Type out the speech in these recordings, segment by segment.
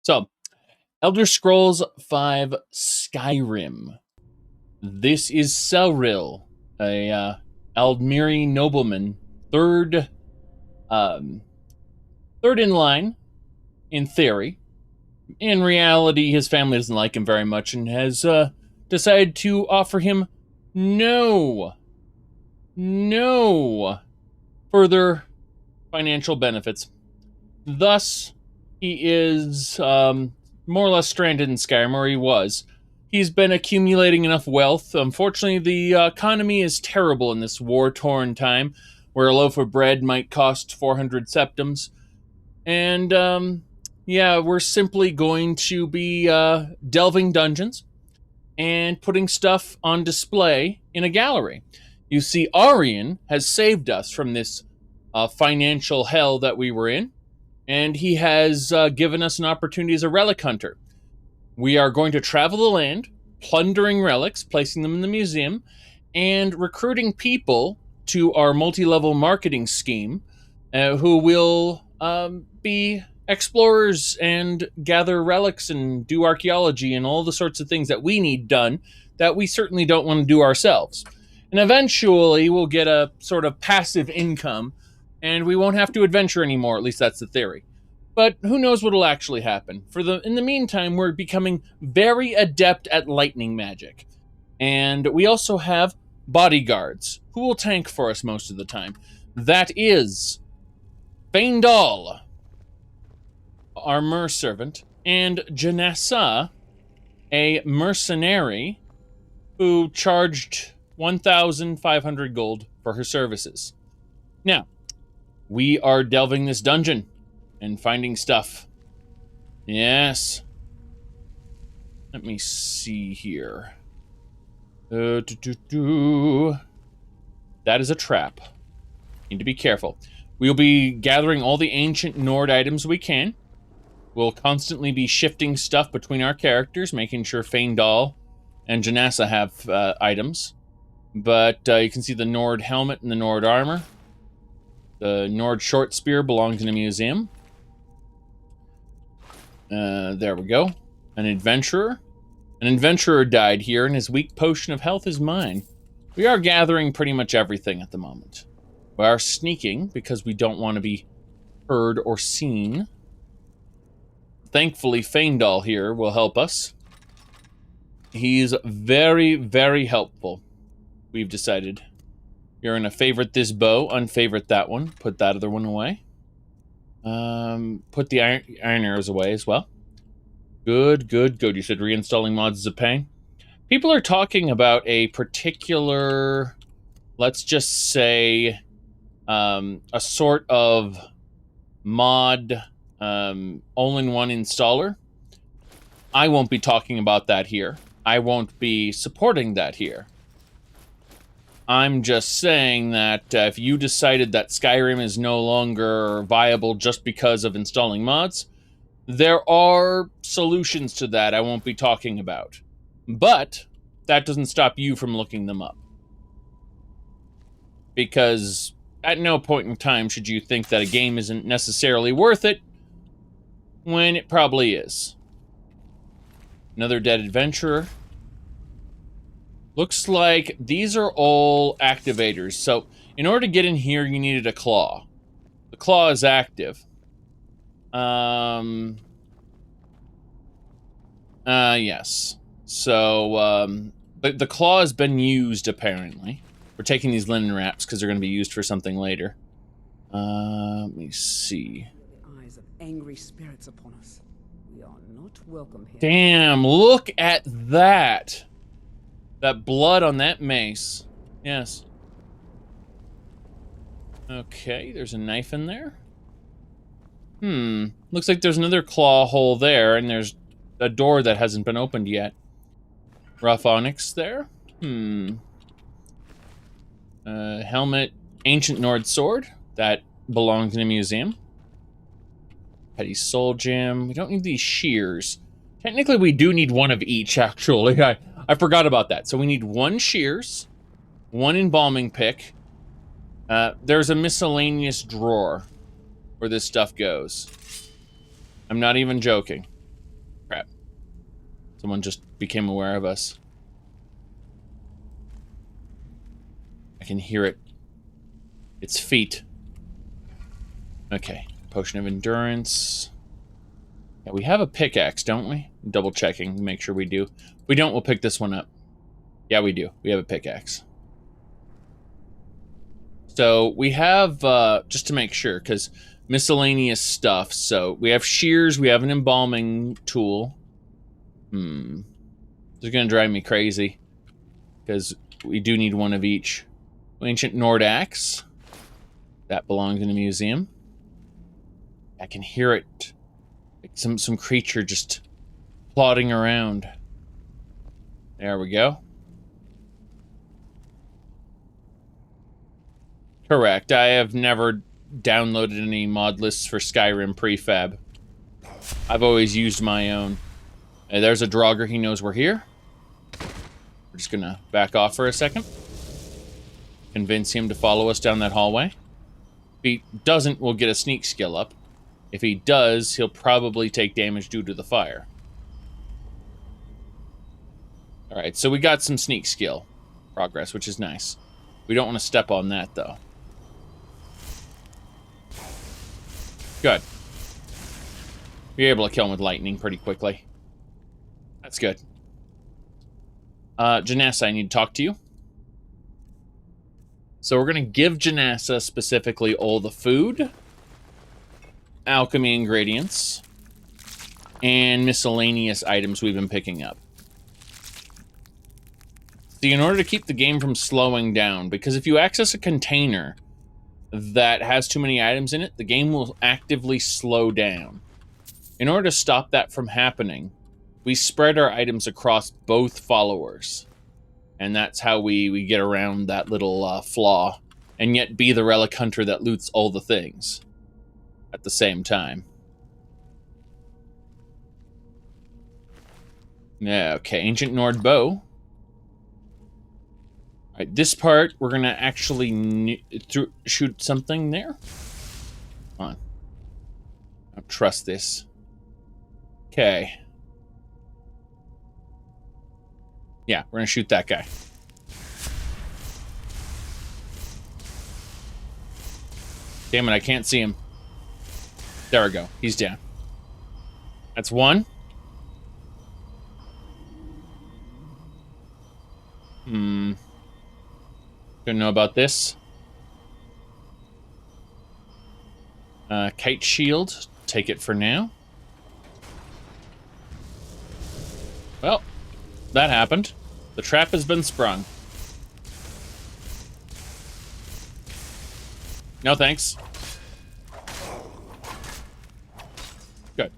So, Elder Scrolls V Skyrim. This is Celril, a Aldmeri nobleman, third in line, in theory. In reality, his family doesn't like him very much and has decided to offer him no further financial benefits. Thus, he is more or less stranded in Skyrim, or he was. He's been accumulating enough wealth. Unfortunately, the economy is terrible in this war-torn time, where a loaf of bread might cost 400 septims. And, yeah, we're simply going to be delving dungeons and putting stuff on display in a gallery. You see, Auryen has saved us from this financial hell that we were in, and he has given us an opportunity as a relic hunter. We are going to travel the land, plundering relics, placing them in the museum, and recruiting people to our multi-level marketing scheme who will be explorers and gather relics and do archaeology and all the sorts of things that we need done that we certainly don't want to do ourselves. And eventually we'll get a sort of passive income and we won't have to adventure anymore, at least that's the theory. But who knows what will actually happen. In the meantime, we're becoming very adept at lightning magic. And we also have bodyguards who will tank for us most of the time. That is Fandal, our merservant, and Janessa, a mercenary who charged 1,500 gold for her services. Now, we are delving this dungeon and finding stuff. Yes. Let me see here. That is a trap. Need to be careful. We'll be gathering all the ancient Nord items we can. We'll constantly be shifting stuff between our characters, making sure Fandal and Janessa have items. But you can see the Nord helmet and the Nord armor. The Nord short spear belongs in a museum. There we go. An adventurer. An adventurer died here, and his weak potion of health is mine. We are gathering pretty much everything at the moment. We are sneaking, because we don't want to be heard or seen. Thankfully, Fandal here will help us. He's very, very helpful, we've decided. You're going to favorite this bow, unfavorite that one, put that other one away. Put the iron arrows away as well. Good. You said reinstalling mods is a pain. People are talking about a particular, let's just say, a sort of mod all-in-one installer. I won't be talking about that here. I won't be supporting that here. I'm just saying that if you decided that Skyrim is no longer viable just because of installing mods, there are solutions to that I won't be talking about. But that doesn't stop you from looking them up. Because at no point in time should you think that a game isn't necessarily worth it, when it probably is. Another dead adventurer. Looks like these are all activators. So, in order to get in here, you needed a claw. The claw is active. Yes. So, the claw has been used, apparently. We're taking these linen wraps, because they're going to be used for something later. Let me see. The eyes of angry spirits upon us. We are not welcome here. Damn, look at that. That blood on that mace. Yes. Okay, there's a knife in there. Looks like there's another claw hole there, and there's a door that hasn't been opened yet. Rough onyx there. Helmet, ancient Nord sword. That belongs in a museum. Petty soul gem. We don't need these shears. Technically, we do need one of each, actually. I forgot about that. So we need one shears, one embalming pick. There's a miscellaneous drawer where this stuff goes. I'm not even joking. Someone just became aware of us. I can hear it. Its feet. Okay. Potion of Endurance. Yeah, we have a pickaxe, don't we? Double checking, make sure we do. If we don't, we'll pick this one up. Yeah, we do. We have a pickaxe. So we have, just to make sure, because miscellaneous stuff. So we have shears, we have an embalming tool. This is going to drive me crazy, because we do need one of each. Ancient Nord axe. That belongs in a museum. I can hear it. Like some creature just plodding around. There we go. Correct. I have never downloaded any mod lists for Skyrim prefab. I've always used my own. Hey, there's a Draugr. He knows we're here. We're just gonna back off for a second. Convince him to follow us down that hallway. If he doesn't, we'll get a sneak skill up. If he does, he'll probably take damage due to the fire. Alright, so we got some sneak skill progress, which is nice. We don't want to step on that, though. Good. You're able to kill him with lightning pretty quickly. That's good. Janessa, I need to talk to you. So we're going to give Janessa specifically all the food, alchemy ingredients, and miscellaneous items we've been picking up. See, in order to keep the game from slowing down, because if you access a container that has too many items in it, the game will actively slow down. In order to stop that from happening, we spread our items across both followers. And that's how we get around that little flaw, and yet be the Relic Hunter that loots all the things at the same time. Yeah, okay, Ancient Nord bow. Alright, this part, we're gonna actually shoot something there. Come on. I don't trust this. Okay. Yeah, we're gonna shoot that guy. Damn it, I can't see him. There we go. He's down. That's one. Don't know about this. Kite shield. Take it for now. Well, that happened. The trap has been sprung. No thanks. Good.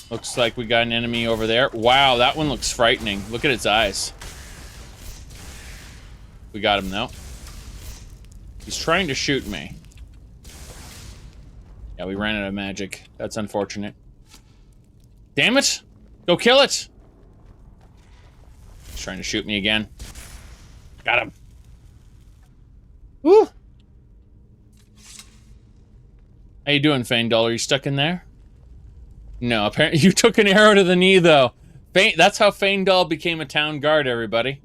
Looks like we got an enemy over there. Wow, that one looks frightening. Look at its eyes. We got him, though. He's trying to shoot me. Yeah, we ran out of magic. That's unfortunate. Damn it! Go kill it! He's trying to shoot me again. Got him. Woo! How you doing, Fandal? Are you stuck in there? No, apparently you took an arrow to the knee, though. That's how Fandal became a town guard, everybody.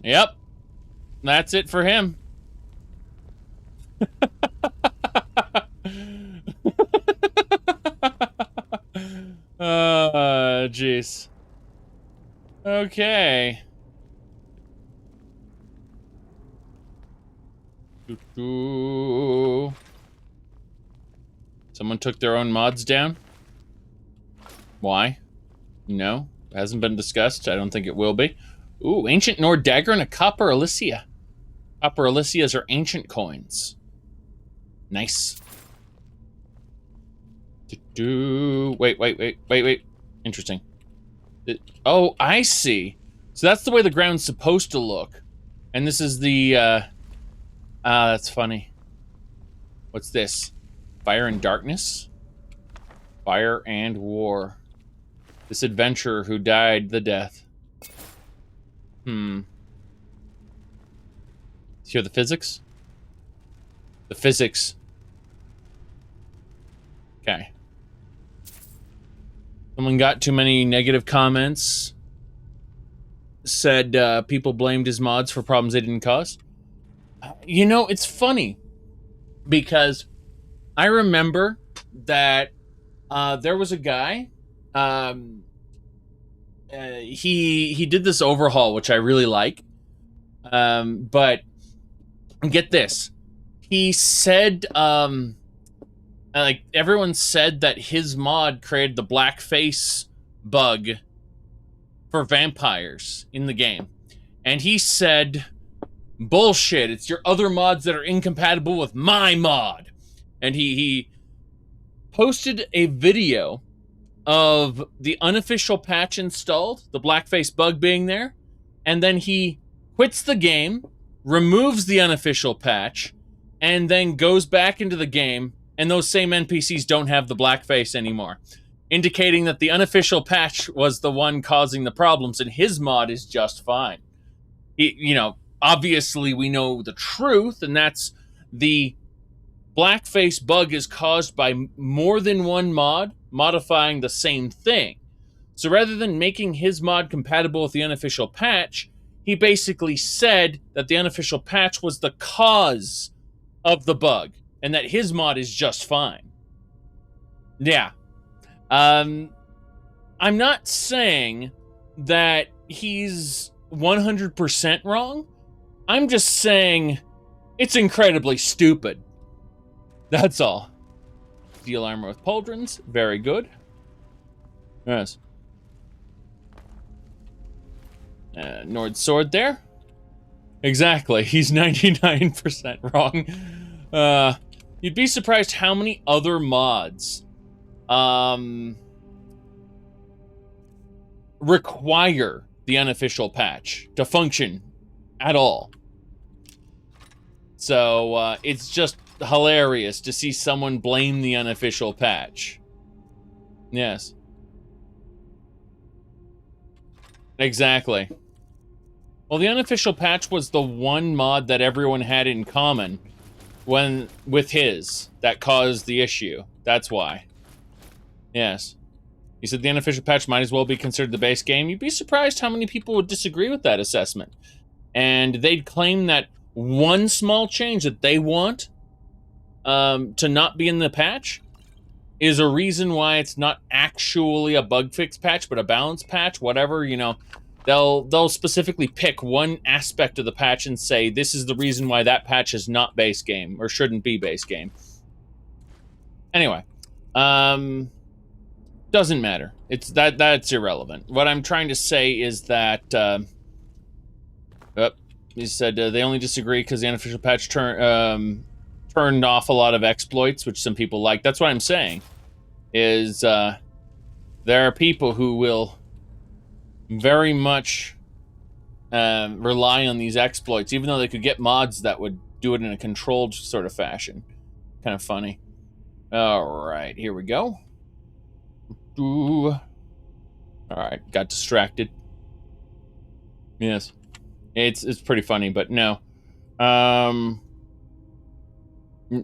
Yep. That's it for him. Jeez. Okay. Someone took their own mods down? Why? No, it hasn't been discussed. I don't think it will be. Ooh, ancient Nord dagger and a copper Alicia. Copper Alicias are ancient coins. Nice. Wait. Interesting. Oh, I see. So that's the way the ground's supposed to look. And this is the, that's funny. What's this? Fire and darkness? Fire and war. This adventurer who died the death. Hear the physics? The physics. Okay. Someone got too many negative comments. Said people blamed his mods for problems they didn't cause. You know, it's funny because I remember that there was a guy. He did this overhaul, which I really like. But get this, he said like everyone said that his mod created the blackface bug for vampires in the game, and he said, bullshit, it's your other mods that are incompatible with my mod. And he posted a video of the unofficial patch installed, the blackface bug being there, and then he quits the game, removes the unofficial patch, and then goes back into the game, and those same NPCs don't have the blackface anymore, indicating that the unofficial patch was the one causing the problems, and his mod is just fine. You know, obviously we know the truth, and that's the blackface bug is caused by more than one mod modifying the same thing. So rather than making his mod compatible with the unofficial patch, he basically said that the unofficial patch was the cause of the bug, and that his mod is just fine. Yeah. I'm not saying that he's 100% wrong. I'm just saying it's incredibly stupid. That's all. Steel armor with pauldrons. Very good. Yes. Nord sword there. Exactly. He's 99% wrong. You'd be surprised how many other mods require the unofficial patch to function at all. So it's just hilarious to see someone blame the unofficial patch. Yes. Exactly. Well, the unofficial patch was the one mod that everyone had in common with his that caused the issue. That's why. Yes. He said the unofficial patch might as well be considered the base game. You'd be surprised how many people would disagree with that assessment. And they'd claim that one small change that they want to not be in the patch is a reason why it's not actually a bug fix patch, but a balance patch, whatever, you know. They'll specifically pick one aspect of the patch and say, this is the reason why that patch is not base game, or shouldn't be base game. Anyway, doesn't matter. That's irrelevant. What I'm trying to say is that, he said they only disagree because the unofficial patch turned off a lot of exploits, which some people like. That's what I'm saying, is there are people who will very much rely on these exploits, even though they could get mods that would do it in a controlled sort of fashion. Kind of funny. All right, here we go. All right, got distracted. Yes, it's pretty funny, but no.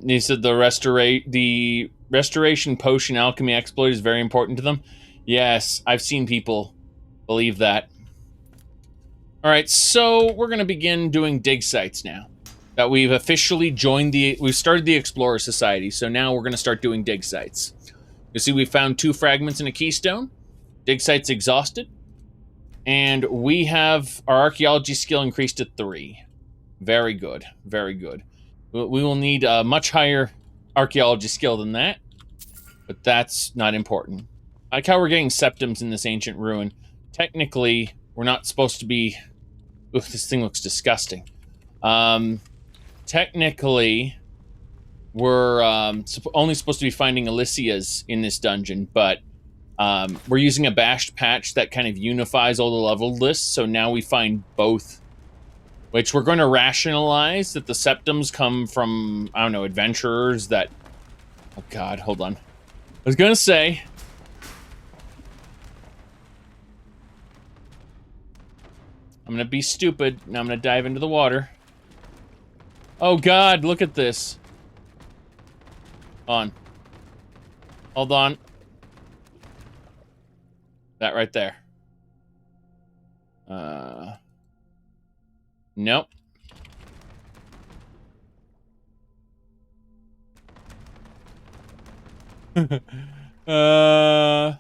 He said the restoration potion alchemy exploit is very important to them. Yes, I've seen people believe that. All right, so we're going to begin doing dig sites now. That we've officially we've started the Explorer Society, so now we're going to start doing dig sites. You see, we found 2 fragments and a keystone. Dig sites exhausted. And we have our archaeology skill increased to 3. Very good, very good. We will need a much higher archaeology skill than that, but that's not important. I like how we're getting septums in this ancient ruin. Technically, we're not supposed to be... Ooh, this thing looks disgusting. Technically, we're only supposed to be finding Elysias in this dungeon, but we're using a bashed patch that kind of unifies all the level lists, so now we find both, which we're going to rationalize that the septums come from, I don't know, adventurers that... Oh god, hold on. I was going to say... I'm going to be stupid, and I'm going to dive into the water. Oh god, look at this. Hold on. That right there. Nope. Oh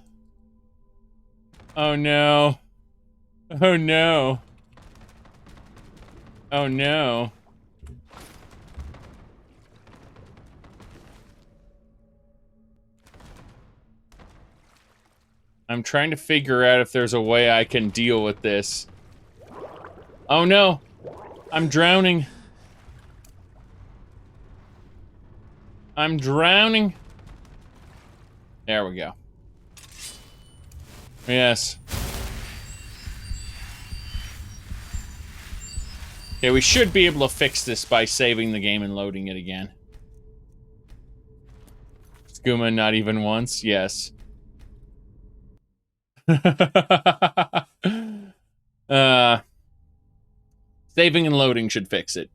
no. Oh no. Oh no. I'm trying to figure out if there's a way I can deal with this. Oh no! I'm drowning. I'm drowning. There we go. Yes. Okay, we should be able to fix this by saving the game and loading it again. Skooma, not even once? Yes. Saving and loading should fix it.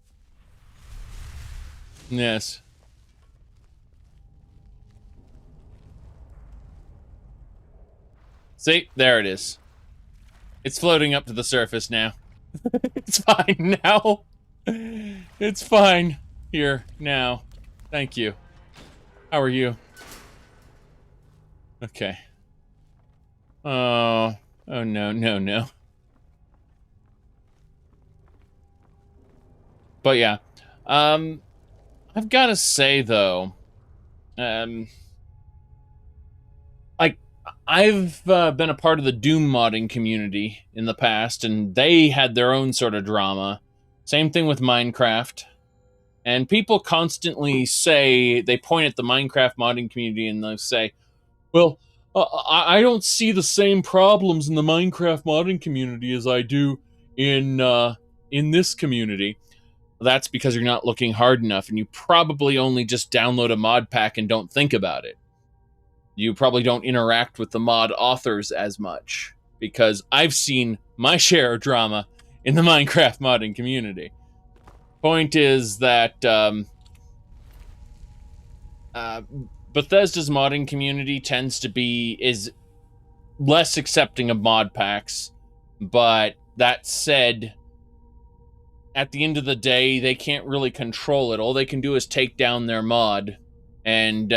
Yes. See? There it is. It's floating up to the surface now. It's fine now. It's fine here now. Thank you. How are you? Okay. Oh. Oh no, no, no. But yeah. I've got to say though, like, I've been a part of the Doom modding community in the past, and they had their own sort of drama. Same thing with Minecraft. And people constantly say, they point at the Minecraft modding community and they'll say, well, I don't see the same problems in the Minecraft modding community as I do in this community. That's because you're not looking hard enough, and you probably only just download a mod pack and don't think about it. You probably don't interact with the mod authors as much, because I've seen my share of drama in the Minecraft modding community. Point is that Bethesda's modding community is less accepting of mod packs, but that said, at the end of the day, they can't really control it. All they can do is take down their mod and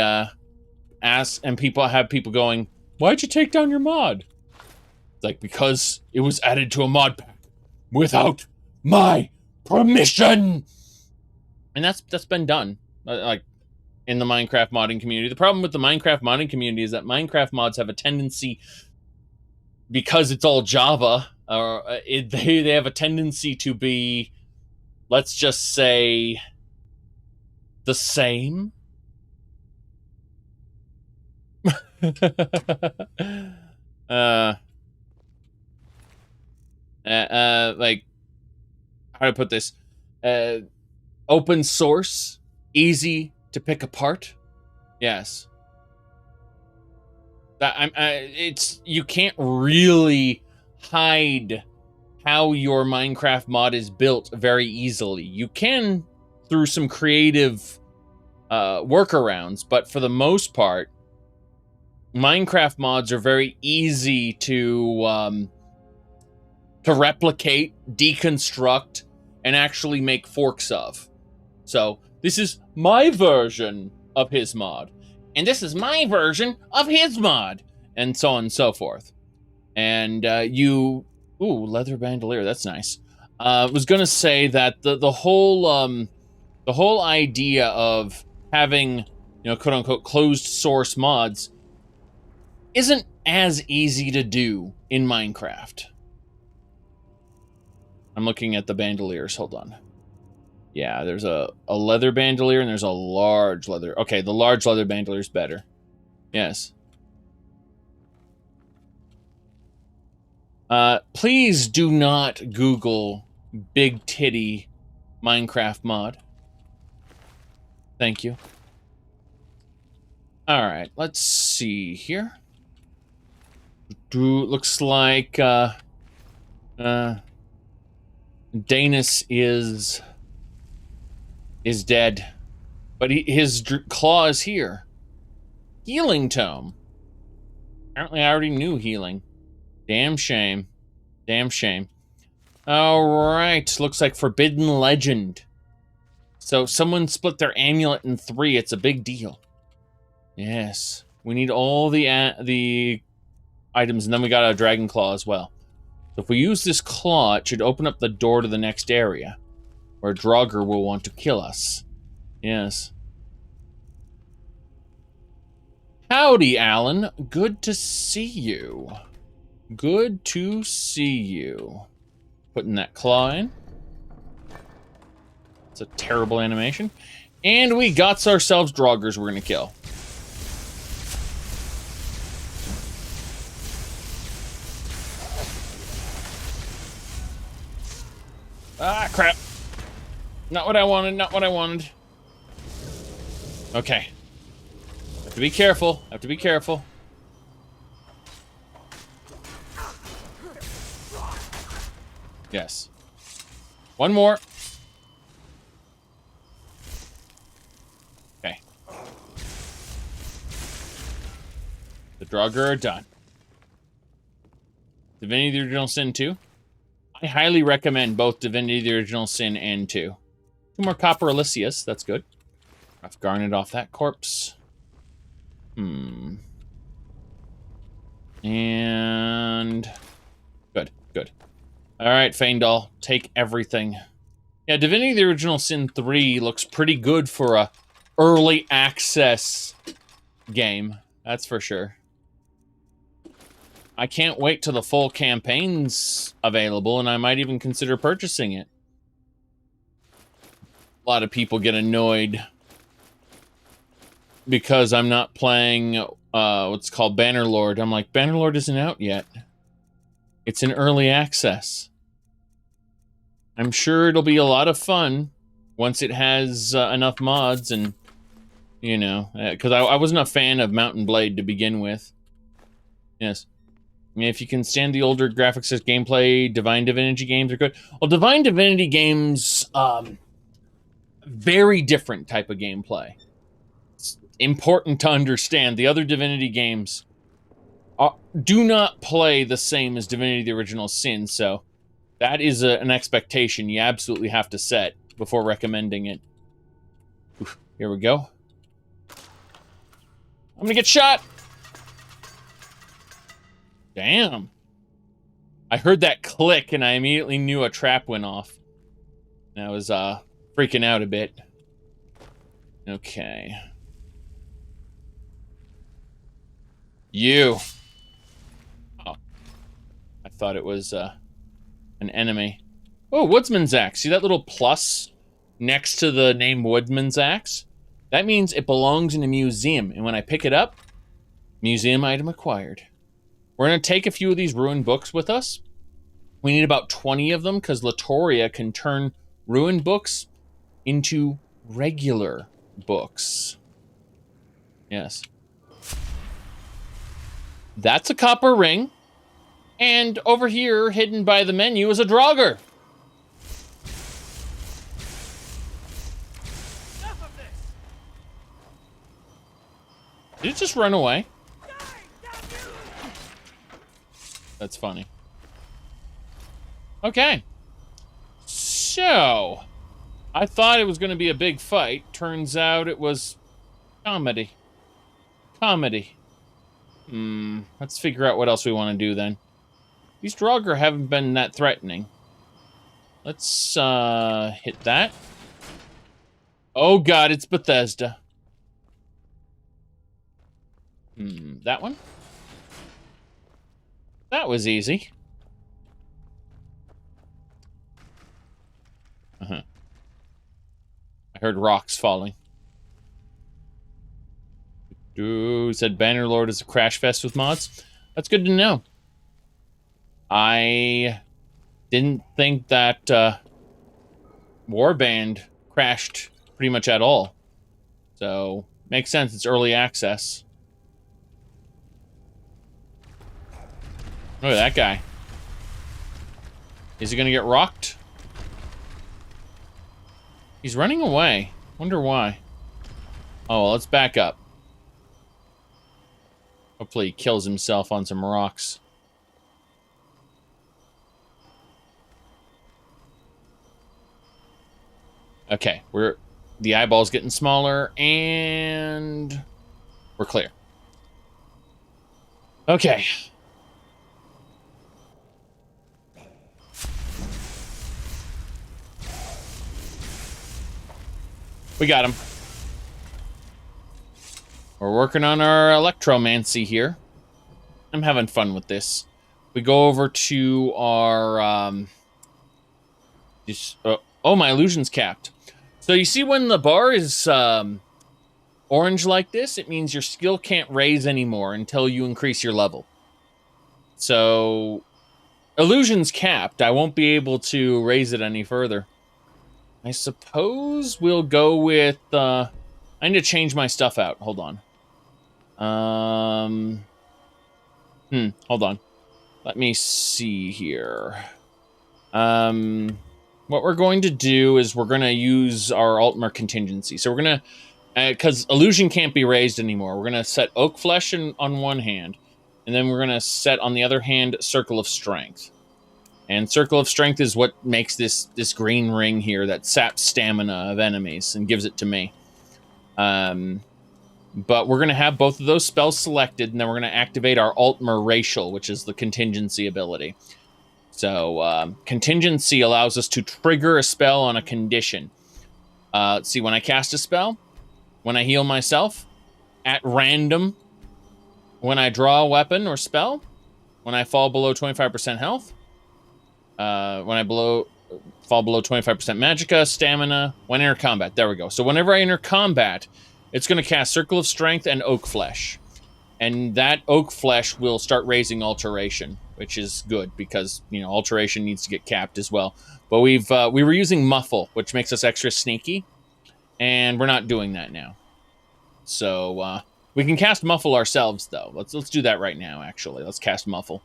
have people going, why'd you take down your mod? It's like, because it was added to a mod pack without my permission. And that's been done, like, in the Minecraft modding community. The problem with the Minecraft modding community is that Minecraft mods have a tendency, because it's all Java, they have a tendency to be, let's just say, the same. Like, how to put this? Open source, easy to pick apart. Yes. You can't really hide how your Minecraft mod is built very easily. You can through some creative workarounds, but for the most part, Minecraft mods are very easy to replicate, deconstruct, and actually make forks of. So this is my version of his mod, and this is my version of his mod, and so on and so forth. And ooh, leather bandolier, that's nice. Was gonna say that the whole idea of having, quote unquote closed source mods isn't as easy to do in Minecraft. I'm looking at the bandoliers. Hold on. Yeah, there's a leather bandolier and there's a large leather. Okay, the large leather bandolier is better. Yes. Please do not Google big titty Minecraft mod. Thank you. Alright, let's see here. Looks like Danis is dead, but his claw is here. Healing tome. Apparently I already knew healing. Damn shame. Damn shame. Alright, looks like Forbidden Legend. So someone split their amulet in 3. It's a big deal. Yes. We need all the items, and then we got a dragon claw as well. So if we use this claw, it should open up the door to the next area, where Draugr will want to kill us. Yes. Howdy, Alan. Good to see you. Good to see you. Putting that claw in. It's a terrible animation. And we got ourselves Draugrs we're going to kill. Ah, crap. Not what I wanted, not what I wanted. Okay. Have to be careful, have to be careful. Yes. One more. Okay. The Draugr are done. Divinity the Original Sin 2. I highly recommend both Divinity the Original Sin and 2. 2 more Copper Elysius, that's good. I've garnered off that corpse. And... Good, good. Alright, Fandal, take everything. Yeah, Divinity the Original Sin 3 looks pretty good for a early access game. That's for sure. I can't wait till the full campaign's available, and I might even consider purchasing it. A lot of people get annoyed because I'm not playing what's called Bannerlord. I'm like, Bannerlord isn't out yet. It's in early access. I'm sure it'll be a lot of fun once it has enough mods and, you know, because I wasn't a fan of Mountain Blade to begin with. Yes. If you can stand the older graphics as gameplay, Divine Divinity games are good. Well, Divine Divinity games, very different type of gameplay. It's important to understand. The other Divinity games do not play the same as Divinity the Original Sin, so that is an expectation you absolutely have to set before recommending it. Oof, here we go. I'm gonna get shot! Damn. I heard that click and I immediately knew a trap went off. And I was freaking out a bit. Okay. You. Oh. I thought it was an enemy. Oh, Woodsman's Axe. See that little plus next to the name Woodsman's Axe? That means it belongs in a museum. And when I pick it up, museum item acquired. We're going to take a few of these ruined books with us. We need about 20 of them because Latoria can turn ruined books into regular books. Yes. That's a copper ring. And over here, hidden by the menu, is a Draugr. Did it just run away? That's funny. Okay. So, I thought it was going to be a big fight. Turns out it was comedy. Comedy. Let's figure out what else we want to do then. These Draugr haven't been that threatening. Let's hit that. Oh god, it's Bethesda. That one? That was easy. I heard rocks falling. Said Bannerlord is a crash fest with mods. That's good to know. I didn't think that Warband crashed pretty much at all. So, makes sense. It's early access. Look at that guy. Is he gonna get rocked? He's running away. Wonder why. Oh, well, let's back up. Hopefully he kills himself on some rocks. Okay, the eyeball's getting smaller, and we're clear. Okay. We got him. We're working on our electromancy here. I'm having fun with this. We go over to our... oh, my illusion's capped. So you see when the bar is orange like this, it means your skill can't raise anymore until you increase your level. So, illusion's capped. I won't be able to raise it any further. I suppose we'll go with... I need to change my stuff out. Hold on. Hold on. Let me see here. What we're going to do is we're going to use our Altmer contingency. So we're going to... because illusion can't be raised anymore. We're going to set oak flesh on one hand. And then we're going to set, on the other hand, Circle of Strength. And Circle of Strength is what makes this green ring here that saps stamina of enemies and gives it to me. But we're going to have both of those spells selected, and then we're going to activate our Altmer Racial, which is the contingency ability. So, contingency allows us to trigger a spell on a condition. Let's see, when I cast a spell, when I heal myself, at random, when I draw a weapon or spell, when I fall below 25% health, when I fall below 25% magicka, stamina, when I enter combat. There we go. So whenever I enter combat, it's going to cast Circle of Strength and Oak Flesh. And that Oak Flesh will start raising Alteration, which is good because, you know, Alteration needs to get capped as well. But we were using Muffle, which makes us extra sneaky, and we're not doing that now. So we can cast Muffle ourselves, though. Let's do that right now, actually. Let's cast Muffle.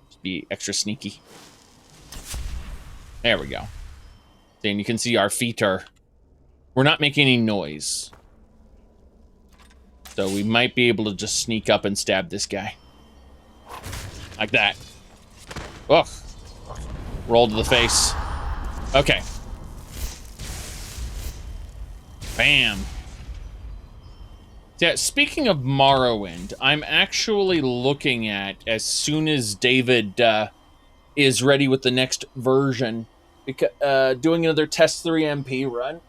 Just be extra sneaky. There we go. Then you can see our feet are... We're not making any noise. So we might be able to just sneak up and stab this guy. Like that. Ugh. Roll to the face. Okay. Bam. Yeah, speaking of Morrowind, I'm actually looking at, as soon as David is ready with the next version, doing another Test 3 MP run.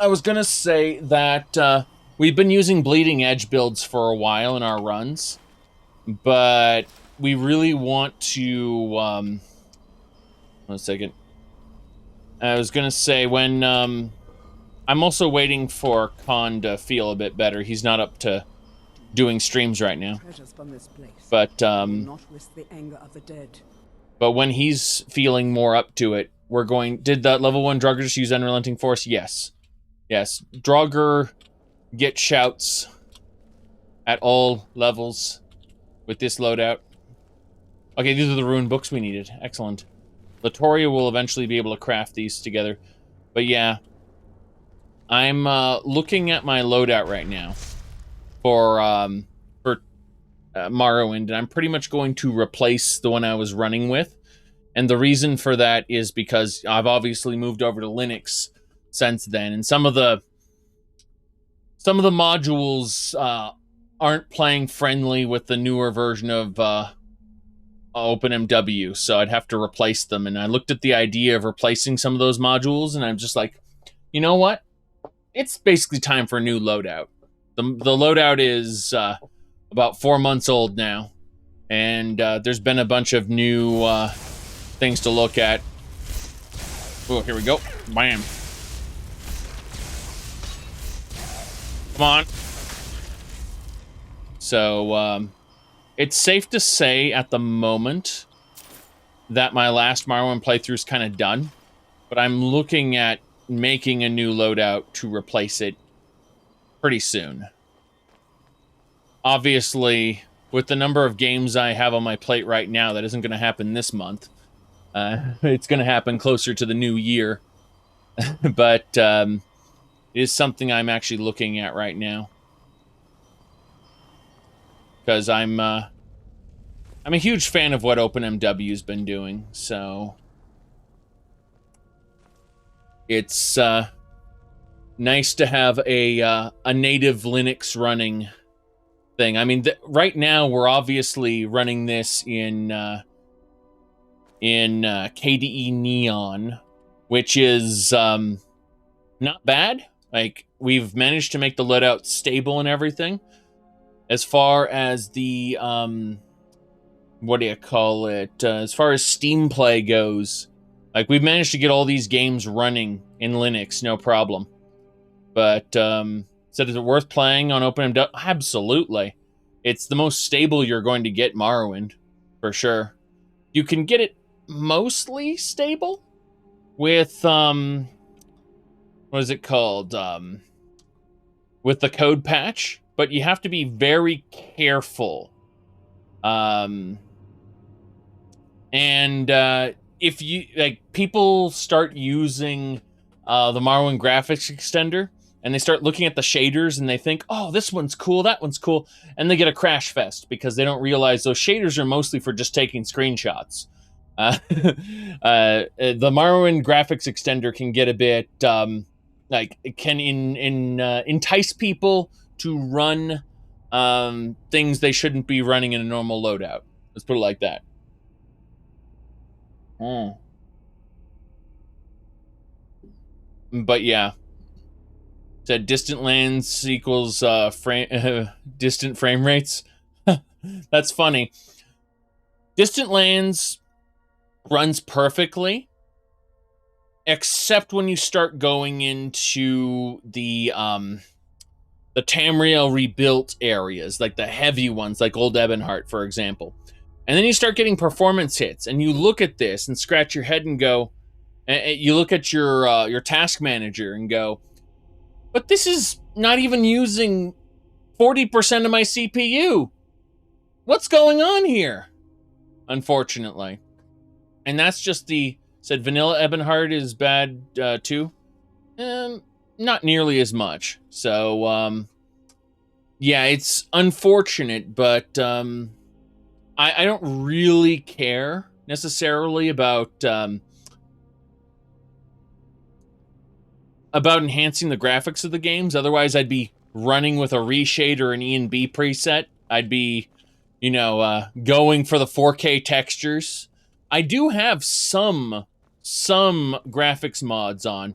I was going to say that we've been using Bleeding Edge builds for a while in our runs, but we really want to... one second. I was going to say, when... I'm also waiting for Khan to feel a bit better. He's not up to doing streams right now. But, but when he's feeling more up to it, we're going... Did that level 1 Draugr just use Unrelenting Force? Yes. Yes. Draugr get shouts at all levels with this loadout. Okay, these are the rune books we needed. Excellent. Latoria will eventually be able to craft these together. But yeah... I'm looking at my loadout right now for Morrowind, and I'm pretty much going to replace the one I was running with. And the reason for that is because I've obviously moved over to Linux since then, and some of the modules aren't playing friendly with the newer version of OpenMW, so I'd have to replace them. And I looked at the idea of replacing some of those modules, and I'm just like, you know what? It's basically time for a new loadout. The loadout is about 4 months old now, and there's been a bunch of new things to look at. Oh, here we go. Bam. Come on. So, it's safe to say at the moment that my last Morrowind playthrough is kind of done, but I'm looking at making a new loadout to replace it pretty soon. Obviously, with the number of games I have on my plate right now, that isn't going to happen this month. It's going to happen closer to the new year. But it is something I'm actually looking at right now. Because I'm a huge fan of what OpenMW's been doing, so... It's nice to have a native Linux running thing. I mean, right now we're obviously running this in KDE Neon, which is not bad. Like, we've managed to make the loadout stable and everything. As far as the what do you call it? As far as SteamPlay goes, like, we've managed to get all these games running in Linux, no problem. But said, is it worth playing on OpenMW? Absolutely. It's the most stable you're going to get Morrowind, for sure. You can get it mostly stable with what is it called? With the code patch, but you have to be very careful. If you, like, people start using the Morrowind graphics extender, and they start looking at the shaders, and they think, oh, this one's cool, that one's cool, and they get a crash fest because they don't realize those shaders are mostly for just taking screenshots. The Morrowind graphics extender can get a bit like, it can entice people to run things they shouldn't be running in a normal loadout. Let's put it like that. But yeah, said distant lands equals distant frame rates. That's funny. Distant lands runs perfectly, except when you start going into the Tamriel rebuilt areas, like the heavy ones, like Old Ebonheart, for example. And then you start getting performance hits, and you look at this and scratch your head and go, you look at your task manager and go, but this is not even using 40% of my CPU. What's going on here? Unfortunately. And that's just said vanilla Ebonheart is bad too. Not nearly as much. So, yeah, it's unfortunate, but I don't really care necessarily about enhancing the graphics of the games. Otherwise, I'd be running with a reshade or an E&B preset. I'd be, going for the 4K textures. I do have some graphics mods on.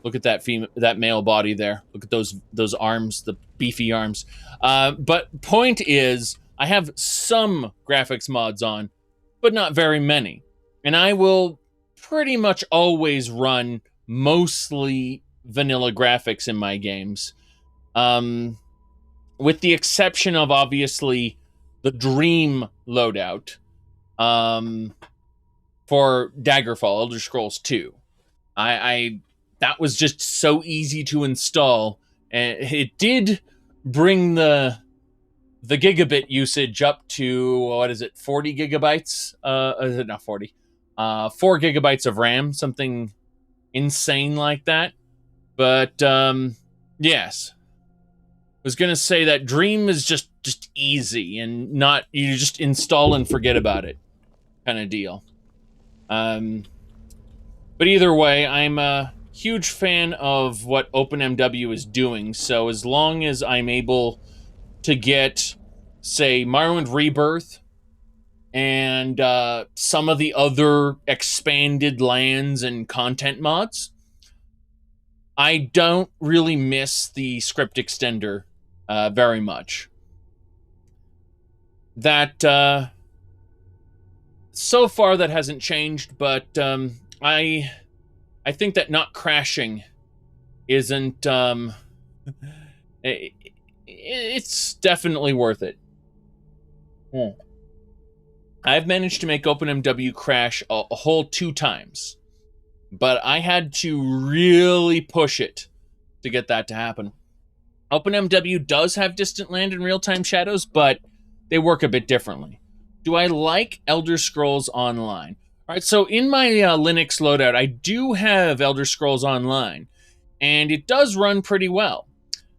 Look at that male body there. Look at those arms, the beefy arms. But point is, I have some graphics mods on, but not very many. And I will pretty much always run mostly vanilla graphics in my games. With the exception of, obviously, the Dream loadout for Daggerfall, Elder Scrolls 2. That was just so easy to install. And it did bring the gigabit usage up to, 40 gigabytes? Not 40. 4 gigabytes of RAM, something insane like that. But, yes. I was going to say that Dream is just easy and not, you just install and forget about it kind of deal. But either way, I'm a huge fan of what OpenMW is doing, so as long as I'm able to get, say, Morrowind Rebirth and some of the other expanded lands and content mods, I don't really miss the script extender very much. That, so far that hasn't changed, but I think that not crashing isn't, it's definitely worth it. I've managed to make OpenMW crash a whole 2 times, but I had to really push it to get that to happen. OpenMW does have distant land and real-time shadows, but they work a bit differently. Do I like Elder Scrolls Online? All right, so in my Linux loadout, I do have Elder Scrolls Online, and it does run pretty well.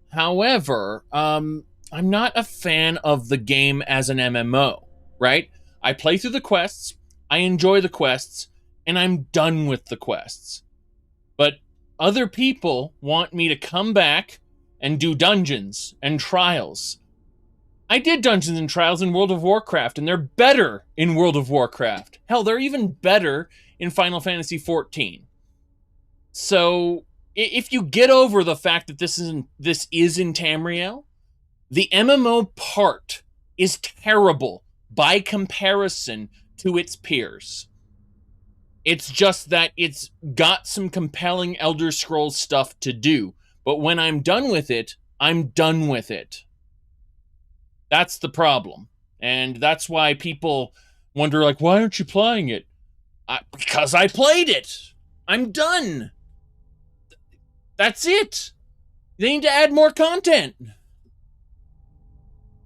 However, I'm not a fan of the game as an MMO, right? I play through the quests, I enjoy the quests, and I'm done with the quests. But other people want me to come back and do dungeons and trials. I did dungeons and trials in World of Warcraft, and they're better in World of Warcraft. Hell, they're even better in Final Fantasy XIV. So, if you get over the fact that this is in Tamriel, the MMO part is terrible by comparison to its peers. It's just that it's got some compelling Elder Scrolls stuff to do. But when I'm done with it, I'm done with it. That's the problem. And that's why people wonder, like, why aren't you playing it? Because I played it. I'm done. That's it. They need to add more content.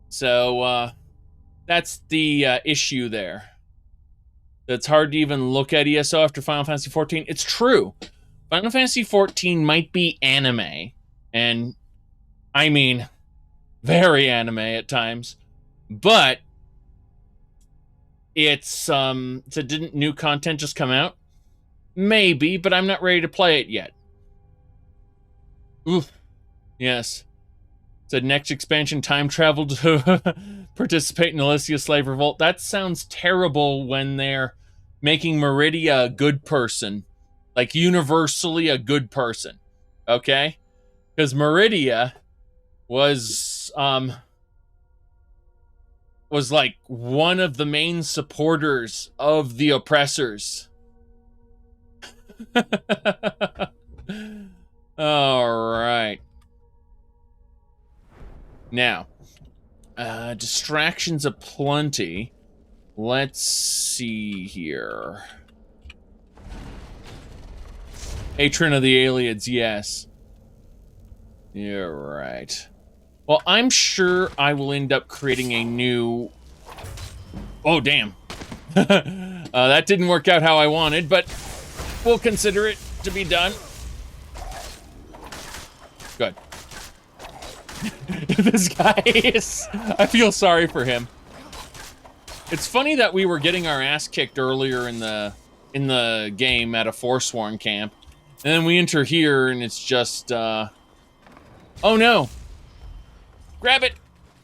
So, that's the issue there. It's hard to even look at ESO after Final Fantasy XIV. It's true. Final Fantasy XIV might be anime. And, I mean, very anime at times. But, didn't new content just come out? Maybe, but I'm not ready to play it yet. Oof. Yes. Said next expansion, time travel to participate in Elysia Slave Revolt. That sounds terrible when they're making Meridia a good person. Like, universally a good person. Okay? Because Meridia was like one of the main supporters of the oppressors. All right. Now, distractions aplenty. Let's see here. Patron of the Aliens, yes. You're right. Well, I'm sure I will end up creating a new... Oh, damn. That didn't work out how I wanted, but we'll consider it to be done. Good. This guy is... I feel sorry for him. It's funny that we were getting our ass kicked earlier in the game at a Forsworn camp. And then we enter here and it's just, oh no! Grab it!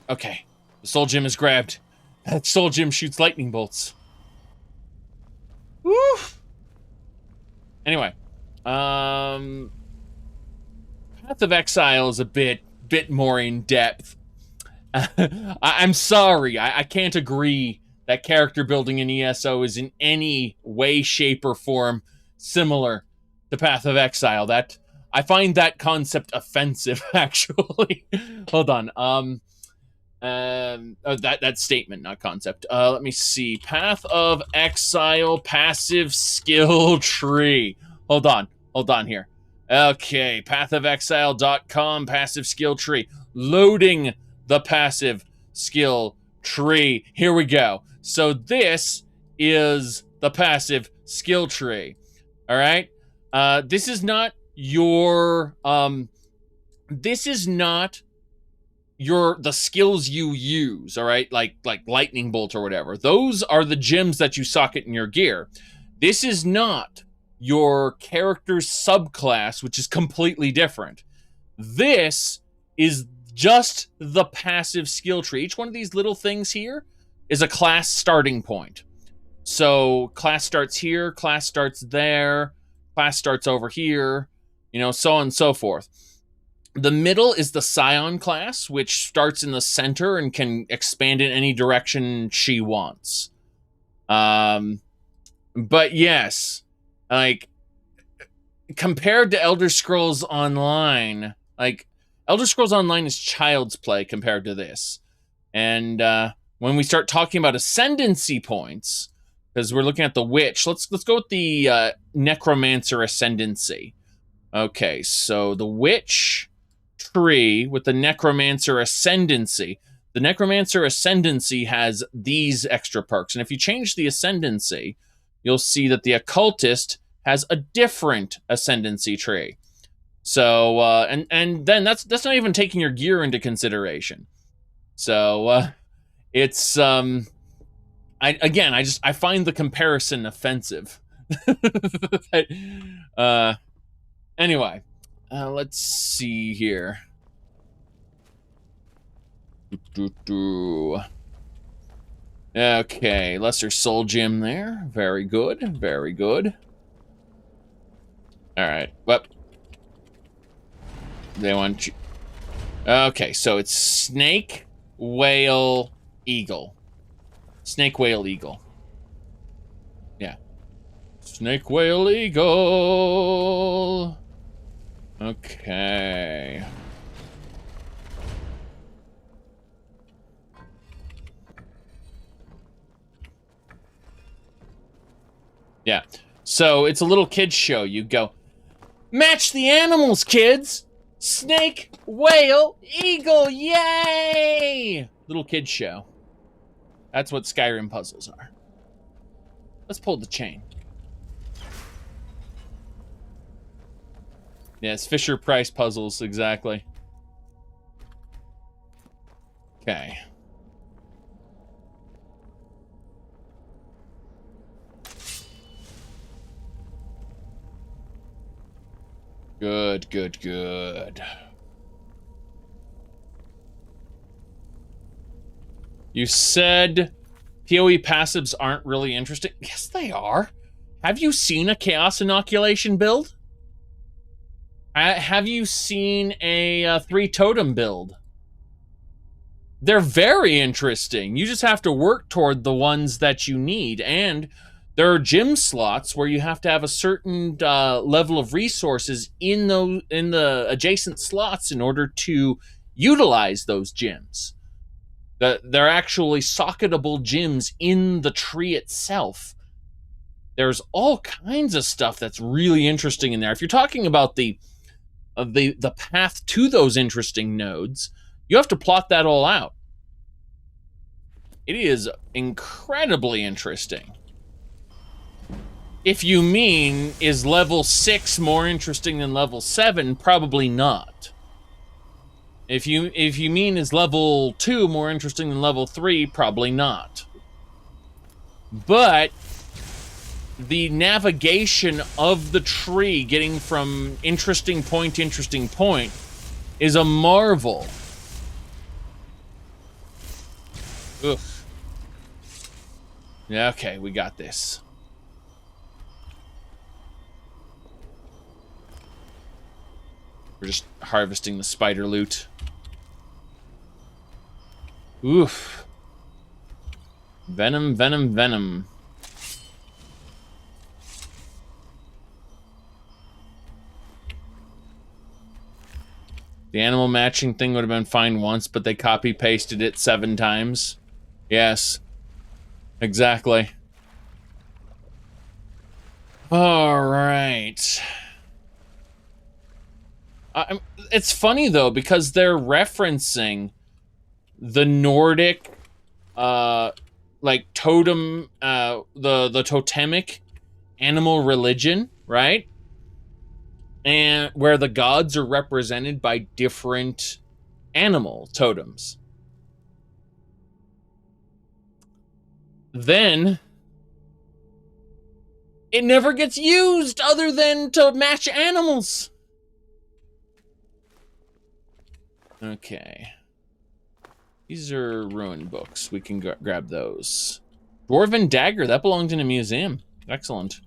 Okay. The soul gem is grabbed. That soul gem shoots lightning bolts. Woo! Anyway. Path of Exile is a bit more in depth. I'm sorry, I can't agree that character building in ESO is in any way, shape, or form similar to Path of Exile. That I find that concept offensive, actually. Hold on. That statement, not concept. Let me see. Path of Exile passive skill tree. Hold on here. Okay, pathofexile.com passive skill tree. Loading the passive skill tree. Here we go. So this is the passive skill tree. All right? This is not your the skills you use, all right? Like lightning bolt or whatever. Those are the gems that you socket in your gear. This is not your character's subclass, which is completely different. This is just the passive skill tree. Each one of these little things here is a class starting point. So class starts here, class starts there, class starts over here, so on and so forth. The middle is the Scion class, which starts in the center and can expand in any direction she wants. But yes, like, compared to Elder Scrolls Online, like, Elder Scrolls Online is child's play compared to this. And when we start talking about ascendancy points, because we're looking at the witch, let's go with the necromancer ascendancy. Okay, so the witch tree with the necromancer ascendancy. The necromancer ascendancy has these extra perks, and if you change the ascendancy, you'll see that the occultist has a different ascendancy tree. So, and then that's not even taking your gear into consideration. So, it's, I find the comparison offensive. Anyway, let's see here. Okay, Lesser Soul Gem there. Very good, very good. Alright, well. They want you... Okay, so it's snake, whale, eagle. Snake, whale, eagle. Yeah. Snake, whale, eagle. Okay. Yeah. So it's a little kids show. You go, match the animals, kids! Snake, whale, eagle, yay! Little kids show. That's what Skyrim puzzles are. Let's pull the chain. Yes, Fisher-Price puzzles, exactly. Okay. Good, good, good. You said PoE passives aren't really interesting. Yes, they are. Have you seen a Chaos Inoculation build? Have you seen a 3 Totem build? They're very interesting. You just have to work toward the ones that you need, and there are gym slots where you have to have a certain level of resources in the adjacent slots in order to utilize those gyms. They're actually socketable gyms in the tree itself. There's all kinds of stuff that's really interesting in there. If you're talking about the path to those interesting nodes, you have to plot that all out. It is incredibly interesting. If you mean, is level 6 more interesting than level 7? Probably not. If you mean, is level 2 more interesting than level 3? Probably not. But the navigation of the tree, getting from interesting point to interesting point, is a marvel. Ugh. Yeah, okay, we got this. We're just harvesting the spider loot. Oof. Venom, venom, venom. The animal matching thing would have been fine once, but they copy-pasted it 7 times. Yes. Exactly. All right. It's funny, though, because they're referencing the Nordic, like, totem, the totemic animal religion, right? And where the gods are represented by different animal totems. Then it never gets used other than to match animals. Okay. These are ruined books. We can grab those. Dwarven Dagger, that belongs in a museum. Excellent.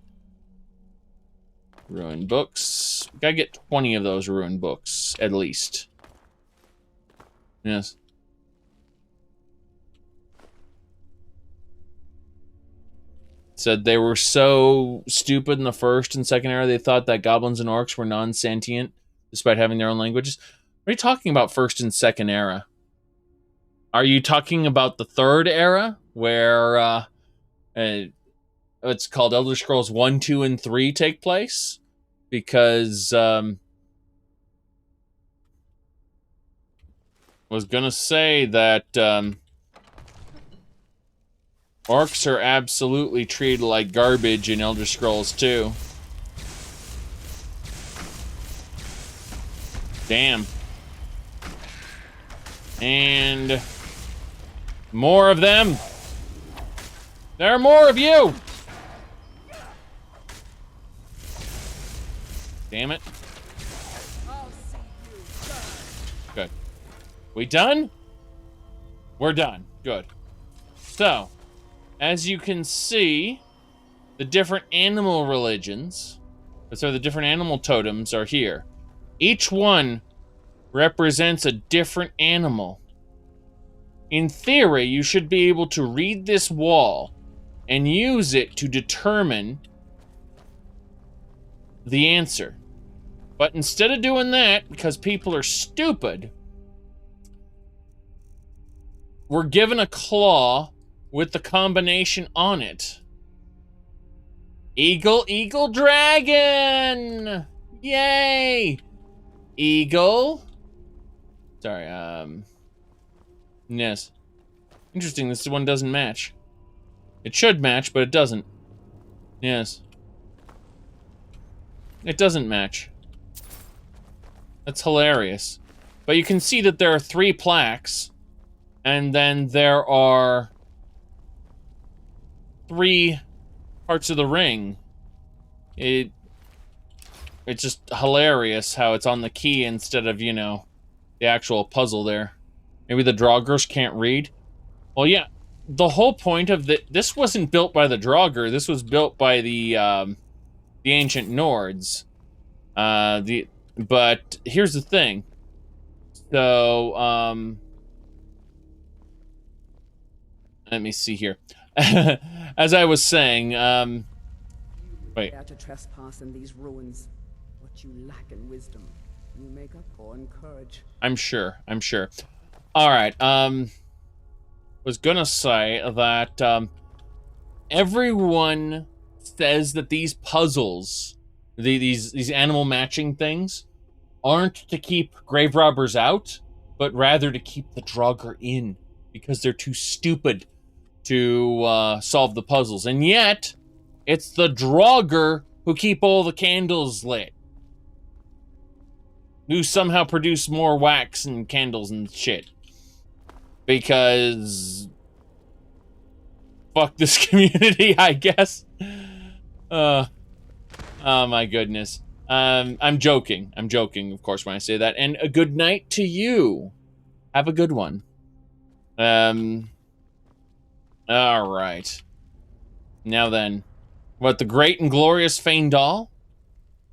Ruined books. Gotta get 20 of those ruined books, at least. Yes. Said they were so stupid in the first and second era, they thought that goblins and orcs were non-sentient, despite having their own languages. What are you talking about, first and second era? Are you talking about the third era, where it's called Elder Scrolls 1, 2, and 3 take place? Because was gonna say that orcs are absolutely treated like garbage in Elder Scrolls 2. Damn. And more of them. There are more of you. Damn it. We done? We're done. Good. So, as you can see, the different animal religions, so the different animal totems are here. Each one represents a different animal. In theory, you should be able to read this wall and use it to determine the answer. But instead of doing that, because people are stupid, we're given a claw with the combination on it. Eagle, eagle, dragon! Yay! Eagle. Sorry, yes. Interesting, this one doesn't match. It should match, but it doesn't. Yes. It doesn't match. That's hilarious. But you can see that there are 3 plaques, and then there are 3 parts of the ring. It's just hilarious how it's on the key instead of, you know, the actual puzzle there. Maybe the Draugrs can't read? Well, yeah, the whole point of this wasn't built by the Draugr, this was built by the ancient Nords. But here's the thing. So, let me see here. As I was saying, wait. Dare to trespass in these ruins. What you lack in wisdom, you make up for in courage. I'm sure. Alright, was gonna say that, everyone says that these puzzles, these animal matching things, aren't to keep grave robbers out, but rather to keep the Draugr in, because they're too stupid to solve the puzzles. And yet, it's the Draugr who keep all the candles lit. Who somehow produce more wax and candles and shit. Because... fuck this community, I guess. Oh my goodness. I'm joking, of course, when I say that. And a good night to you. Have a good one. Alright. Now then. What, the great and glorious Fandal?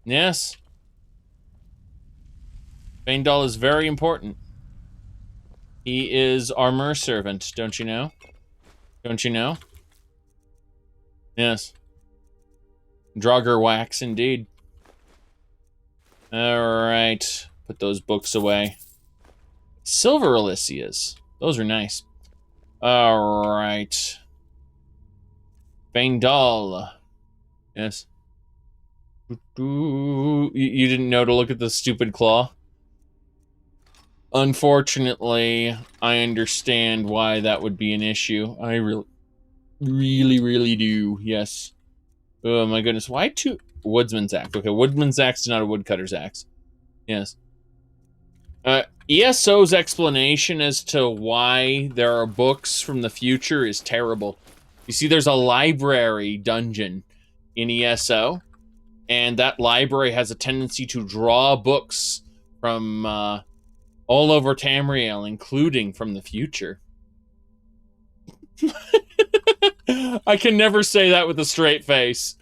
Yes. Fandal is very important. He is our merservant, don't you know? Don't you know? Yes. Draugr wax, indeed. Alright. Put those books away. Silver Elysias. Those are nice. Alright. Fandal. Yes. You didn't know to look at the stupid claw? Unfortunately, I understand why that would be an issue. I really do. Yes. Oh my goodness. Why 2? Woodsman's axe. Okay, woodman's axe is not a woodcutter's axe. Yes. ESO's explanation as to why there are books from the future is terrible. You see, there's a library dungeon in ESO, and that library has a tendency to draw books from all over Tamriel, including from the future. I can never say that with a straight face.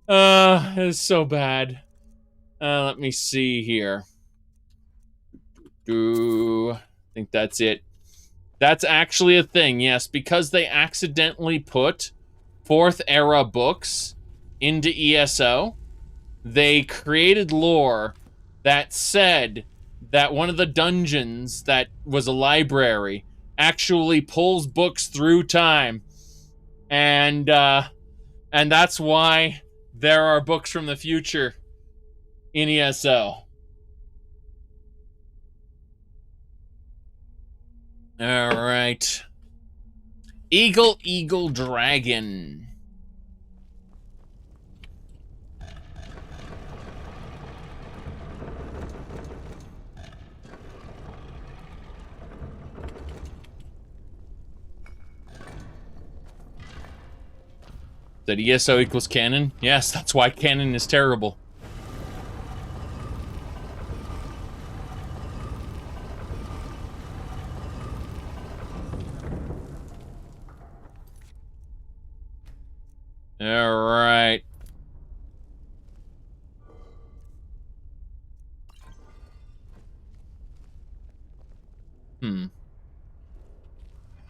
It's so bad. Let me see here. I think that's it. That's actually a thing, yes, because they accidentally put 4th era books into ESO, they created lore that said that one of the dungeons that was a library actually pulls books through time. And that's why there are books from the future in ESO. Alright. Eagle, eagle, dragon. That ESO equals canon? Yes, that's why canon is terrible. All right.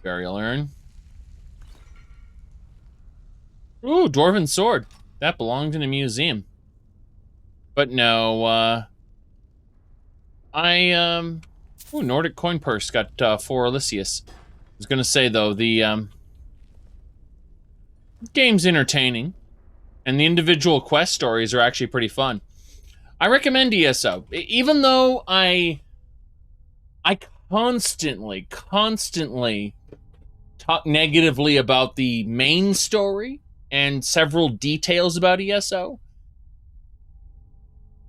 Burial urn. Ooh, Dwarven sword. That belonged in a museum. But no, ooh, Nordic coin purse got 4 Elysius. I was gonna say, though, the, game's entertaining, and the individual quest stories are actually pretty fun. I recommend ESO, even though I constantly talk negatively about the main story and several details about ESO.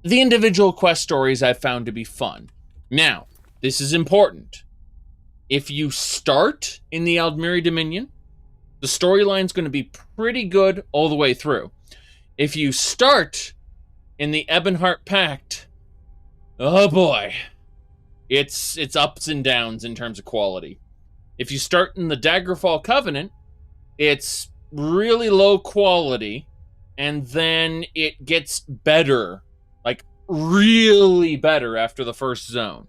The individual quest stories I've found to be fun. Now, this is important. If you start in the Aldmeri Dominion, the storyline's going to be pretty good all the way through. If you start in the Ebonheart Pact, oh boy, it's ups and downs in terms of quality. If you start in the Daggerfall Covenant, it's really low quality, and then it gets better, like really better after the first zone.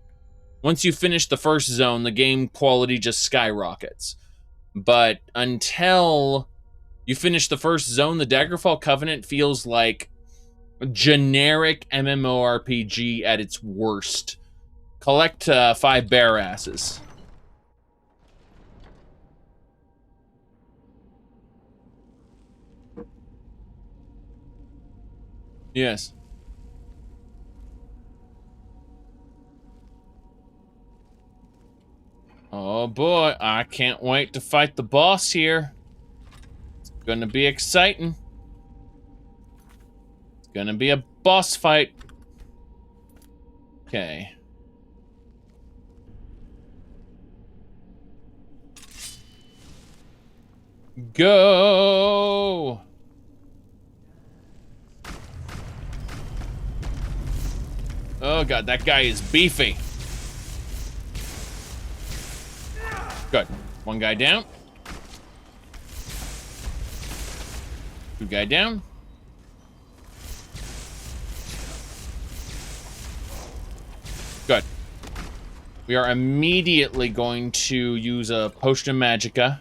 Once you finish the first zone, the game quality just skyrockets. But until you finish the first zone, the Daggerfall Covenant feels like a generic MMORPG at its worst. Collect 5 bear asses. Yes. Oh boy, I can't wait to fight the boss here. It's gonna be exciting. It's gonna be a boss fight. Okay. Go! Oh god, that guy is beefy. Good. One guy down. 2 guy down. Good. We are immediately going to use a Potion of Magicka.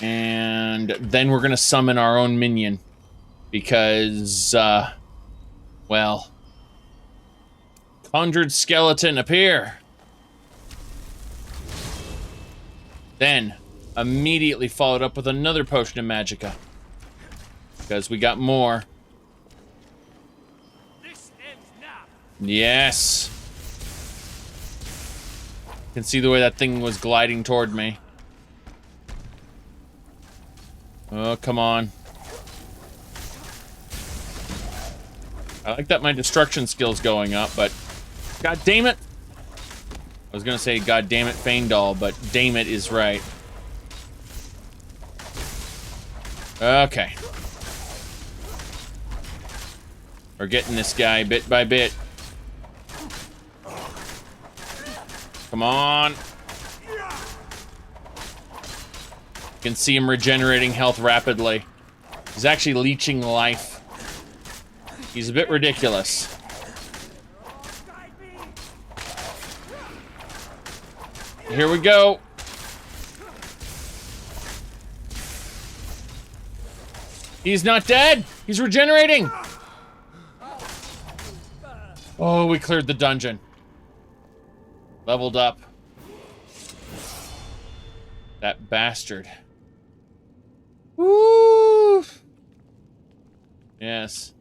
And then we're going to summon our own minion. Because, well... Conjured skeleton, appear! Then, immediately followed up with another Potion of Magicka. Because we got more. This ends now. Yes! You can see the way that thing was gliding toward me. Oh, come on. I like that my destruction skill's going up, but... God damn it! I was gonna say, God damn it, Fandal, but damn it is right. Okay. We're getting this guy bit by bit. Come on. You can see him regenerating health rapidly. He's actually leeching life. He's a bit ridiculous. Here we go. He's not dead. He's regenerating. Oh, we cleared the dungeon. Leveled up. That bastard. Woo! Yes.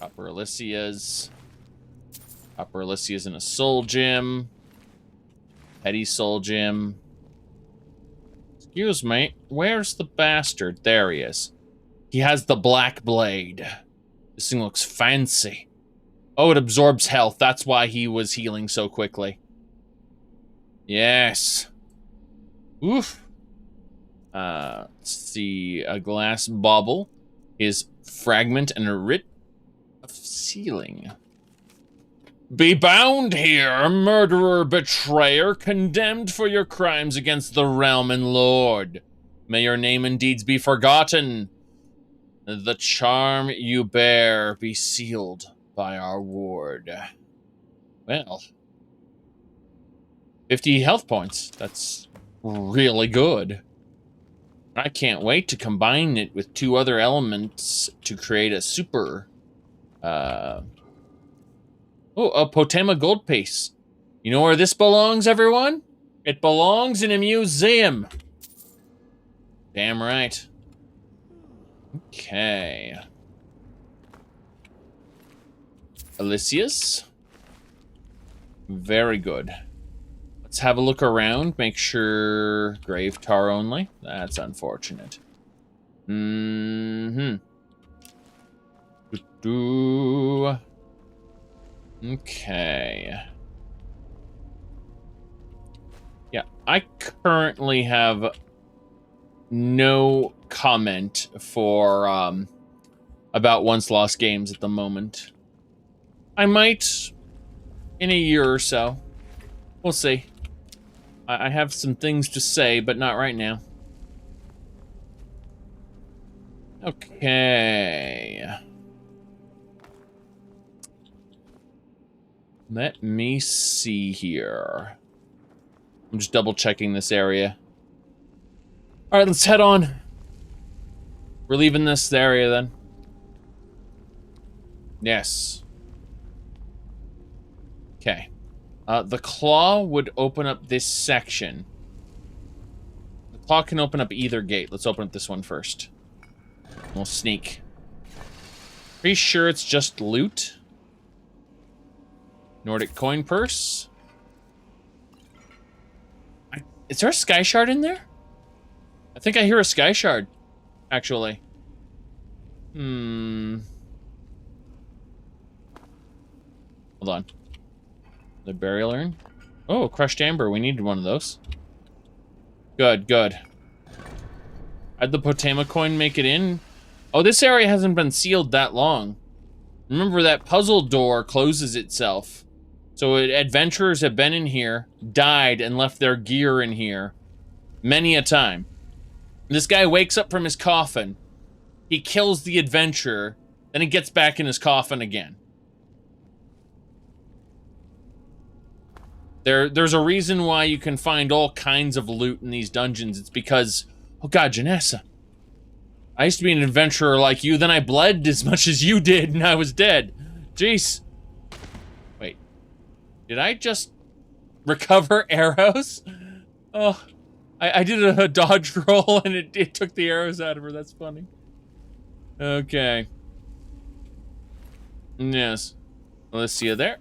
Copper Elysias. Copper Elysias in a soul gem. Petty soul gem. Excuse me, where's the bastard? There he is. He has the black blade. This thing looks fancy. Oh, it absorbs health. That's why he was healing so quickly. Yes. Oof. Let's see. A glass bauble. His fragment and a writ of sealing. Be bound here, murderer, betrayer, condemned for your crimes against the realm and lord. May your name and deeds be forgotten. The charm you bear be sealed by our ward. Well, 50 health points. That's really good. I can't wait to combine it with 2 other elements to create a super... a Potema gold piece. You know where this belongs, everyone? It belongs in a museum. Damn right. Okay. Alicius. Very good. Let's have a look around. Make sure grave tar only. That's unfortunate. Okay. Yeah, I currently have no comment for about Once Lost games at the moment. I might in a year or so. We'll see. I have some things to say, but not right now. Okay. Let me see here. I'm just double checking this area. All right, let's head on. We're leaving this area then. Yes. Okay. The claw would open up this section. The claw can open up either gate. Let's open up this one first. We'll sneak. Pretty sure it's just loot. Nordic coin purse. Is there a sky shard in there? I think I hear a sky shard, actually. Hold on. The burial urn. Oh, crushed amber. We needed one of those. Good, good. How'd the Potema coin make it in? Oh, this area hasn't been sealed that long. Remember, that puzzle door closes itself. So adventurers have been in here, died, and left their gear in here many a time. This guy wakes up from his coffin. He kills the adventurer. Then he gets back in his coffin again. There's a reason why you can find all kinds of loot in these dungeons. It's because, oh god, Janessa. I used to be an adventurer like you, then I bled as much as you did, and I was dead. Jeez. Wait. Did I just recover arrows? Oh, I did a dodge roll, and it took the arrows out of her. That's funny. Okay. Yes. Well, let's see you there.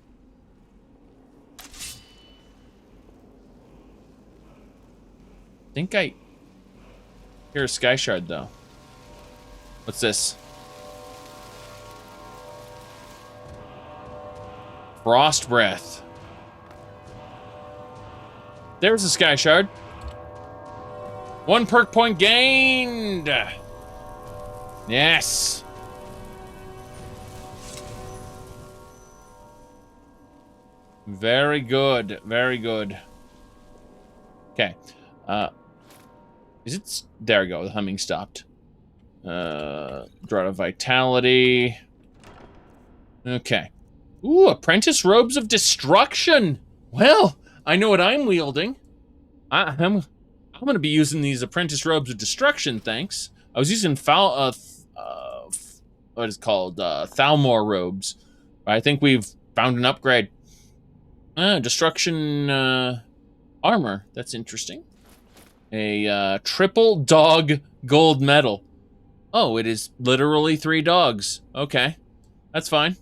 I think I hear a sky shard, though. What's this? Frost breath. There's a sky shard. 1 perk point gained. Yes. Very good. Very good. Okay. Is it? There we go. The humming stopped. Drought of Vitality. Okay. Ooh, Apprentice Robes of Destruction. Well, I know what I'm wielding. I'm going to be using these Apprentice Robes of Destruction, thanks. I was using what is it called? Thalmor robes. I think we've found an upgrade. Destruction armor. That's interesting. A triple dog gold medal. Oh, it is literally 3 dogs. Okay. That's fine.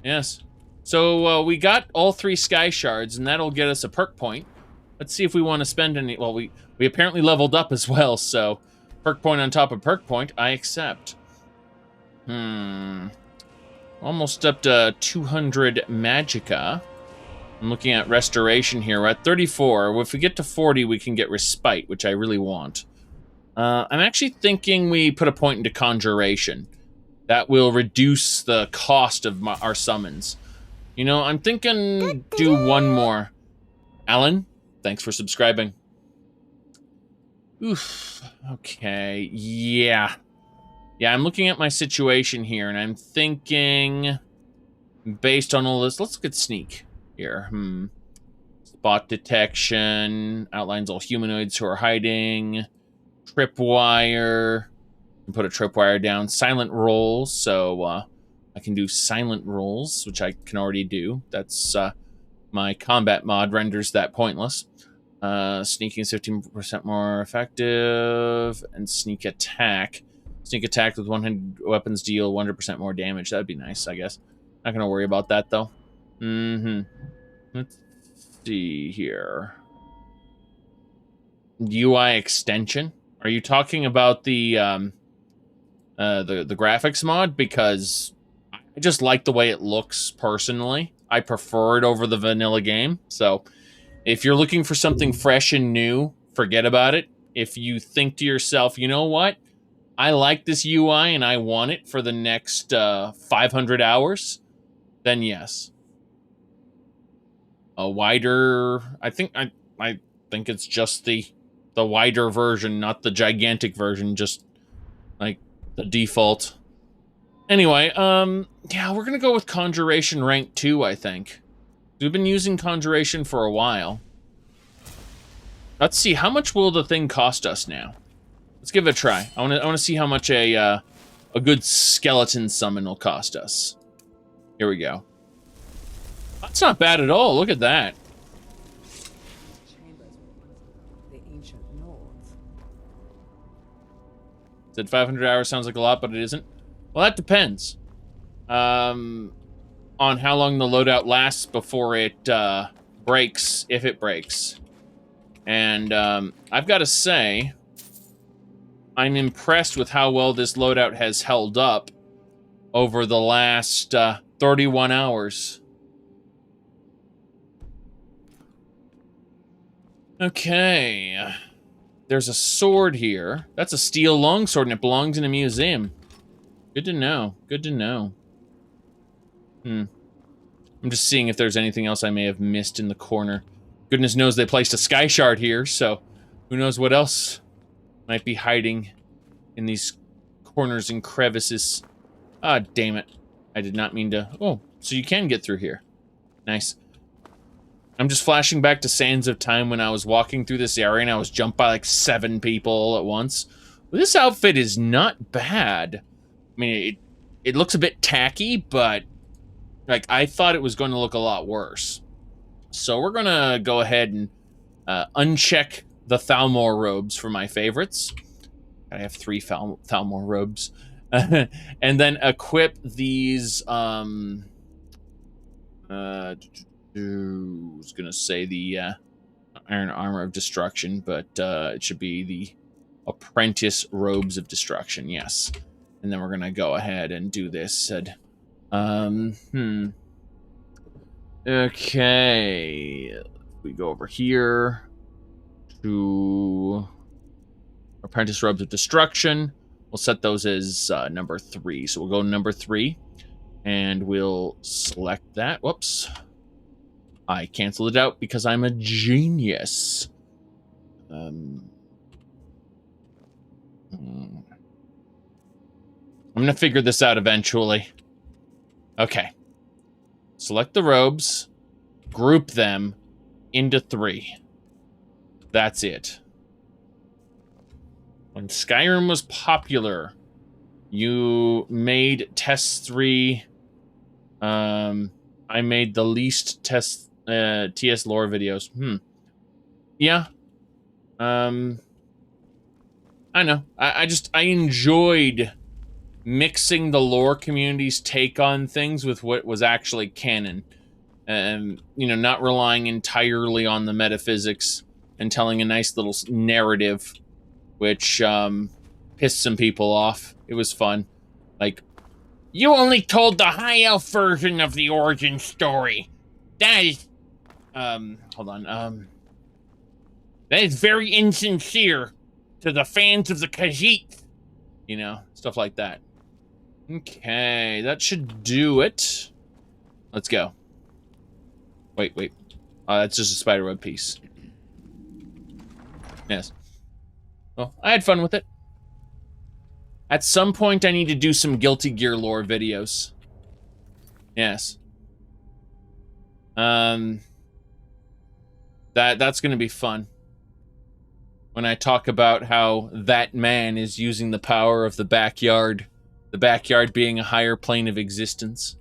Yes. So we got all 3 sky shards, and that'll get us a perk point. Let's see if we want to spend any... Well, we apparently leveled up as well, so... Perk point on top of perk point, I accept. Almost up to 200 magicka. I'm looking at restoration here. We're at 34. If we get to 40, we can get respite, which I really want. I'm actually thinking we put a point into conjuration. That will reduce the cost of our summons. You know, I'm thinking do one more. Alan, thanks for subscribing. Oof. Okay. Yeah. Yeah, I'm looking at my situation here, and I'm thinking, based on all this, let's look at sneak here. Spot detection, outlines all humanoids who are hiding, tripwire, put a tripwire down, silent rolls, so I can do silent rolls, which I can already do. That's my combat mod renders that pointless. Sneaking is 15% more effective, and sneak attack. Sneak attack with 100 weapons deal 100% more damage. That'd be nice, I guess. Not gonna worry about that though. Let's see here. UI extension. Are you talking about the graphics mod? Because I just like the way it looks personally. I prefer it over the vanilla game. So if you're looking for something fresh and new, forget about it. If you think to yourself, you know what? I like this UI and I want it for the next 500 hours, then yes. A wider, I think it's just the wider version, not the gigantic version, just like the default. Anyway, yeah, we're gonna go with Conjuration rank 2, I think. We've been using Conjuration for a while. Let's see, how much will the thing cost us now? Let's give it a try. I wanna see how much a good skeleton summon will cost us. Here we go. That's not bad at all. Look at that. The ancient lords. Said 500 hours sounds like a lot, but it isn't. Well, that depends. On how long the loadout lasts before it breaks, if it breaks. And I've got to say, I'm impressed with how well this loadout has held up over the last 31 hours. Okay. There's a sword here. That's a steel longsword, and it belongs in a museum. Good to know. Good to know. I'm just seeing if there's anything else I may have missed in the corner. Goodness knows they placed a sky shard here, so who knows what else might be hiding in these corners and crevices. Ah, damn it. I did not mean to... Oh, so you can get through here. Nice. I'm just flashing back to Sands of Time when I was walking through this area and I was jumped by like 7 people all at once. Well, this outfit is not bad. I mean, it looks a bit tacky, but like I thought it was going to look a lot worse. So we're going to go ahead and uncheck the Thalmor robes for my favorites. I have 3 Thalmor robes. And then equip these... I was gonna say the Iron Armor of Destruction, but it should be the Apprentice Robes of Destruction, yes. And then we're gonna go ahead and do this. Okay. We go over here to Apprentice Robes of Destruction. We'll set those as number 3. So we'll go to number 3, and we'll select that. Whoops. I canceled it out because I'm a genius. I'm gonna figure this out eventually. Okay. Select the robes, group them into 3. That's it. When Skyrim was popular, you made TES3. I made the least TS lore videos. Yeah. I know. I enjoyed mixing the lore community's take on things with what was actually canon. You know, not relying entirely on the metaphysics and telling a nice little narrative, which pissed some people off. It was fun. Like, you only told the high elf version of the origin story. That is... hold on, that is very insincere to the fans of the Khajiit. You know, stuff like that. Okay, that should do it. Let's go. Wait. That's just a spiderweb piece. Yes. Well, I had fun with it. At some point, I need to do some Guilty Gear lore videos. Yes. That's going to be fun. When I talk about how that man is using the power of the backyard being a higher plane of existence.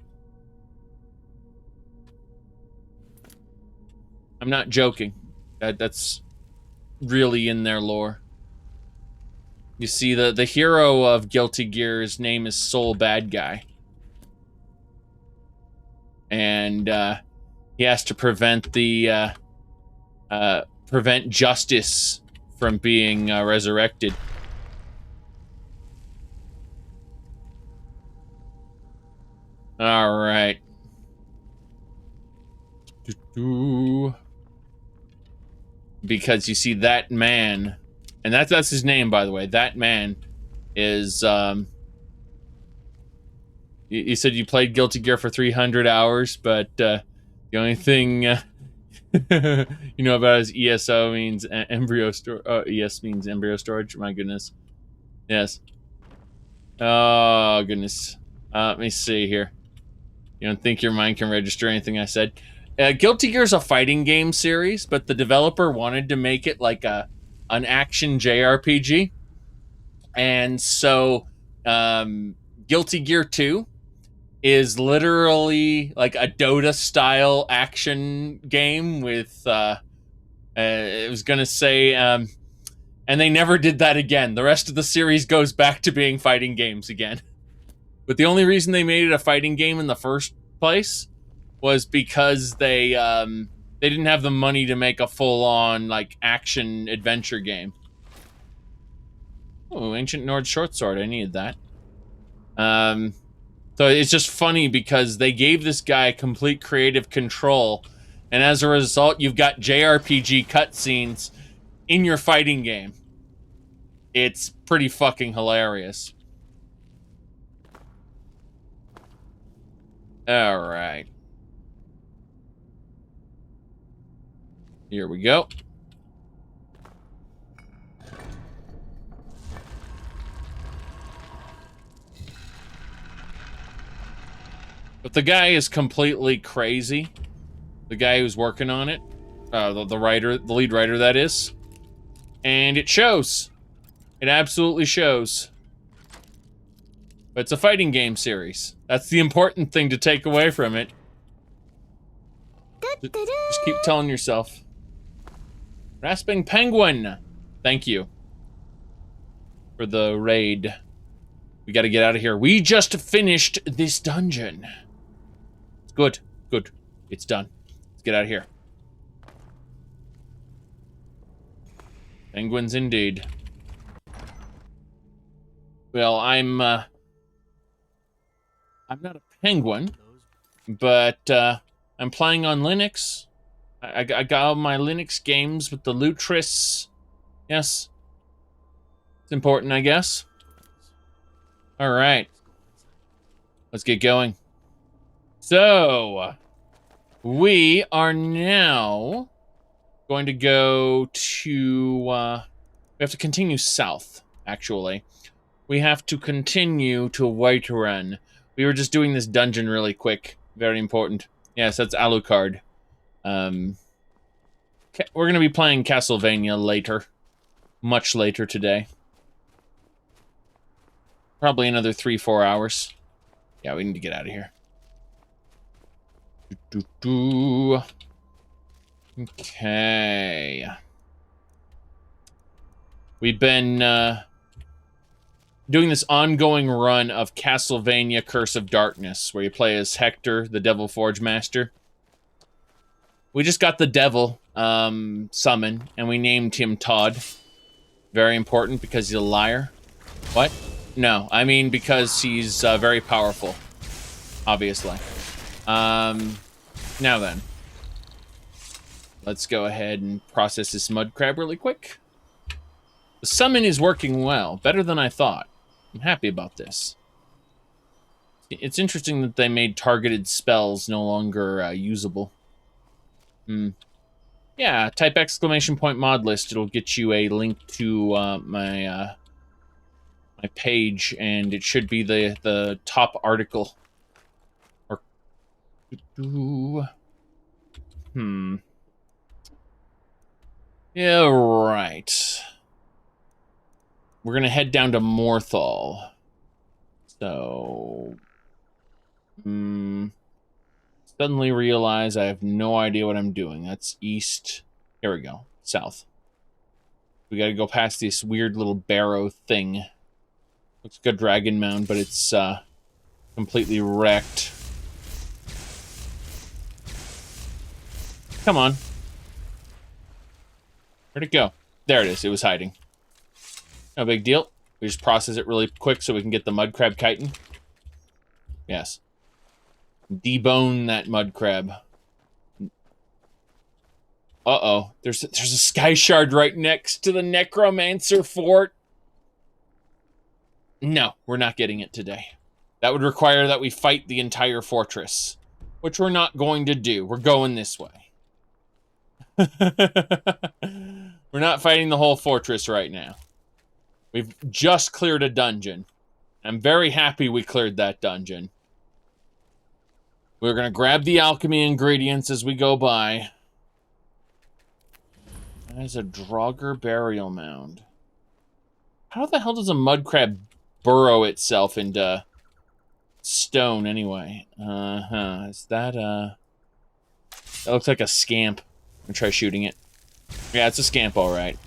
I'm not joking. That's really in their lore. You see, the hero of Guilty Gear's name is Soul Bad Guy. And he has to prevent prevent justice from being resurrected. All right. Because you see, that man, and that's his name, by the way. That man is you said you played Guilty Gear for 300 hours, but the only thing you know about is ESO means embryo storage. ES means embryo storage. My goodness. Yes. Oh, goodness. Let me see here. You don't think your mind can register anything I said? Guilty Gear is a fighting game series, but the developer wanted to make it like an action JRPG. And so Guilty Gear 2 is literally like a Dota-style action game with, I was going to say, and they never did that again. The rest of the series goes back to being fighting games again. But the only reason they made it a fighting game in the first place was because they didn't have the money to make a full-on, like, action adventure game. Oh, Ancient Nord short sword. I needed that. So it's just funny because they gave this guy complete creative control, and as a result, you've got JRPG cutscenes in your fighting game. It's pretty fucking hilarious. All right. Here we go. But the guy is completely crazy. The guy who's working on it. The writer, the lead writer, that is. And it shows. It absolutely shows. But it's a fighting game series. That's the important thing to take away from it. Just keep telling yourself. Rasping Penguin! Thank you for the raid. We gotta get out of here. We just finished this dungeon. It's good. Good. It's done. Let's get out of here. Penguins indeed. Well, I'm not a penguin, but I'm playing on Linux. I got all my Linux games with the Lutris. Yes. It's important, I guess. All right. Let's get going. So, we are now going to go to... we have to continue south, actually. We have to continue to Whiterun. We were just doing this dungeon really quick. Very important. Yes, that's Alucard. We're going to be playing Castlevania later. Much later today. Probably another 3-4 hours. Yeah, we need to get out of here. Okay. We've been doing this ongoing run of Castlevania Curse of Darkness, where you play as Hector, the Devil Forge Master. We just got the devil summon, and we named him Todd. Very important, because he's a liar. What? No, I mean because he's very powerful. Obviously. Now then. Let's go ahead and process this mud crab really quick. The summon is working well. Better than I thought. I'm happy about this. It's interesting that they made targeted spells no longer usable. Yeah, type !mod list. It'll get you a link to my page, and it should be the top article. Or yeah, right. We're gonna head down to Morthal. So, suddenly realize I have no idea what I'm doing. That's east. Here we go. South. We gotta go past this weird little barrow thing. Looks like a dragon mound, but it's completely wrecked. Come on. Where'd it go? There it is. It was hiding. No big deal. We just process it really quick so we can get the mud crab chitin. Yes. Debone that mud crab. Uh-oh. There's a sky shard right next to the necromancer fort. No, we're not getting it today. That would require that we fight the entire fortress, which we're not going to do. We're going this way. We're not fighting the whole fortress right now. We've just cleared a dungeon. I'm very happy we cleared that dungeon. We're going to grab the alchemy ingredients as we go by. There's a Draugr burial mound. How the hell does a mud crab burrow itself into stone anyway? Is that that looks like a scamp. I'm gonna try shooting it. Yeah, it's a scamp, all right.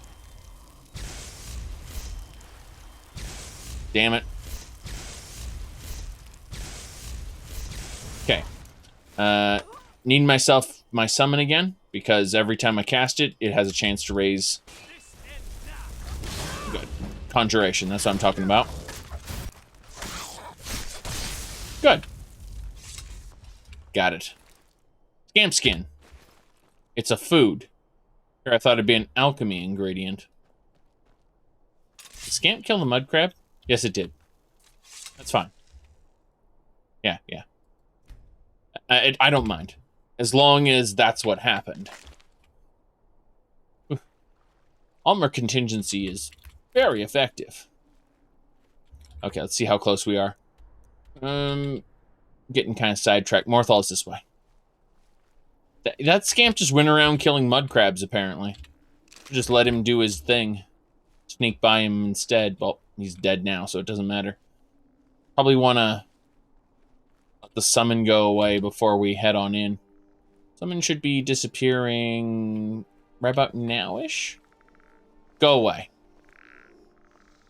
Damn it. Okay. Need myself my summon again, because every time I cast it, it has a chance to raise. Good. Conjuration, that's what I'm talking about. Good. Got it. Scamp skin. It's a food. Here, I thought it'd be an alchemy ingredient. Did Scamp kill the mud crab? Yes, it did. That's fine. Yeah. I don't mind. As long as that's what happened. Altmer contingency is very effective. Okay, let's see how close we are. Getting kind of sidetracked. Morthal's this way. That scamp just went around killing mud crabs, apparently. Just let him do his thing. Sneak by him instead. Well, he's dead now, so it doesn't matter. Probably want to let the summon go away before we head on in. Summon should be disappearing right about now-ish? Go away.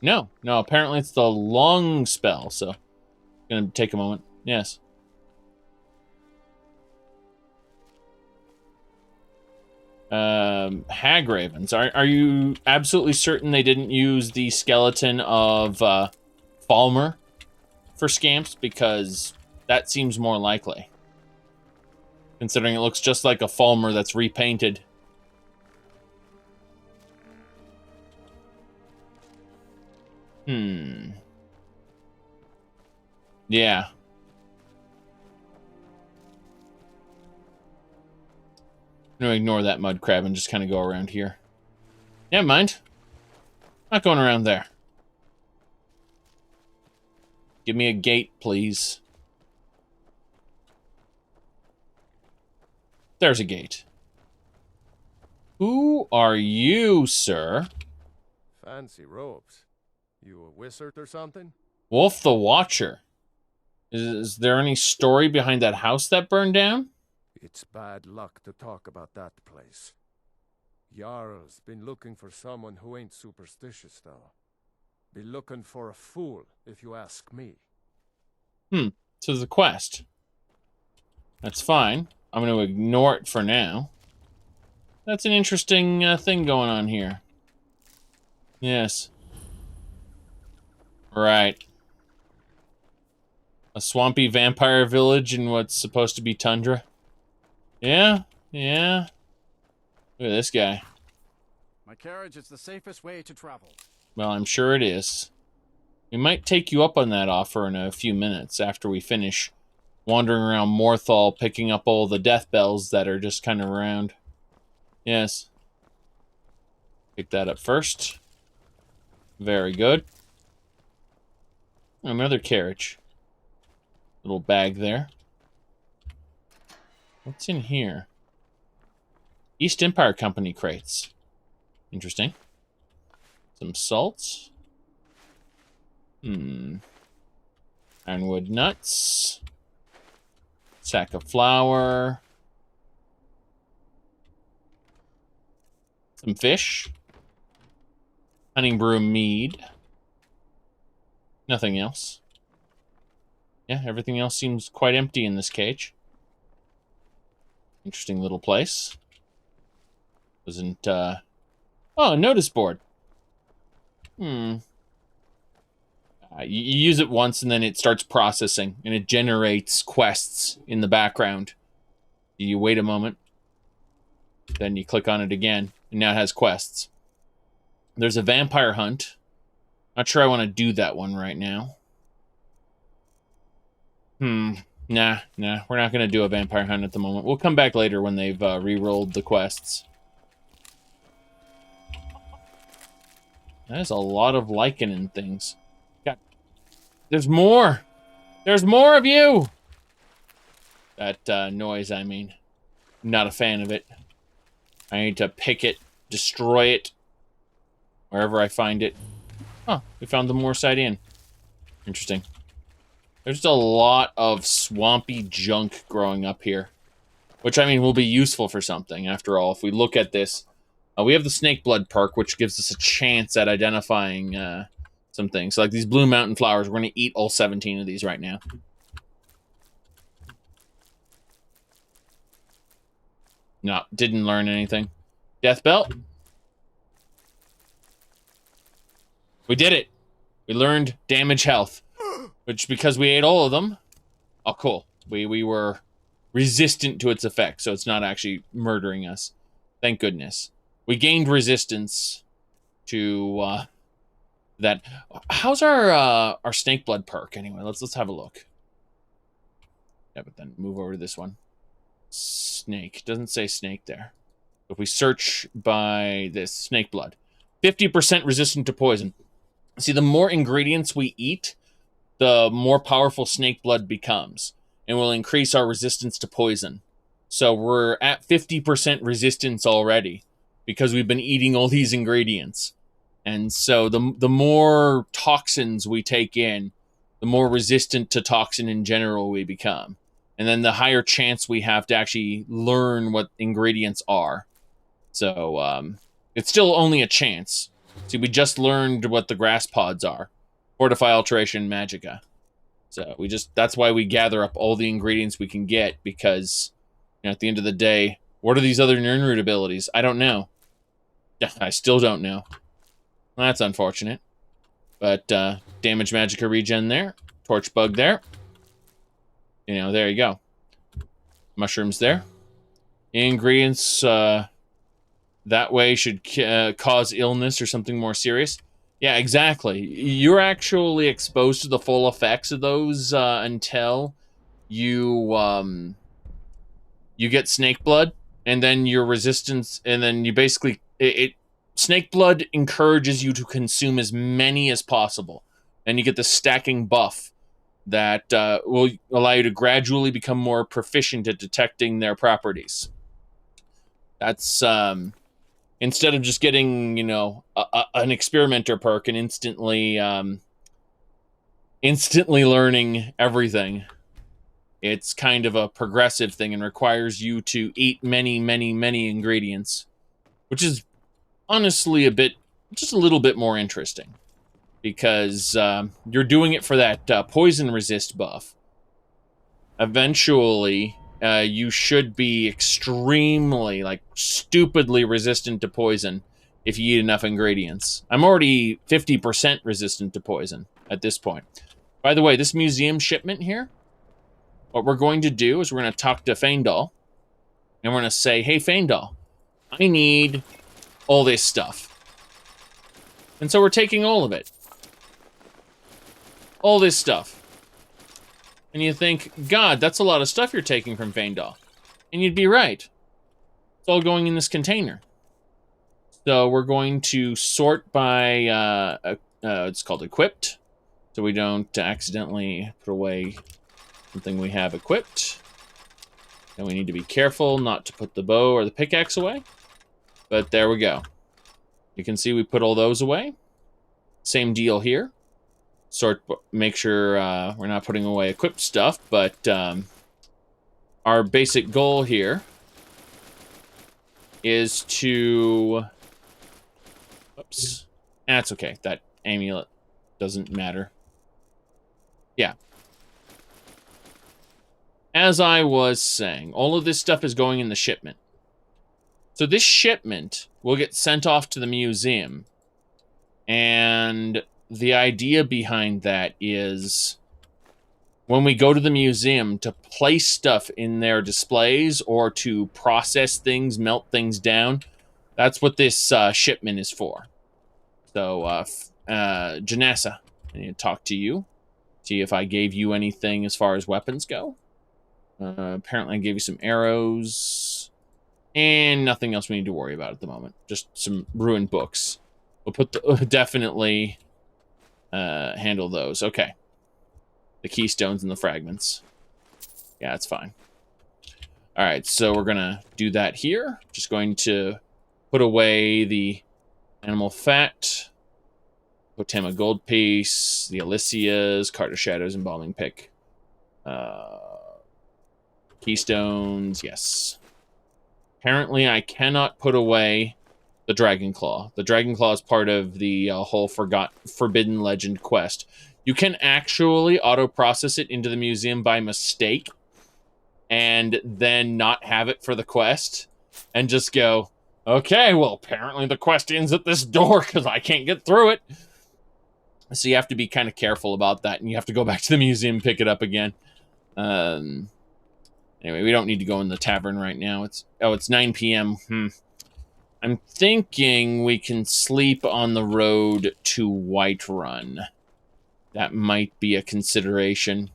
No, apparently it's the long spell, so gonna take a moment. Yes. Hag Ravens. Are you absolutely certain they didn't use the skeleton of Falmer for scamps? Because that seems more likely. Considering it looks just like a Falmer that's repainted. Yeah. I'm gonna ignore that mud crab and just kind of go around here. Never mind. Not going around there. Give me a gate, please. There's a gate. Who are you, sir? Fancy robes. You a wizard or something? Wolf the Watcher. Is there any story behind that house that burned down? It's bad luck to talk about that place. Jarl's been looking for someone who ain't superstitious, though. Be looking for a fool, if you ask me. So the quest. That's fine. I'm going to ignore it for now. That's an interesting thing going on here. Yes. Right. A swampy vampire village in what's supposed to be tundra. Yeah. Look at this guy. My carriage is the safest way to travel. Well, I'm sure it is. We might take you up on that offer in a few minutes after we finish wandering around Morthal, picking up all the death bells that are just kind of around. Yes. Pick that up first. Very good. Another carriage. Little bag there. What's in here? East Empire Company crates. Interesting. Some salts. Ironwood nuts. Sack of flour. Some fish. Hunting brew mead. Nothing else. Yeah, everything else seems quite empty in this cage. Interesting little place. Wasn't, Oh, a notice board. You use it once and then it starts processing and it generates quests in the background. You wait a moment. Then you click on it again and now it has quests. There's a vampire hunt. Not sure I want to do that one right now. Nah, we're not going to do a vampire hunt at the moment. We'll come back later when they've re-rolled the quests. There's a lot of lichen and things. God, there's more! There's more of you! That noise, I mean. Not a fan of it. I need to pick it, destroy it, wherever I find it. Huh, we found the Moorside Inn. Interesting. There's a lot of swampy junk growing up here. Which, I mean, will be useful for something, after all. If we look at this, we have the Snake Blood perk, which gives us a chance at identifying some things. So, like these Blue Mountain Flowers, we're going to eat all 17 of these right now. No, didn't learn anything. Death Belt. We did it. We learned damage health. Which, because we ate all of them... Oh, cool. We were resistant to its effect, so it's not actually murdering us. Thank goodness. We gained resistance to that. How's our Snake Blood perk, anyway? Let's have a look. Yeah, but then move over to this one. Snake. Doesn't say snake there. If we search by this, Snake Blood. 50% resistant to poison. See, the more ingredients we eat, the more powerful Snake Blood becomes, and will increase our resistance to poison. So we're at 50% resistance already, because we've been eating all these ingredients. And so the more toxins we take in, the more resistant to toxin in general we become. And then the higher chance we have to actually learn what ingredients are. So it's still only a chance. See, we just learned what the grass pods are. Fortify, Alteration, Magicka. So that's why we gather up all the ingredients we can get, because, you know, at the end of the day, what are these other Nirnroot abilities? I don't know. I still don't know. Well, that's unfortunate. But, damage Magicka regen there. Torch bug there. You know, there you go. Mushrooms there. Ingredients, that way should cause illness or something more serious. Yeah, exactly. You're actually exposed to the full effects of those until you get Snake Blood, and then your resistance, and then you basically Snake Blood encourages you to consume as many as possible, and you get the stacking buff that will allow you to gradually become more proficient at detecting their properties. That's instead of just getting, you know, an experimenter perk and instantly learning everything, it's kind of a progressive thing and requires you to eat many, many, many ingredients, which is honestly just a little bit more interesting, because you're doing it for that poison resist buff. Eventually, you should be extremely, like, stupidly resistant to poison if you eat enough ingredients. I'm already 50% resistant to poison at this point. By the way, this museum shipment here, what we're going to do is we're going to talk to Fandal, and we're going to say, hey, Fandal, I need all this stuff. And so we're taking all of it. All this stuff. And you think, God, that's a lot of stuff you're taking from Fandal. And you'd be right. It's all going in this container. So we're going to sort by, it's called equipped, so we don't accidentally put away something we have equipped. And we need to be careful not to put the bow or the pickaxe away. But there we go. You can see we put all those away. Same deal here. Sort, make sure we're not putting away equipped stuff, but our basic goal here is to... Oops. That's okay. That amulet doesn't matter. Yeah. As I was saying, all of this stuff is going in the shipment. So this shipment will get sent off to the museum. And the idea behind that is when we go to the museum to place stuff in their displays or to process things, melt things down, that's what this shipment is for. So, Janessa, I need to talk to you. See if I gave you anything as far as weapons go. Apparently I gave you some arrows. And nothing else we need to worry about at the moment. Just some ruined books. We'll put the, definitely handle those. Okay. The keystones and the fragments. Yeah, that's fine. Alright, so we're going to do that here. Just going to put away the animal fat, Potema gold piece, the Alicias, Carter Shadows, embalming pick. Keystones, yes. Apparently, I cannot put away the Dragon Claw. The Dragon Claw is part of the whole Forbidden Legend quest. You can actually auto-process it into the museum by mistake and then not have it for the quest and just go, okay, well, apparently the quest ends at this door because I can't get through it. So you have to be kind of careful about that, and you have to go back to the museum and pick it up again. Anyway, we don't need to go in the tavern right now. It's 9 p.m. I'm thinking we can sleep on the road to Whiterun. That might be a consideration.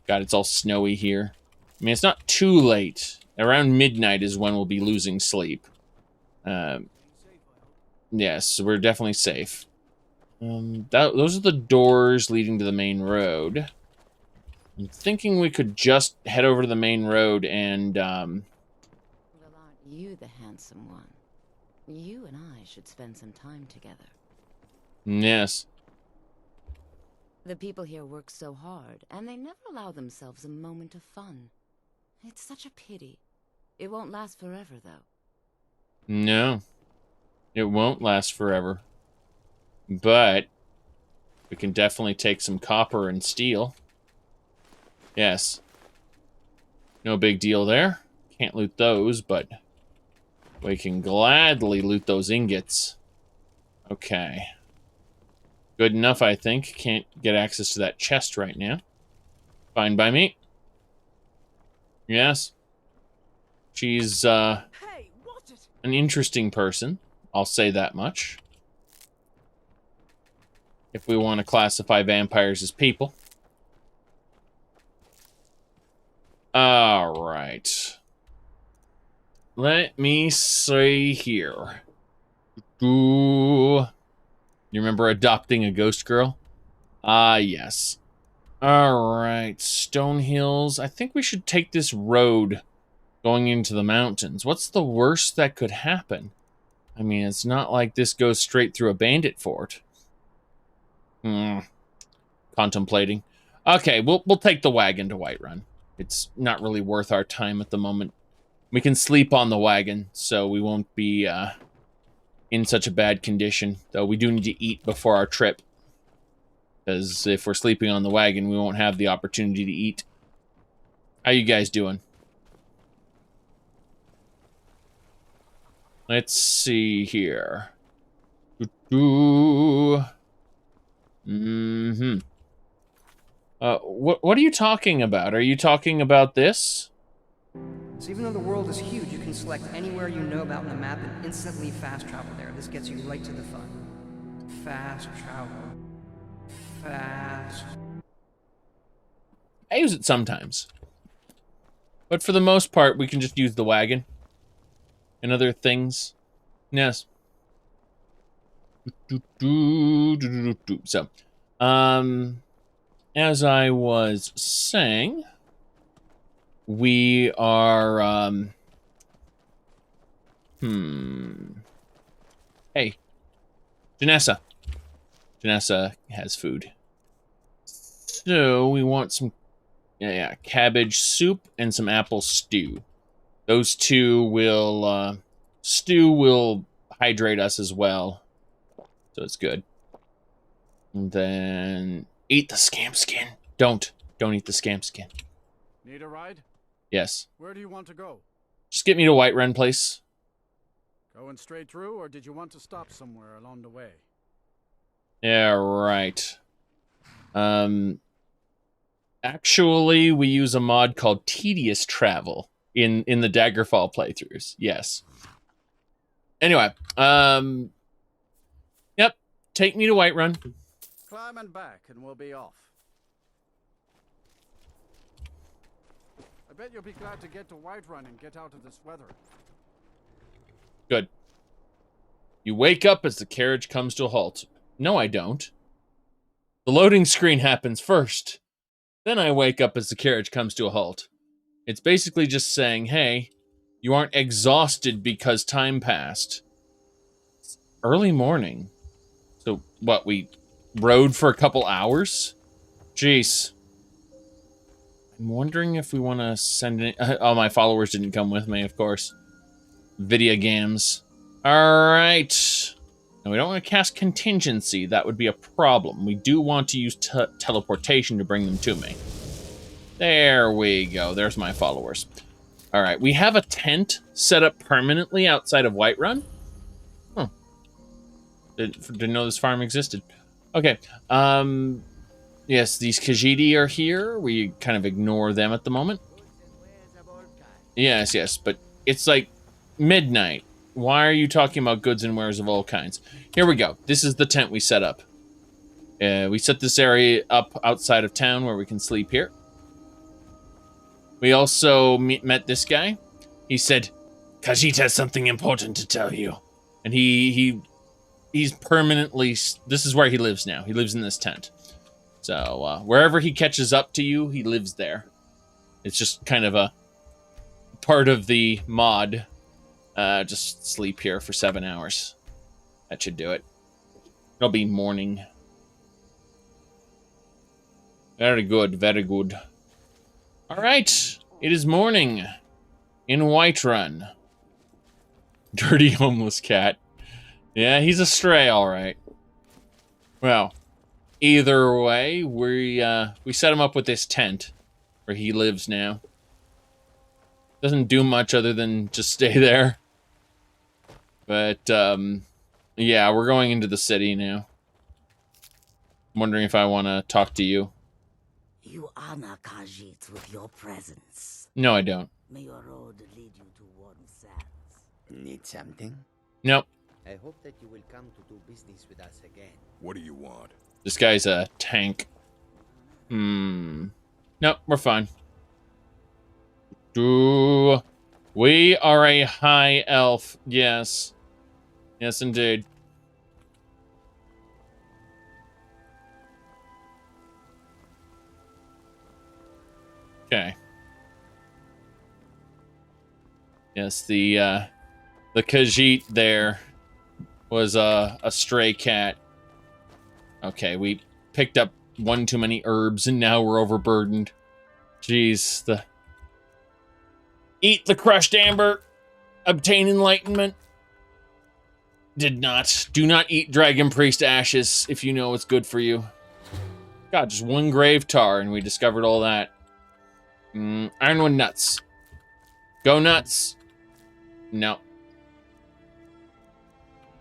God, it's all snowy here. I mean, it's not too late. Around midnight is when we'll be losing sleep. Yes, we're definitely safe. Those are the doors leading to the main road. I'm thinking we could just head over to the main road and, Well, aren't you the handsome one? You and I should spend some time together. Yes. The people here work so hard, and they never allow themselves a moment of fun. It's such a pity. It won't last forever, though. No. It won't last forever. But we can definitely take some copper and steel. Yes. No big deal there. Can't loot those, but we can gladly loot those ingots. Okay. Good enough, I think. Can't get access to that chest right now. Fine by me. Yes. She's, an interesting person. I'll say that much. If we want to classify vampires as people. Alright. Let me see here. Ooh. You remember adopting a ghost girl? Ah, yes. Alright, Stone Hills. I think we should take this road going into the mountains. What's the worst that could happen? I mean, it's not like this goes straight through a bandit fort. Contemplating. Okay, we'll take the wagon to Whiterun. It's not really worth our time at the moment. We can sleep on the wagon, so we won't be in such a bad condition. Though we do need to eat before our trip. Because if we're sleeping on the wagon, we won't have the opportunity to eat. How you guys doing? Let's see here. What are you talking about? Are you talking about this? So even though the world is huge, you can select anywhere you know about on the map and instantly fast travel there. This gets you right to the fun. Fast travel. Fast. I use it sometimes. But for the most part, we can just use the wagon. and other things. Yes. So, as I was saying, we are, Hey, Janessa. Janessa has food. So, we want some, cabbage soup and some apple stew. Those two will, stew will hydrate us as well. So it's good. And then eat the scamp skin. Don't eat the scamp skin. Need a ride? Yes. Where do you want to go? Just get me to Whiterun, please. Going straight through, or did you want to stop somewhere along the way? Yeah, right. Actually, we use a mod called Tedious Travel in the Daggerfall playthroughs. Yes. Anyway, yep. Take me to Whiterun. Climb and back, and we'll be off. I bet you'll be glad to get to Whiterun and get out of this weather. Good. You wake up as the carriage comes to a halt. No, I don't. The loading screen happens first. Then I wake up as the carriage comes to a halt. It's basically just saying, hey, you aren't exhausted because time passed. It's early morning. So, what, we rode for a couple hours? Jeez. I'm wondering if we want to send any... Oh, my followers didn't come with me, of course. Video games. Alright. Now, we don't want to cast contingency. That would be a problem. We do want to use teleportation to bring them to me. There we go. There's my followers. Alright, we have a tent set up permanently outside of Whiterun. Huh. Didn't know this farm existed. Okay. Yes, these Khajiit are here. We kind of ignore them at the moment. Yes, but it's like midnight. Why are you talking about goods and wares of all kinds? Here we go. This is the tent we set up. We set this area up outside of town where we can sleep here. We also met this guy. He said, Khajiit has something important to tell you. And he's permanently... This is where he lives now. He lives in this tent. So, wherever he catches up to you, he lives there. It's just kind of a part of the mod. Just sleep here for 7 hours. That should do it. It'll be morning. Very good, very good. Alright, it is morning in Whiterun. Dirty homeless cat. Yeah, he's a stray, alright. Well, either way, we set him up with this tent where he lives now. Doesn't do much other than just stay there. But, yeah, we're going into the city now. I'm wondering if I want to talk to you. You honor Khajiit with your presence. No, I don't. May your road lead you to warm sands. Need something? Nope. I hope that you will come to do business with us again. What do you want? This guy's a tank. Nope, we're fine. We are a high elf. Yes. Yes, indeed. Okay. Yes, the Khajiit there was a stray cat. Okay, we picked up one too many herbs and now we're overburdened. Jeez, Eat the crushed amber. Obtain enlightenment. Did not. Do not eat Dragon Priest ashes if you know what's good for you. God, just one grave tar and we discovered all that. Ironwood nuts. Go nuts. No.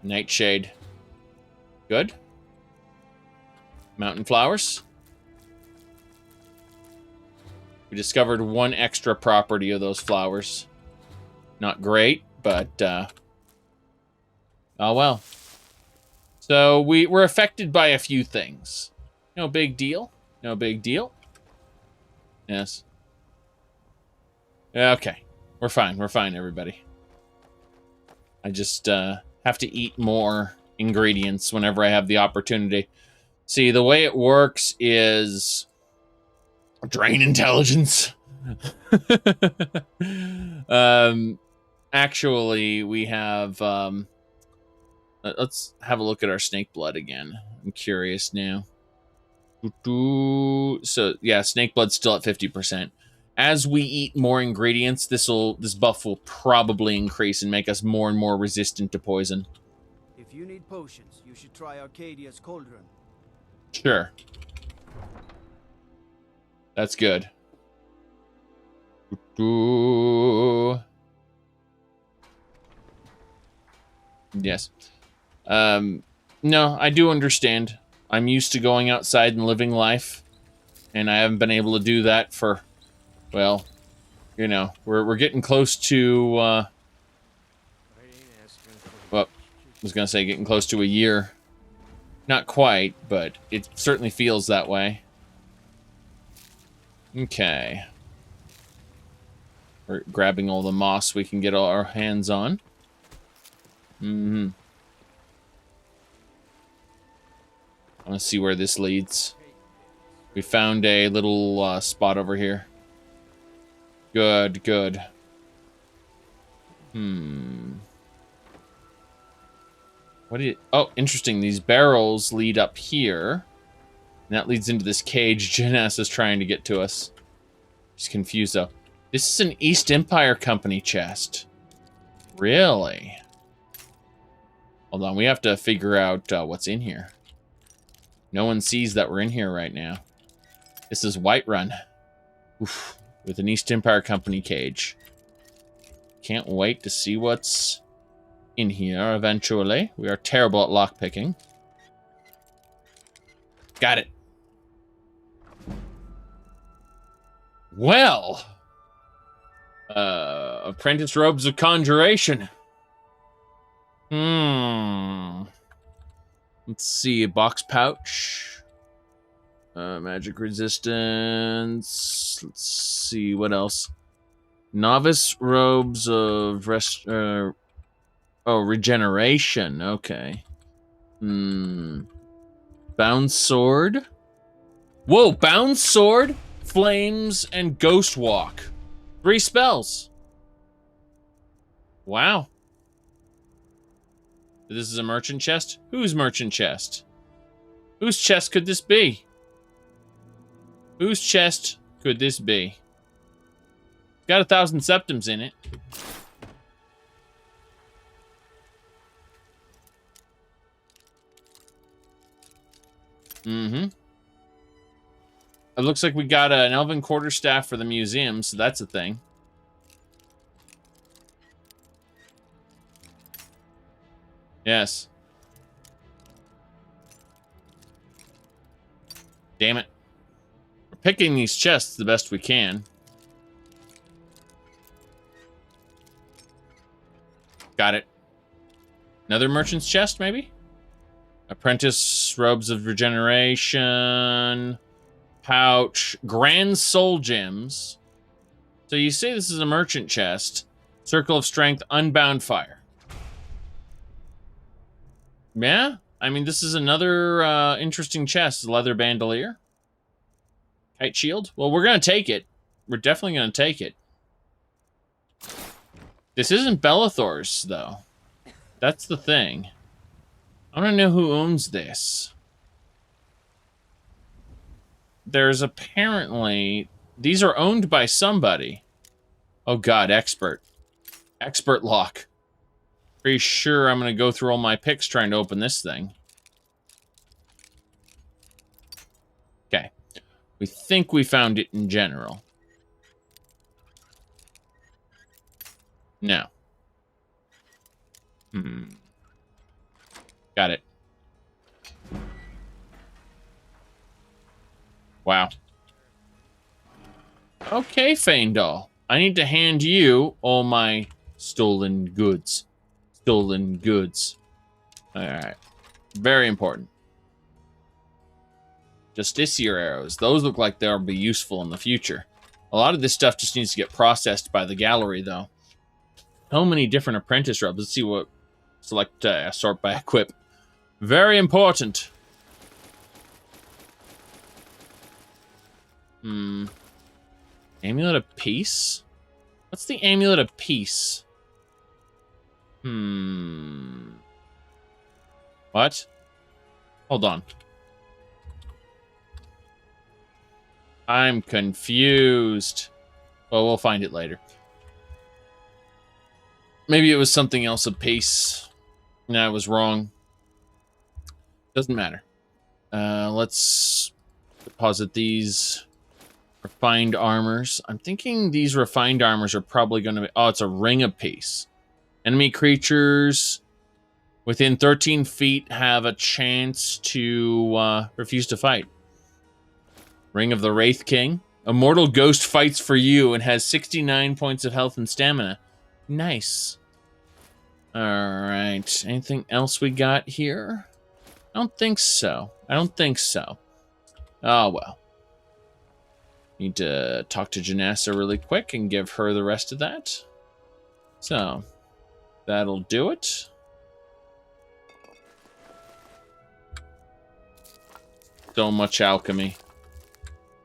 Nightshade. Good. Mountain flowers. We discovered one extra property of those flowers. Not great, but, oh well. So, we're affected by a few things. No big deal. No big deal. Yes. Okay. We're fine, everybody. I just have to eat more ingredients whenever I have the opportunity. See, the way it works is drain intelligence. Actually, we have... let's have a look at our snake blood again. I'm curious now. So, yeah, snake blood's still at 50%. As we eat more ingredients, this buff will probably increase and make us more and more resistant to poison. If you need potions, you should try Arcadia's cauldron. Sure. That's good. Yes. No, I do understand. I'm used to going outside and living life, and I haven't been able to do that for, well, you know, we're getting close to, well, I was gonna say getting close to a year. Not quite, but it certainly feels that way. Okay. We're grabbing all the moss we can get our hands on. Mm-hmm. I want to see where this leads. We found a little spot over here. Good, good. What do you... Oh, interesting. These barrels lead up here. And that leads into this cage Janess is trying to get to us. She's confused, though. This is an East Empire Company chest. Really? Hold on, we have to figure out what's in here. No one sees that we're in here right now. This is Whiterun. Oof, with an East Empire Company cage. Can't wait to see what's in here eventually. We are terrible at lockpicking. Got it. Well. Apprentice robes of conjuration. Let's see, a box pouch. Magic resistance. Let's see, what else? Novice robes of regeneration. Okay. Bound sword. Whoa, bound sword, flames, and ghost walk. 3 spells. Wow. This is a merchant chest? Whose merchant chest? Whose chest could this be? Whose chest could this be? Got 1,000 septims in it. Mm-hmm. It looks like we got an elven quarterstaff for the museum, so that's a thing. Yes. Damn it. We're picking these chests the best we can. Got it. Another merchant's chest, maybe? Apprentice robes of regeneration. Pouch. Grand soul gems. So you say this is a merchant chest. Circle of strength, unbound fire. Yeah, I mean, this is another interesting chest. Leather bandolier. Kite shield. Well, we're going to take it. We're definitely going to take it. This isn't Bellathor's, though. That's the thing. I want to know who owns this. There's apparently... These are owned by somebody. Oh, God, expert. Expert lock. Pretty sure I'm going to go through all my picks trying to open this thing. Okay. We think we found it in general. No. Got it. Wow. Okay, Fandal. I need to hand you all my stolen goods. Stolen goods. Alright. Very important. Justiciar arrows. Those look like they'll be useful in the future. A lot of this stuff just needs to get processed by the gallery, though. So many different apprentice robes. Let's see what select sort by equip. Very important. Amulet of Peace? What's the Amulet of Peace? What? Hold on. I'm confused. Well, we'll find it later. Maybe it was something else of peace. No, I was wrong. Doesn't matter. Let's deposit these refined armors. I'm thinking these refined armors are probably going to be... Oh, it's a ring of peace. Enemy creatures within 13 feet have a chance to refuse to fight. Ring of the Wraith King. A mortal ghost fights for you and has 69 points of health and stamina. Nice. Alright. Anything else we got here? I don't think so. Oh, well. Need to talk to Janessa really quick and give her the rest of that. So, that'll do it. So much alchemy.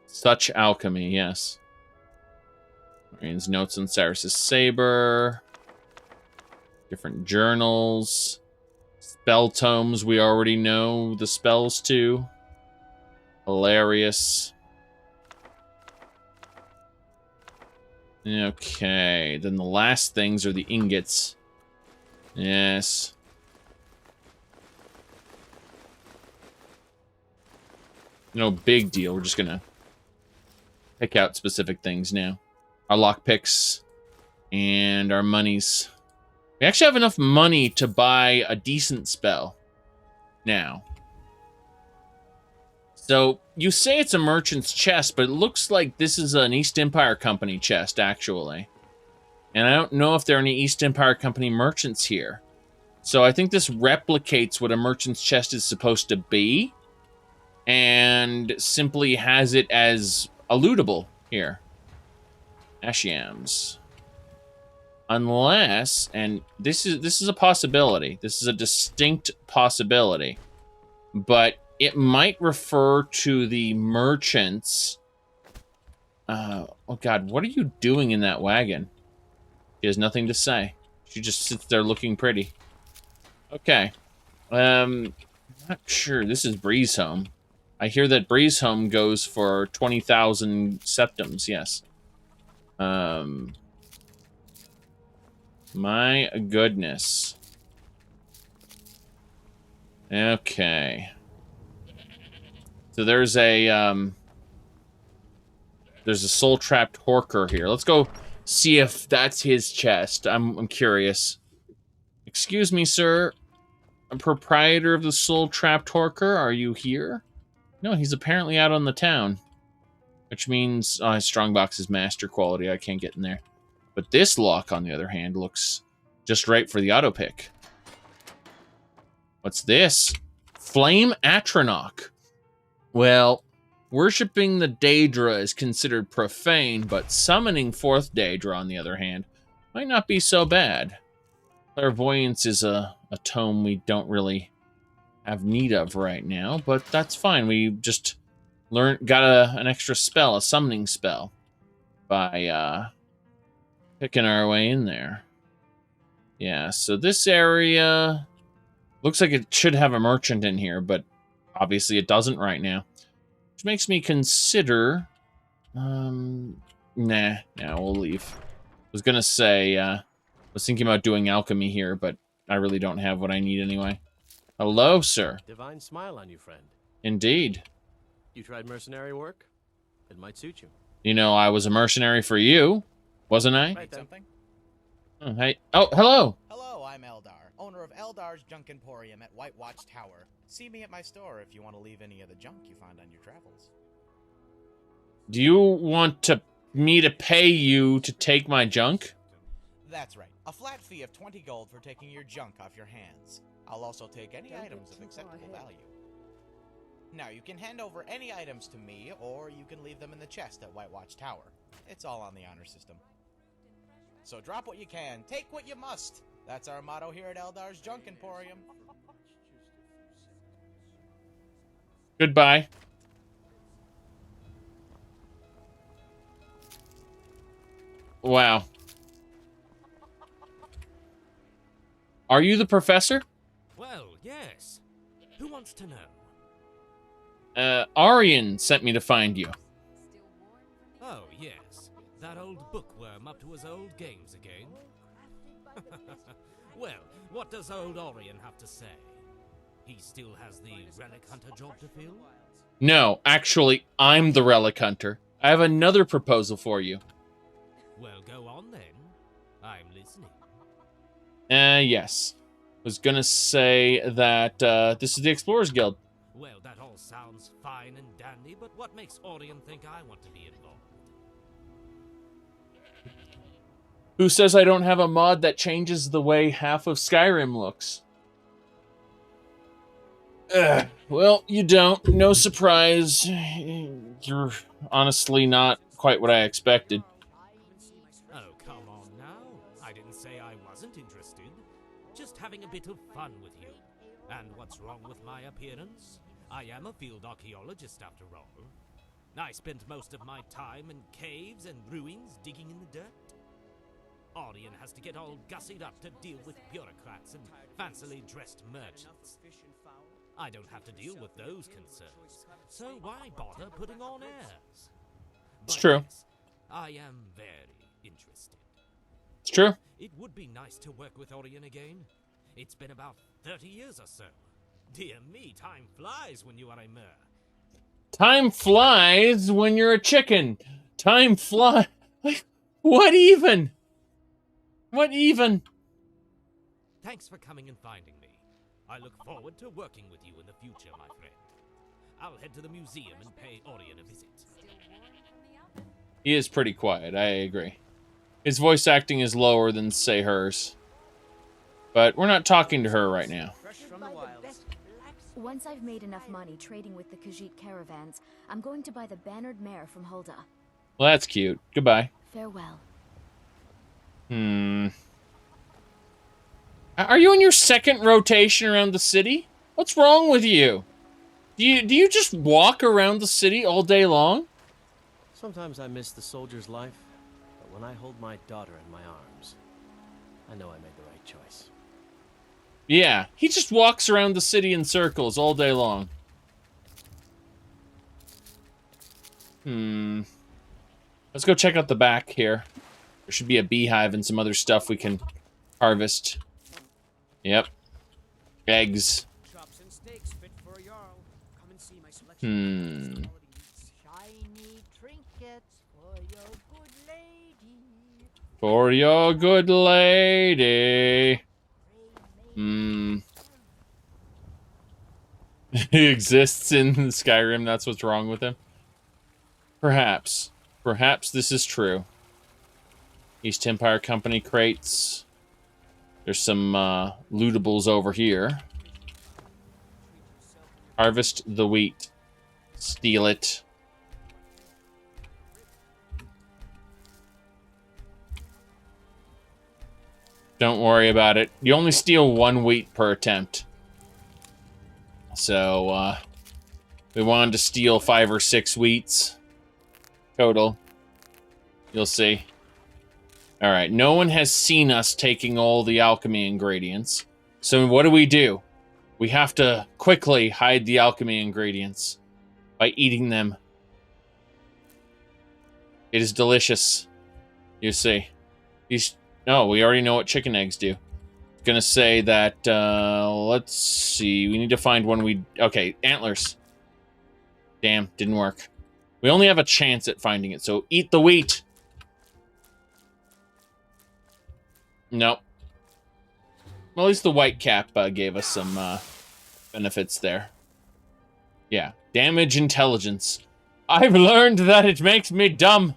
Such alchemy, yes. Auryen's notes on Cyrus's saber. Different journals. Spell tomes we already know the spells to. Hilarious. Okay, then the last things are the ingots. Yes. No big deal. We're just gonna pick out specific things now. Our lockpicks and our monies. We actually have enough money to buy a decent spell now. So, you say it's a merchant's chest, but it looks like this is an East Empire Company chest, actually. And I don't know if there are any East Empire Company merchants here. So I think this replicates what a merchant's chest is supposed to be. And simply has it as a lootable here. Ashiams. Unless, and this is a possibility. This is a distinct possibility. But it might refer to the merchants. Oh god, what are you doing in that wagon? She has nothing to say. She just sits there looking pretty. Okay. Not sure. This is Breezehome. I hear that Breezehome goes for 20,000 septums, yes. My goodness. Okay. So there's a soul-trapped Horker here. Let's go see if that's his chest. I'm curious. Excuse me, sir. A proprietor of the soul-trapped Horker, are you here? No, he's apparently out on the town. Which means his strongbox is master quality. I can't get in there. But this lock, on the other hand, looks just right for the auto pick. What's this? Flame Atronach. Well, worshipping the Daedra is considered profane, but summoning fourth Daedra, on the other hand, might not be so bad. Clairvoyance is a tome we don't really have need of right now, but that's fine. We just got an extra spell, a summoning spell, by picking our way in there. Yeah, so this area looks like it should have a merchant in here, but obviously it doesn't right now. Which makes me consider... nah, we'll leave. I was gonna say, I was thinking about doing alchemy here, but I really don't have what I need anyway. Hello, sir. Divine smile on you, friend. Indeed. You tried mercenary work? It might suit you. You know, I was a mercenary for you, wasn't I? Right, something? Oh, hey. Oh, hello. Hello, I'm Eldar, owner of Eldar's Junk Emporium at White Watch Tower. See me at my store if you want to leave any of the junk you find on your travels. Do you want me to pay you to take my junk? That's right. A flat fee of 20 gold for taking your junk off your hands. I'll also take any items of acceptable value. Now, you can hand over any items to me, or you can leave them in the chest at White Watch Tower. It's all on the honor system. So drop what you can, take what you must. That's our motto here at Eldar's Junk Emporium. Goodbye. Wow. Are you the professor? Well, yes. Who wants to know? Auryen sent me to find you. Oh, yes. That old bookworm up to his old games again. Well, what does old Auryen have to say? He still has the Relic Hunter job to fill? No, actually, I'm the Relic Hunter. I have another proposal for you. Well, go on then. I'm listening. Yes. Was gonna say that, this is the Explorers Guild. Well, that all sounds fine and dandy, but what makes Auryen think I want to be involved? Who says I don't have a mod that changes the way half of Skyrim looks? Well, you don't. No surprise. You're honestly not quite what I expected. Oh, come on now. I didn't say I wasn't interested. Just having a bit of fun with you. And what's wrong with my appearance? I am a field archaeologist after all. I spent most of my time in caves and ruins digging in the dirt. Auryen has to get all gussied up to deal with bureaucrats and fancily dressed merchants. I don't have to deal with those concerns, so why bother putting on airs? It's true. Yes, I am very interested. It's true. It would be nice to work with Auryen again. It's been about 30 years or so. Dear me, time flies when you are a mer. Time flies when you're a chicken. Time flies. What even? What even? Thanks for coming and finding me. I look forward to working with you in the future, my friend. I'll head to the museum and pay Auryen a visit. He is pretty quiet, I agree. His voice acting is lower than, say, hers. But we're not talking to her right now. Once I've made enough money trading with the Khajiit caravans, I'm going to buy the bannered mare from Hulda. Well, that's cute. Goodbye. Farewell. Are you in your second rotation around the city? What's wrong with you? Do you just walk around the city all day long? Sometimes I miss the soldier's life, but when I hold my daughter in my arms, I know I made the right choice. Yeah, he just walks around the city in circles all day long. Let's go check out the back here. There should be a beehive and some other stuff we can harvest. Yep. Eggs. Shiny trinkets for your good lady. For your good lady. He exists in Skyrim, that's what's wrong with him. Perhaps. Perhaps this is true. East Empire Company crates. There's some lootables over here. Harvest the wheat. Steal it. Don't worry about it. You only steal 1 wheat per attempt. So, we wanted to steal 5 or 6 wheats total. You'll see. Alright, no one has seen us taking all the alchemy ingredients. So what do? We have to quickly hide the alchemy ingredients by eating them. It is delicious. You see. No, we already know what chicken eggs do. Gonna say that, let's see. We need to find one okay, antlers. Damn, didn't work. We only have a chance at finding it, so eat the wheat. Nope. Well, at least the white cap gave us some benefits there. Yeah, damage intelligence. I've learned that it makes me dumb.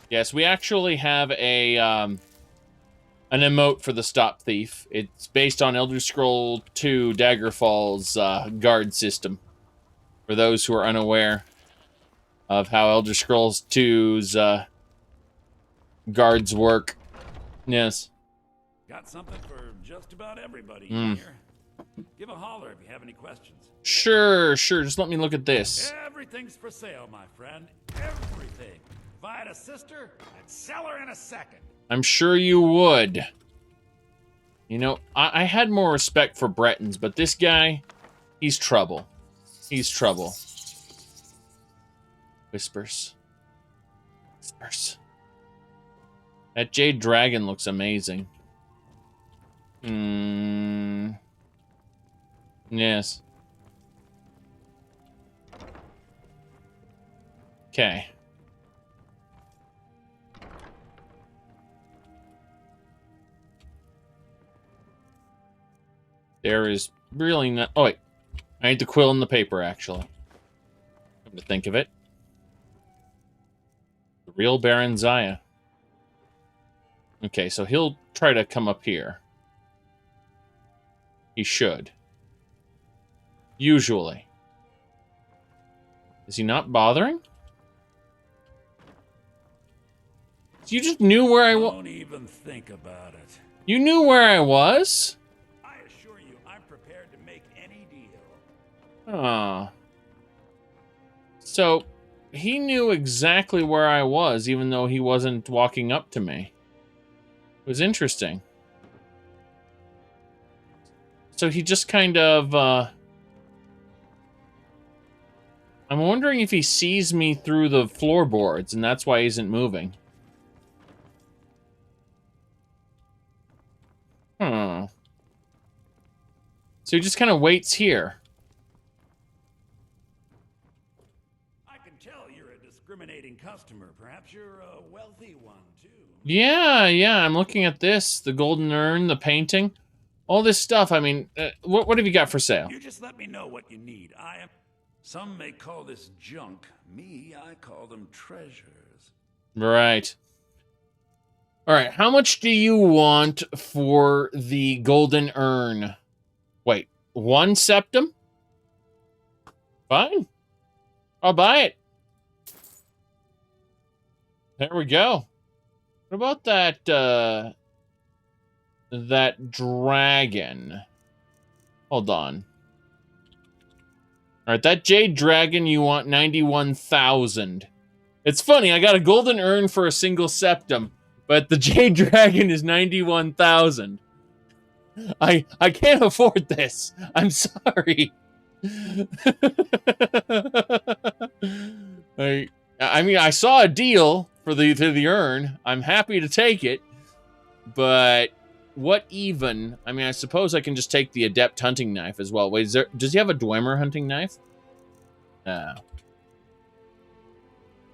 Yes, we actually have an emote for the Stop Thief. It's based on Elder Scrolls 2 Daggerfall's guard system. For those who are unaware of how Elder Scrolls 2's guards work. Yes. Got something for just about everybody here. Give a holler if you have any questions. Sure. Just let me look at this. Everything's for sale, my friend. Everything. If I had a sister, I'd sell her in a second. I'm sure you would. You know, I had more respect for Bretons, but this guy, he's trouble. He's trouble. Whispers. That Jade Dragon looks amazing. Yes. Okay. There is really not... Oh, wait. I need the quill and the paper, actually. Come to think of it. The real Baron Zaya. Okay, so he'll try to come up here. He should. Usually. Is he not bothering? You just knew where I was. Don't even think about it. You knew where I was? I assure you, I'm prepared to make any deal. Ah. So, he knew exactly where I was, even though he wasn't walking up to me. It was interesting. So he just kind of, I'm wondering if he sees me through the floorboards, and that's why he isn't moving. So he just kind of waits here. I can tell you're a discriminating customer. Perhaps you're a wealthy one, too. Yeah, I'm looking at this. The golden urn, the painting. All this stuff. I mean, what have you got for sale? You just let me know what you need. Some may call this junk. Me, I call them treasures. Right. All right, how much do you want for the golden urn? Wait, 1 septum? Fine. I'll buy it. There we go. What about that, that dragon? Hold on. All right, that jade dragon, you want 91,000. It's funny, I got a golden urn for a single septum, but the jade dragon is 91,000. I can't afford this. I'm sorry. I mean, I saw a deal for the urn. I'm happy to take it, but what even? I mean, I suppose I can just take the adept hunting knife as well. Wait, does he have a Dwemer hunting knife?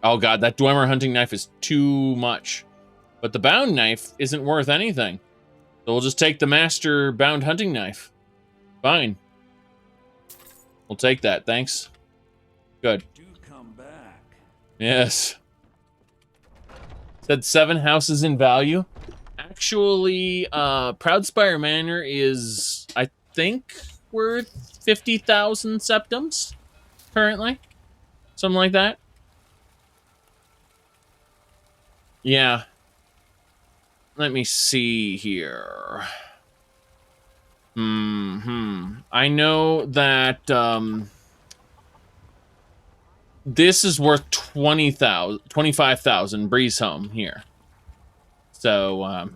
Oh god, that Dwemer hunting knife is too much. But the bound knife isn't worth anything. So we'll just take the master bound hunting knife. Fine. We'll take that, thanks. Good. Do come back. Yes. Said 7 houses in value. Actually, Proudspire Manor is, I think, worth 50,000 septums currently. Something like that. Yeah. Let me see here. I know that this is worth 25,000 Breeze Home here. So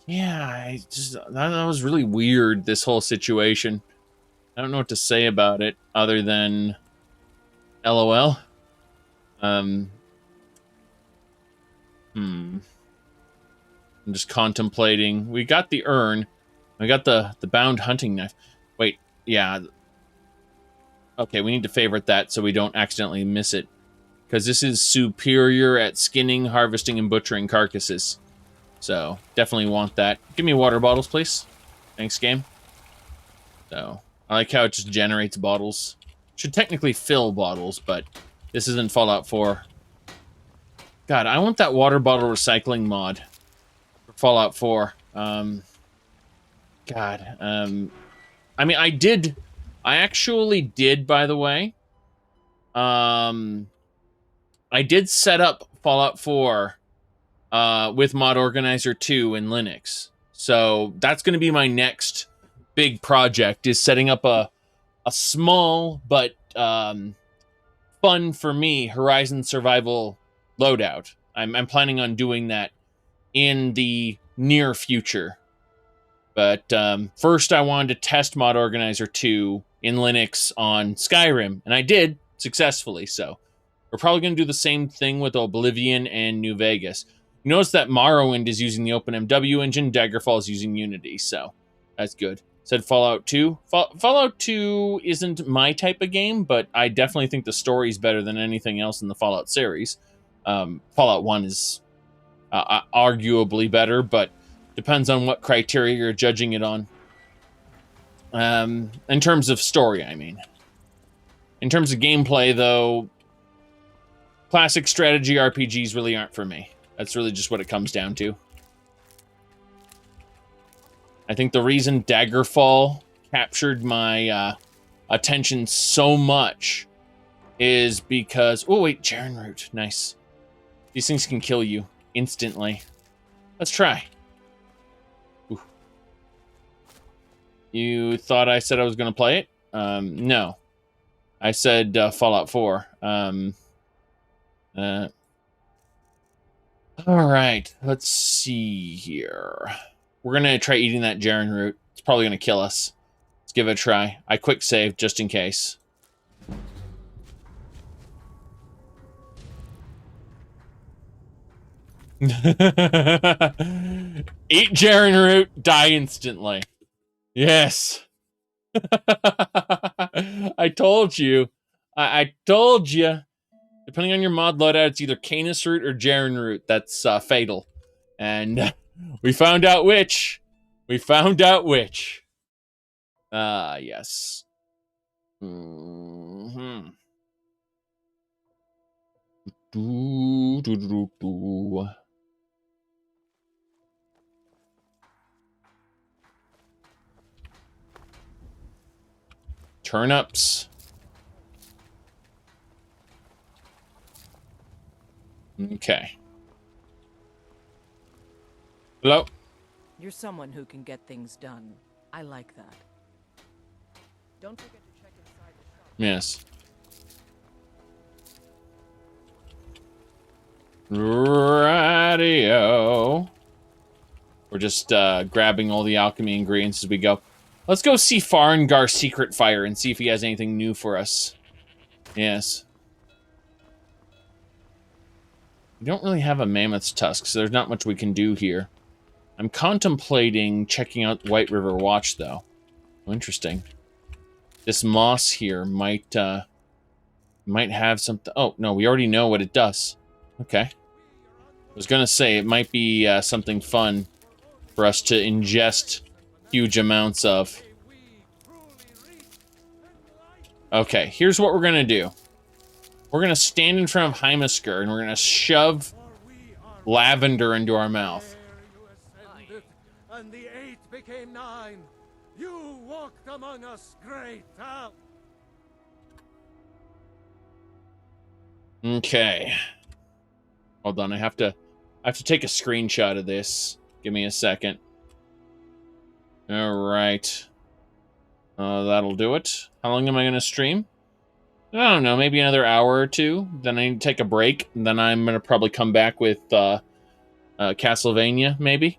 yeah, that was really weird, this whole situation. I don't know what to say about it other than LOL. I'm just contemplating. We got the urn. We got the bound hunting knife. Wait, yeah. Okay, we need to favorite that so we don't accidentally miss it. Because this is superior at skinning, harvesting, and butchering carcasses. So, definitely want that. Give me water bottles, please. Thanks, game. So, I like how it just generates bottles. Should technically fill bottles, but this isn't Fallout 4. God, I want that water bottle recycling mod for Fallout 4. I mean, I actually did, by the way. I did set up Fallout 4 with Mod Organizer 2 in Linux. So that's going to be my next big project, is setting up a small but fun for me Horizon Survival loadout. I'm planning on doing that in the near future. But first I wanted to test Mod Organizer 2 in Linux on Skyrim, and I did successfully. So we're probably going to do the same thing with Oblivion and New Vegas. You notice that Morrowind is using the OpenMW engine, Daggerfall is using Unity, so that's good. Said Fallout 2. Fallout 2 isn't my type of game, but I definitely think the story is better than anything else in the Fallout series. Fallout 1 is arguably better, but depends on what criteria you're judging it on. In terms of story, I mean. In terms of gameplay, though, classic strategy RPGs really aren't for me. That's really just what it comes down to. I think the reason Daggerfall captured my attention so much is because... Oh, wait, Jaren Root. Nice. These things can kill you instantly. Let's try. Ooh. You thought I said I was going to play it? No. I said Fallout 4. Alright, let's see here. We're going to try eating that Jaren Root. It's probably going to kill us. Let's give it a try. I quick save just in case. Eat Jaren Root, die instantly. Yes. I told you. I told you. Depending on your mod loadout, it's either Canis Root or Jaren Root. That's fatal. And we found out which. We found out which. Yes. Mm-hmm. Turnips. Okay. Hello? You're someone who can get things done. I like that. Don't forget to check inside the shop. Yes. Radio. We're just grabbing all the alchemy ingredients as we go. Let's go see Farengar's Secret Fire and see if he has anything new for us. Yes. We don't really have a mammoth's tusk, so there's not much we can do here. I'm contemplating checking out White River Watch, though. Oh, interesting. This moss here might have something... Oh, no, we already know what it does. Okay. I was gonna say, it might be something fun for us to ingest huge amounts of. Okay, here's what we're gonna do. We're gonna stand in front of Hymisker, and we're gonna shove lavender into our mouth. And the 8 became 9. You walked among us, great Al. Okay. Hold on, I have to take a screenshot of this. Give me a second. Alright. That'll do it. How long am I gonna stream? I don't know, maybe another hour or two. Then I need to take a break. And then I'm gonna probably come back with Castlevania, maybe.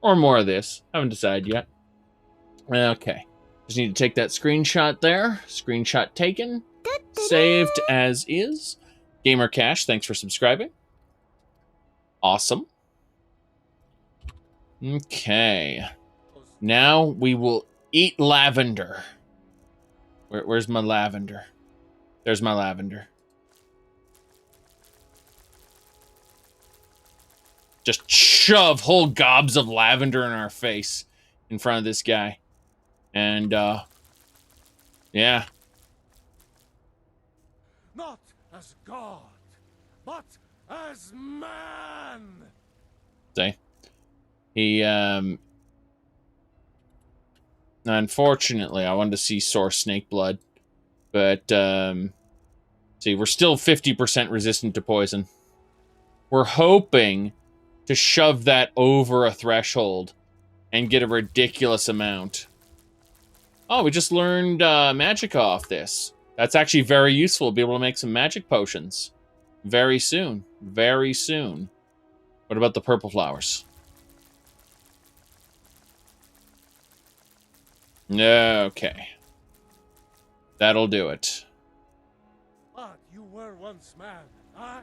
Or more of this. Haven't decided yet. Okay. Just need to take that screenshot there. Screenshot taken. Saved as is. Gamer Cash, thanks for subscribing. Awesome. Okay. Now we will eat lavender. Where's my lavender? There's my lavender. Just shove whole gobs of lavender in our face in front of this guy. And, yeah. Not as God, but as man. See? He, unfortunately, I wanted to see sore snake blood. But, see, we're still 50% resistant to poison. We're hoping to shove that over a threshold and get a ridiculous amount. Oh, we just learned magic off this. That's actually very useful to be able to make some magic potions. Very soon. Very soon. What about the purple flowers? Okay. That'll do it. But you were once man, huh?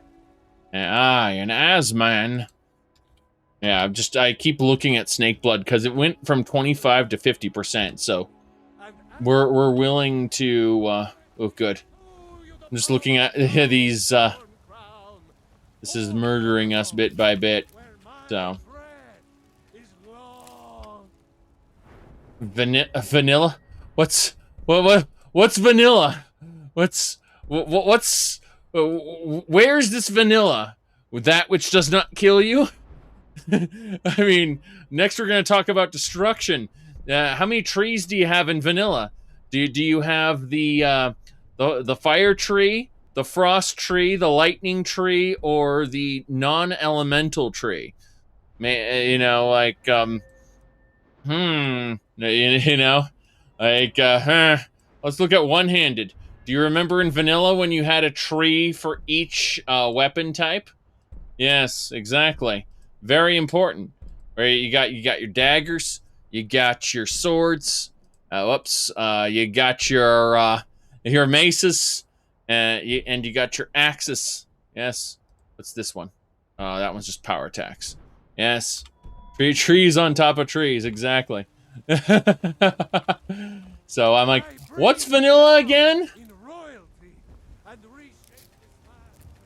Aye, an Asman. Yeah, I keep looking at snake blood because it went from 25 to 50%, so we're willing to oh good. I'm just looking at these this is murdering us bit by bit. So vanilla? What's vanilla? What's where's this vanilla? That which does not kill you? I mean, next we're going to talk about destruction. How many trees do you have in vanilla? Do you have the fire tree, the frost tree, the lightning tree, or the non-elemental tree? You know, like let's look at one-handed. Do you remember in vanilla when you had a tree for each weapon type? Yes, exactly. Very important. Right, you got your daggers, you got your swords. You got your maces, and you got your axes. Yes. What's this one? That one's just power attacks. Yes. Trees on top of trees, exactly. So I'm like, what's vanilla again?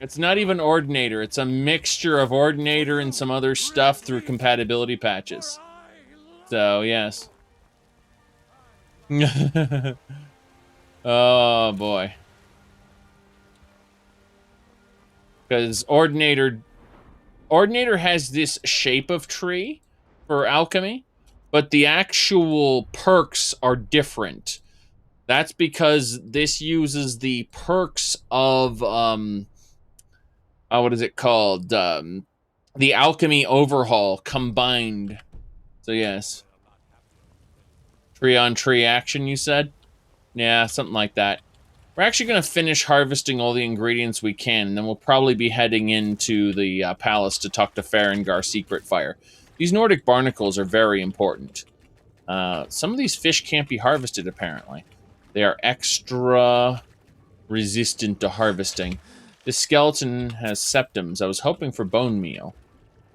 It's not even Ordinator. It's a mixture of Ordinator and some other stuff through compatibility patches. So, yes. Oh, boy. Because Ordinator has this shape of tree for alchemy, but the actual perks are different. That's because this uses the perks of, what is it called? The Alchemy Overhaul combined. So, yes. Tree-on-tree action, you said? Yeah, something like that. We're actually going to finish harvesting all the ingredients we can, and then we'll probably be heading into the palace to talk to Farengar Secret Fire. These Nordic barnacles are very important. Some of these fish can't be harvested, apparently. They are extra resistant to harvesting. This skeleton has septums. I was hoping for bone meal.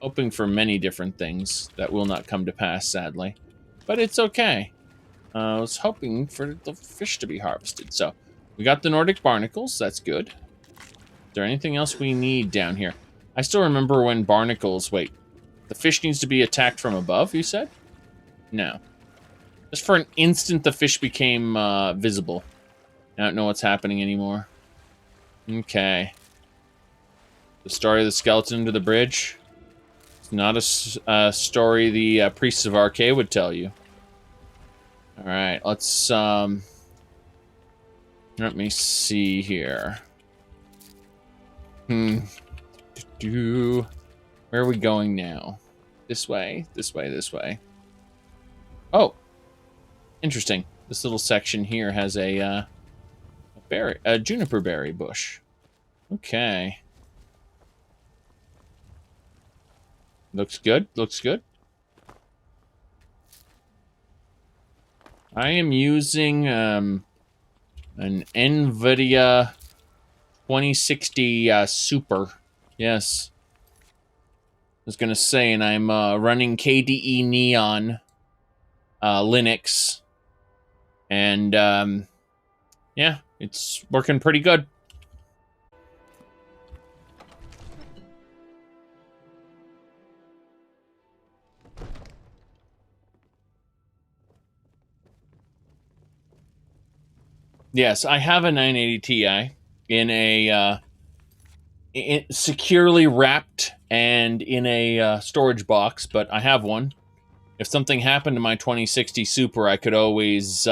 Hoping for many different things that will not come to pass, sadly. But it's okay. I was hoping for the fish to be harvested. So, we got the Nordic barnacles. That's good. Is there anything else we need down here? I still remember when barnacles... Wait. The fish needs to be attacked from above, you said? No. Just for an instant, the fish became visible. I don't know what's happening anymore. Okay. The story of the skeleton under the bridge. It's not a story the priests of Arcade would tell you. Alright, let's, let me see here. Where are we going now? This way, this way, this way. Oh! Interesting. This little section here has a juniper berry bush. Okay. Looks good, looks good. I am using an NVIDIA 2060 Super. Yes. I was going to say, and I'm running KDE Neon Linux. And, yeah, it's working pretty good. Yes, I have a 980 Ti in a securely wrapped and in a storage box, but I have one. If something happened to my 2060 Super, I could always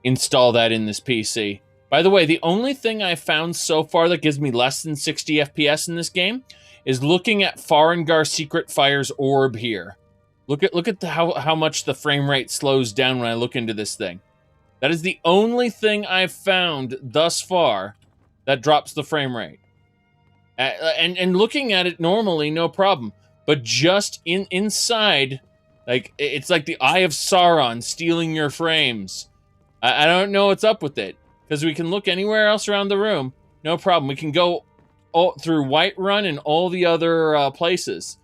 install that in this PC. By the way, the only thing I've found so far that gives me less than 60 FPS in this game is looking at Farengar Secret Fire's orb here. Look at how much the frame rate slows down when I look into this thing. That is the only thing I've found thus far that drops the frame rate. And looking at it normally, no problem. But just inside, like, it's like the Eye of Sauron stealing your frames. I don't know what's up with it. Because we can look anywhere else around the room, no problem. We can go through Whiterun and all the other places.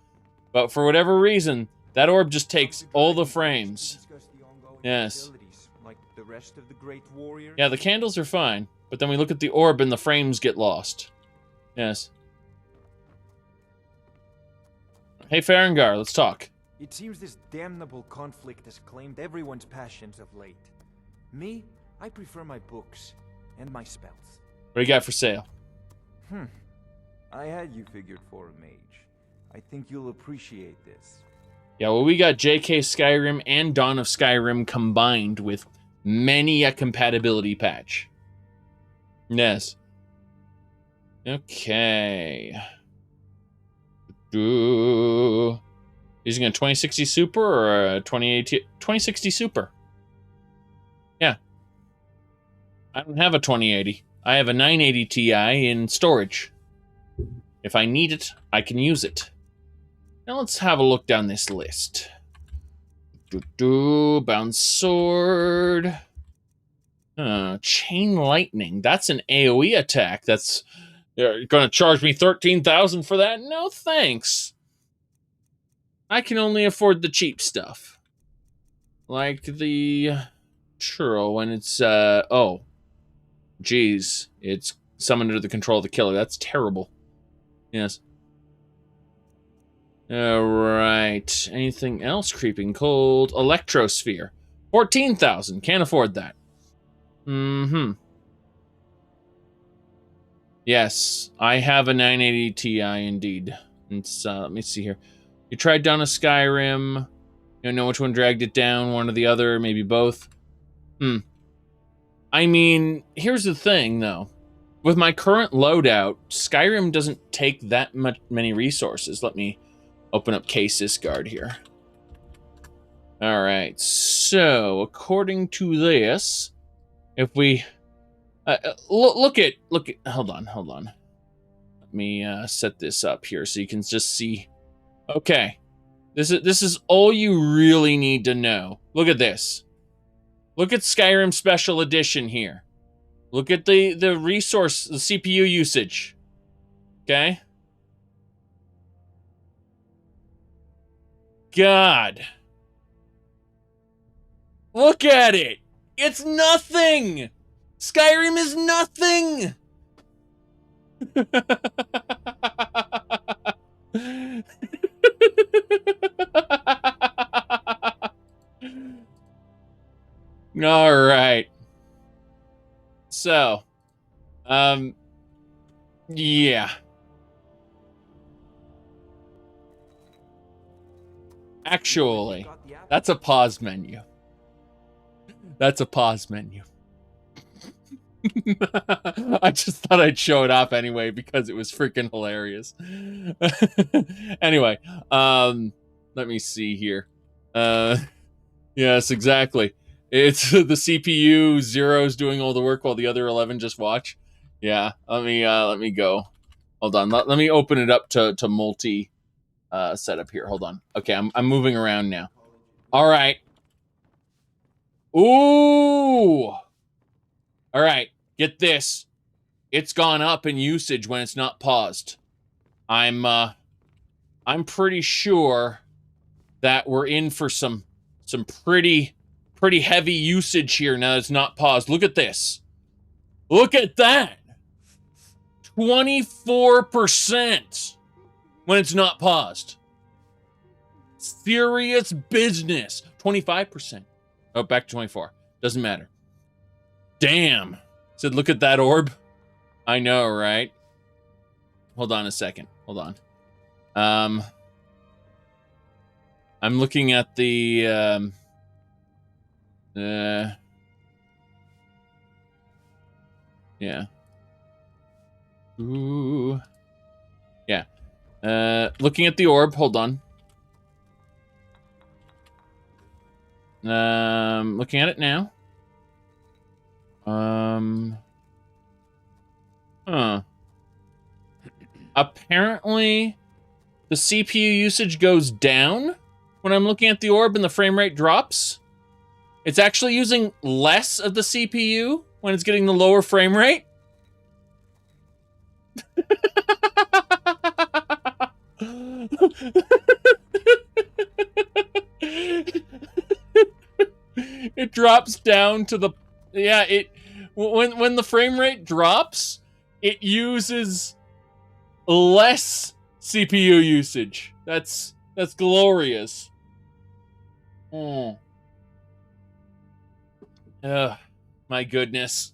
But for whatever reason, that orb just takes all the frames. Yes. Like the rest of the great warriors. Yeah, the candles are fine. But then we look at the orb and the frames get lost. Yes. Hey, Farengar, let's talk. It seems this damnable conflict has claimed everyone's passions of late. Me? I prefer my books and my spells. What do you got for sale? I had you figured for a mage. I think you'll appreciate this. Yeah, well, we got JK Skyrim and Dawn of Skyrim combined with many a compatibility patch. Yes. Okay. Using a 2060 Super or a 2060 Super? Yeah. I don't have a 2080. I have a 980 Ti in storage. If I need it, I can use it. Now let's have a look down this list. Bound sword. Chain lightning. That's an AoE attack. That's... You're going to charge me $13,000 for that? No, thanks. I can only afford the cheap stuff. Like the churro when it's, oh. Jeez. It's summoned under the control of the killer. That's terrible. Yes. Alright. Anything else? Creeping Cold. Electrosphere. $14,000. Can't afford that. Mm-hmm. Yes, I have a 980 Ti indeed. It's, let me see here. You tried Dawn of Skyrim. You don't know which one dragged it down, one or the other, maybe both. I mean, here's the thing, though. With my current loadout, Skyrim doesn't take that many resources. Let me open up K-Sysguard here. Alright, so, according to this, if we... look at, hold on. Let me set this up here so you can just see. Okay, this is all you really need to know. Look at this. Look at Skyrim Special Edition here. Look at the resource, the CPU usage. Okay. God. Look at it. It's nothing. Skyrim is nothing! Alright. So, yeah. Actually, that's a pause menu. That's a pause menu. I just thought I'd show it off anyway because it was freaking hilarious. Anyway, let me see here. Yes, exactly. It's the CPU zeros doing all the work while the other 11 just watch. Yeah, let me go. Hold on, let me open it up to multi setup here. Hold on. Okay, I'm moving around now. All right. Ooh. All right, get this. It's gone up in usage when it's not paused. I'm pretty sure that we're in for some pretty heavy usage here now that it's not paused. Look at this. Look at that. 24% when it's not paused. Serious business. 25%. Oh, back to 24. Doesn't matter. Damn. Said, look at that orb. I know, right? Hold on a second. Hold on. I'm looking at the, Yeah. Ooh. Yeah. Looking at the orb. Hold on. Looking at it now. Huh. Apparently, the CPU usage goes down when I'm looking at the orb and the frame rate drops. It's actually using less of the CPU when it's getting the lower frame rate. It drops down to the... Yeah, when the frame rate drops, it uses less CPU usage. That's glorious. Oh. Ugh, my goodness.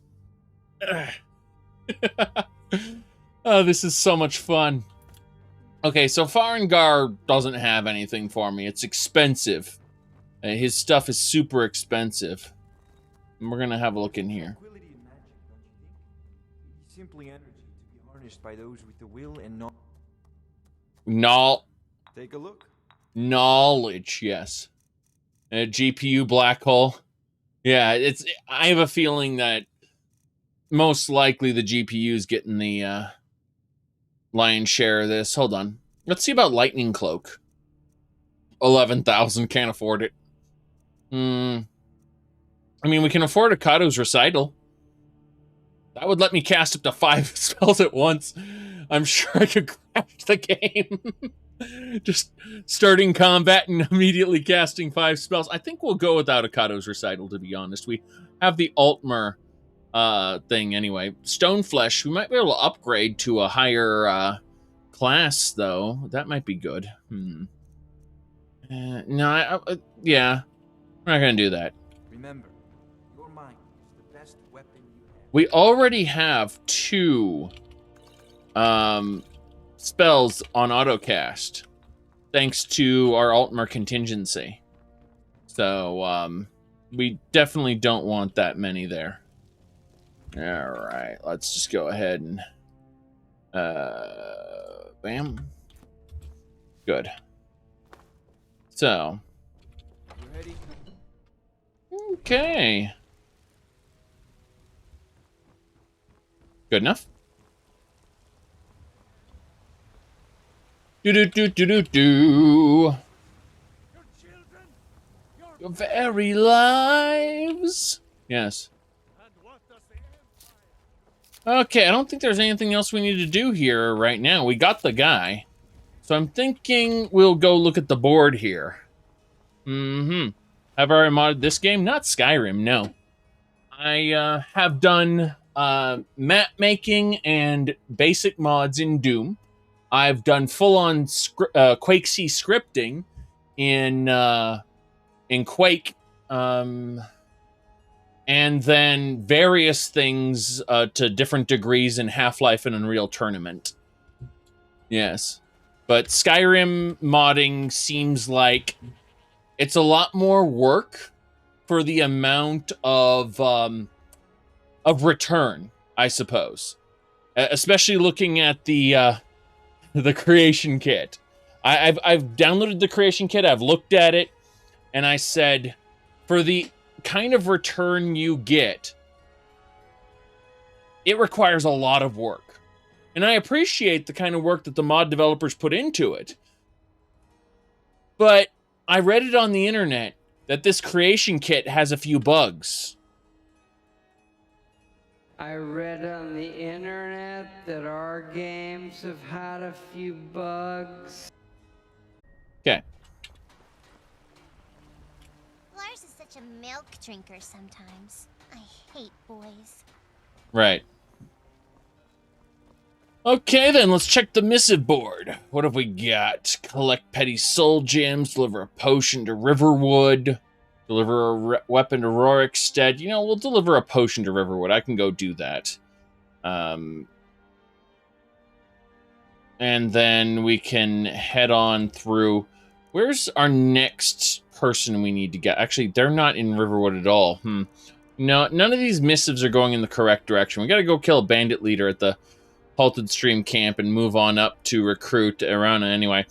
Oh, this is so much fun. Okay, so Farengar doesn't have anything for me. It's expensive. His stuff is super expensive. And we're gonna have a look in here. Simply energy to be harnessed by those with the will and Take a look. Knowledge, yes. A GPU black hole. Yeah, I have a feeling that most likely the GPU is getting the lion's share of this. Hold on. Let's see about Lightning Cloak. 11,000, can't afford it. I mean, we can afford a Kato's Recital. That would let me cast up to 5 spells at once. I'm sure I could crash the game. Just starting combat and immediately casting 5 spells. I think we'll go without a Kato's Recital, to be honest. We have the Altmer thing anyway. Stoneflesh, we might be able to upgrade to a higher class, though. That might be good. No, yeah. We're not going to do that. Remember, your mind is the best weapon you have. We already have 2 spells on autocast, thanks to our Altmer contingency. So, we definitely don't want that many there. Alright, let's just go ahead and... bam. Good. So... Okay. Good enough? Do. Your very lives. Yes. Okay, I don't think there's anything else we need to do here right now. We got the guy. So I'm thinking we'll go look at the board here. Have I already modded this game? Not Skyrim, no. I have done map making and basic mods in Doom. I've done full-on Quake C scripting in Quake, and then various things to different degrees in Half-Life and Unreal Tournament. Yes. But Skyrim modding seems like it's a lot more work for the amount of return, I suppose. Especially looking at the creation kit. I've downloaded the creation kit, I've looked at it, and I said, for the kind of return you get, it requires a lot of work. And I appreciate the kind of work that the mod developers put into it. But I read it on the internet that this creation kit has a few bugs. I read on the internet that our games have had a few bugs. Okay. Lars is such a milk drinker sometimes. I hate boys. Right. Okay, then, let's check the missive board. What have we got? Collect petty soul gems, deliver a potion to Riverwood, deliver a weapon to Rorikstead. You know, we'll deliver a potion to Riverwood. I can go do that. And then we can head on through... Where's our next person we need to get? Actually, they're not in Riverwood at all. No, none of these missives are going in the correct direction. We gotta go kill a bandit leader at the Halted Stream camp and move on up to recruit around anyway.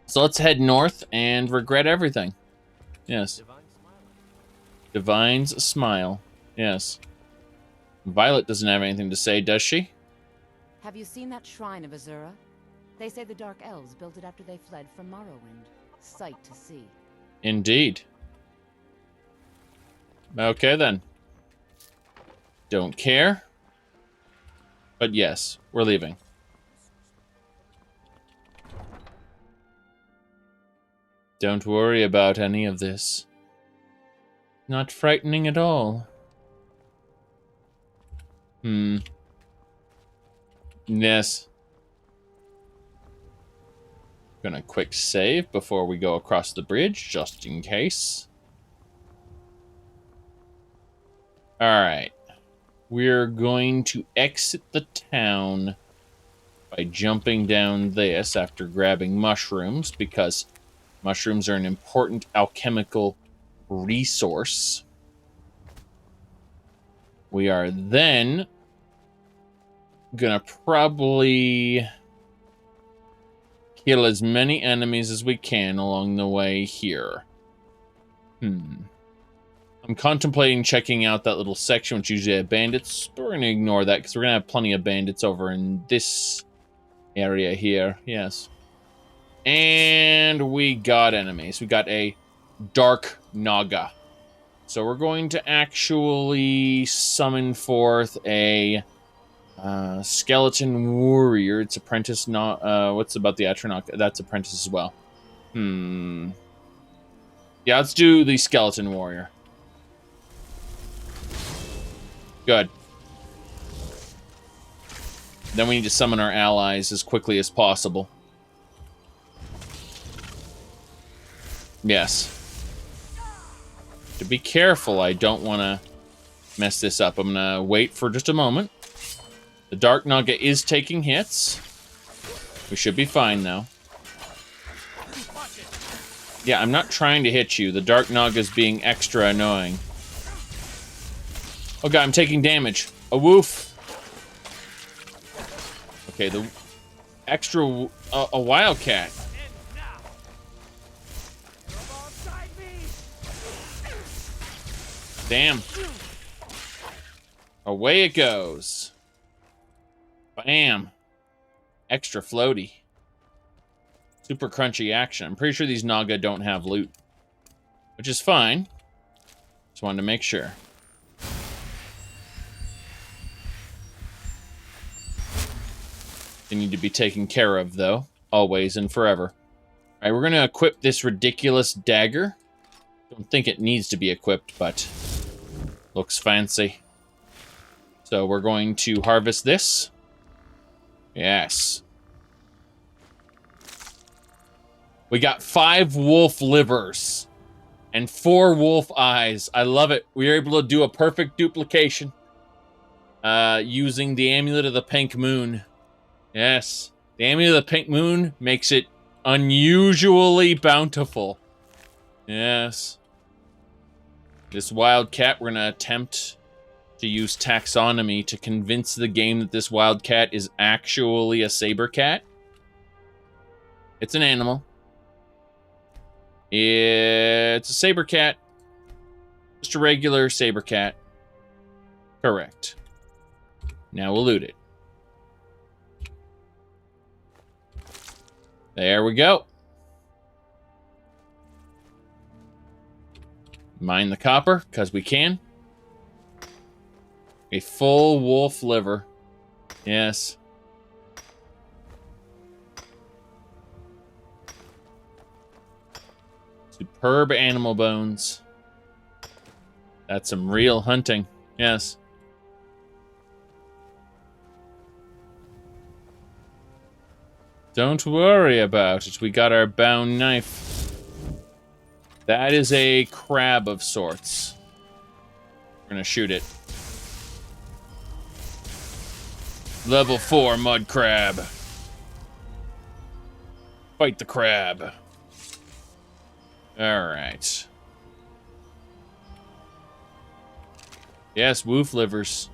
So let's head north and regret everything. Yes. Divine's smile. Yes. Violet doesn't have anything to say, does she? Have you seen that shrine of Azura? They say the Dark Elves built it after they fled from Morrowind. Sight to see. Indeed. Okay then. Don't care. But yes, we're leaving. Don't worry about any of this. Not frightening at all. Yes. Gonna quick save before we go across the bridge, just in case. Alright. We're going to exit the town by jumping down this after grabbing mushrooms, because mushrooms are an important alchemical resource. We are then gonna probably kill as many enemies as we can along the way here. I'm contemplating checking out that little section which usually have bandits, but we're gonna ignore that because we're gonna have plenty of bandits over in this area here. Yes. And we got enemies. We got a Dark Naga. So we're going to actually summon forth a skeleton warrior. It's Apprentice, not what's about the Atronach? That's Apprentice as well. Yeah, let's do the skeleton warrior. Good. Then we need to summon our allies as quickly as possible. Yes. To be careful, I don't want to mess this up. I'm going to wait for just a moment. The Dark Naga is taking hits. We should be fine, though. Yeah, I'm not trying to hit you. The Dark Naga is being extra annoying. Oh god, I'm taking damage. A woof. Okay, the extra... a wildcat. Damn. Away it goes. Bam. Extra floaty. Super crunchy action. I'm pretty sure these Naga don't have loot. Which is fine. Just wanted to make sure. They need to be taken care of, though. Always and forever. Alright, we're going to equip this ridiculous dagger. Don't think it needs to be equipped, but looks fancy. So we're going to harvest this. Yes. We got 5 wolf livers and 4 wolf eyes. I love it. We were able to do a perfect duplication using the Amulet of the Pink Moon. Yes. The Amulet of the Pink Moon makes it unusually bountiful. Yes. This wildcat, we're going to attempt to use taxonomy to convince the game that this wildcat is actually a saber cat. It's an animal. It's a saber cat. Just a regular saber cat. Correct. Now we'll loot it. There we go. Mine the copper, because we can. A full wolf liver. Yes. Superb animal bones. That's some real hunting. Yes. Don't worry about it. We got our bound knife. That is a crab of sorts. We're gonna shoot it. Level 4 mud crab. Fight the crab. Alright. Yes, wolf livers.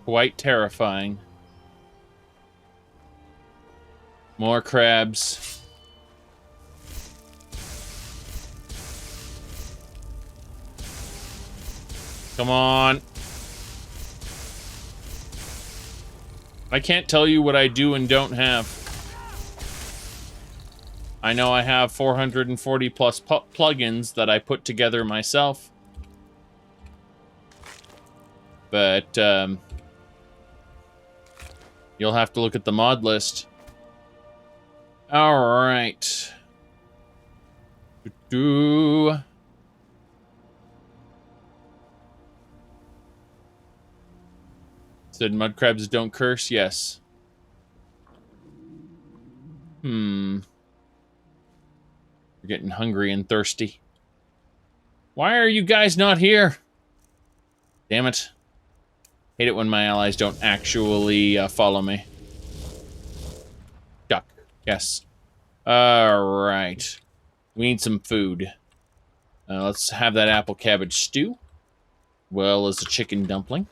Quite terrifying. More crabs. Come on. I can't tell you what I do and don't have. I know I have 440 plus plugins that I put together myself. But, you'll have to look at the mod list. Alright. Said mud crabs don't curse? Yes. We're getting hungry and thirsty. Why are you guys not here? Damn it. Hate it when my allies don't actually follow me. Duck. Yes. Alright. We need some food. Let's have that apple cabbage stew. Well as a chicken dumpling.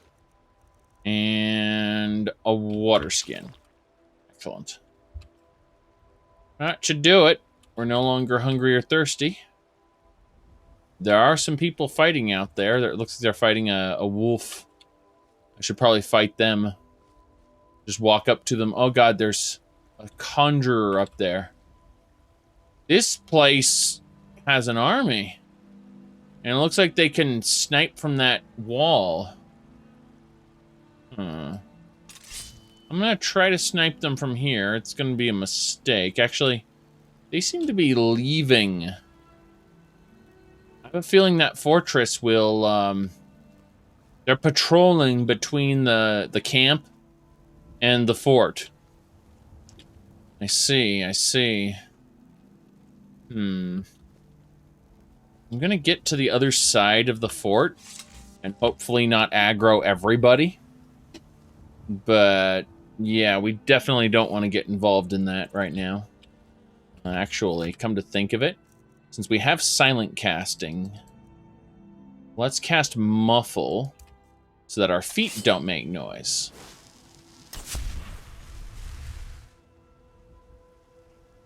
And a water skin. Excellent. That should do it. We're no longer hungry or thirsty. There are some people fighting out there. It looks like they're fighting a wolf. I should probably fight them. Just walk up to them. Oh god, there's a conjurer up there. This place has an army. And it looks like they can snipe from that wall. I'm gonna try to snipe them from here. It's gonna be a mistake. Actually, they seem to be leaving. I have a feeling that fortress will, they're patrolling between the camp and the fort. I see. I'm gonna get to the other side of the fort and hopefully not aggro everybody. But, yeah, we definitely don't want to get involved in that right now. Actually, come to think of it, since we have silent casting, let's cast Muffle so that our feet don't make noise.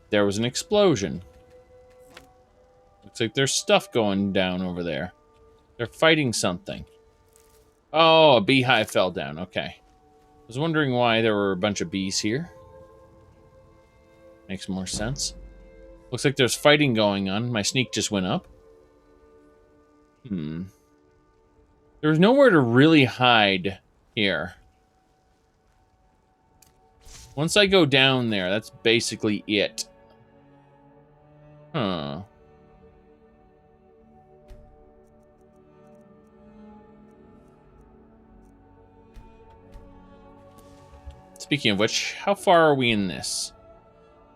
There was an explosion. Looks like there's stuff going down over there. They're fighting something. Oh, a beehive fell down. Okay. I was wondering why there were a bunch of bees here. Makes more sense. Looks like there's fighting going on. My sneak just went up. There's nowhere to really hide here. Once I go down there, that's basically it. Huh. Speaking of which, how far are we in this?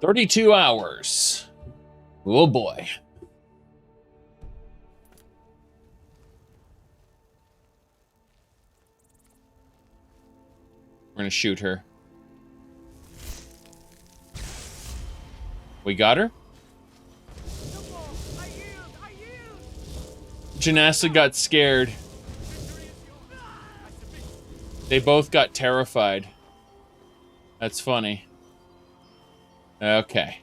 32 hours. Oh boy. We're gonna shoot her. We got her? Janassa got scared. They both got terrified. That's funny. Okay.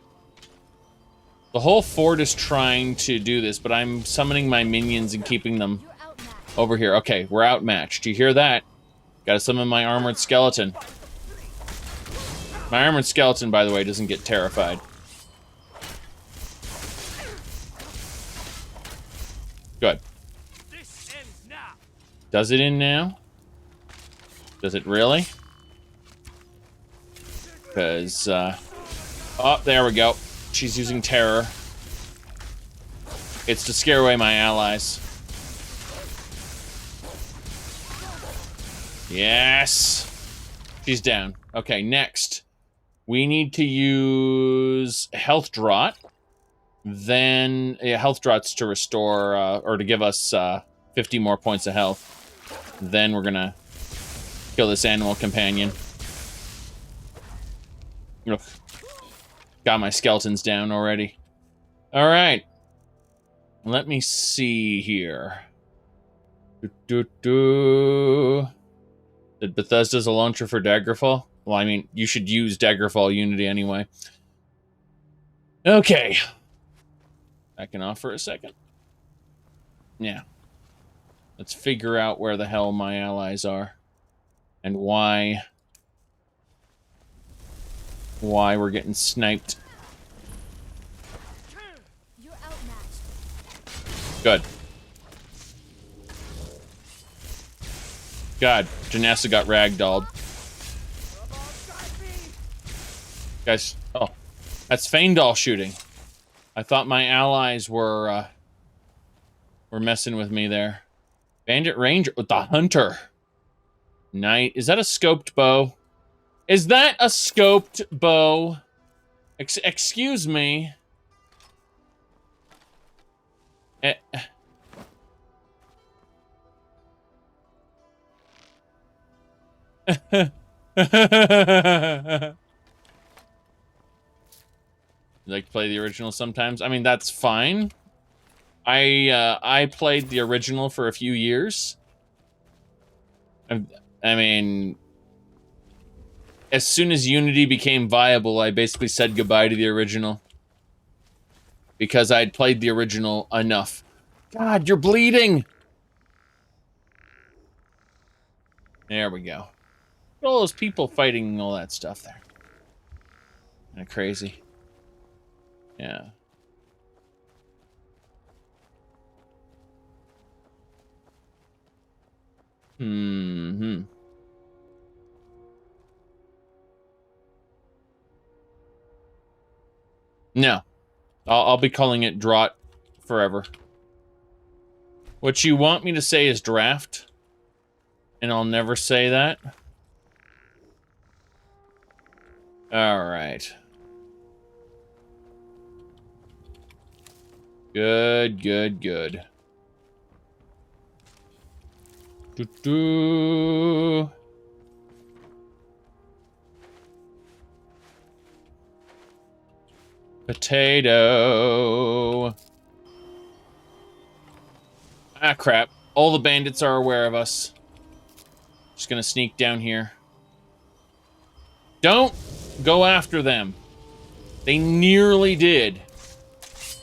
The whole fort is trying to do this, but I'm summoning my minions and keeping them over here. Okay, we're outmatched. Do you hear that? Gotta summon my armored skeleton. My armored skeleton, by the way, doesn't get terrified. Good. Does it end now? Does it really? Because, oh, there we go. She's using terror. It's to scare away my allies. Yes! She's down. Okay, next. We need to use Health Draught. Then, yeah, Health Draughts to restore, or to give us 50 more points of health. Then we're gonna kill this animal companion. Ugh. Got my skeletons down already. Alright. Let me see here. Did Bethesda's a launcher for Daggerfall? Well, I mean, you should use Daggerfall Unity anyway. Okay. Backing off for a second. Yeah. Let's figure out where the hell my allies are. And why we're getting sniped. You're outmatched. Good. God, Janessa got ragdolled. Guys, oh, that's Fandal shooting. I thought my allies were messing with me there. Bandit Ranger with the Hunter. Nice. Is that a scoped bow? Is that a scoped bow? Excuse me. You like to play the original sometimes? I mean, that's fine. I played the original for a few years. I mean, as soon as Unity became viable, I basically said goodbye to the original. Because I'd played the original enough. God, you're bleeding! There we go. Look at all those people fighting and all that stuff there. Kinda crazy. Yeah. Mm-hmm. No. I'll be calling it Draught forever. What you want me to say is draft. And I'll never say that. Alright. Good, good, good. Doo-doo. Potato. Ah, crap. All the bandits are aware of us. Just gonna sneak down here. Don't go after them. They nearly did.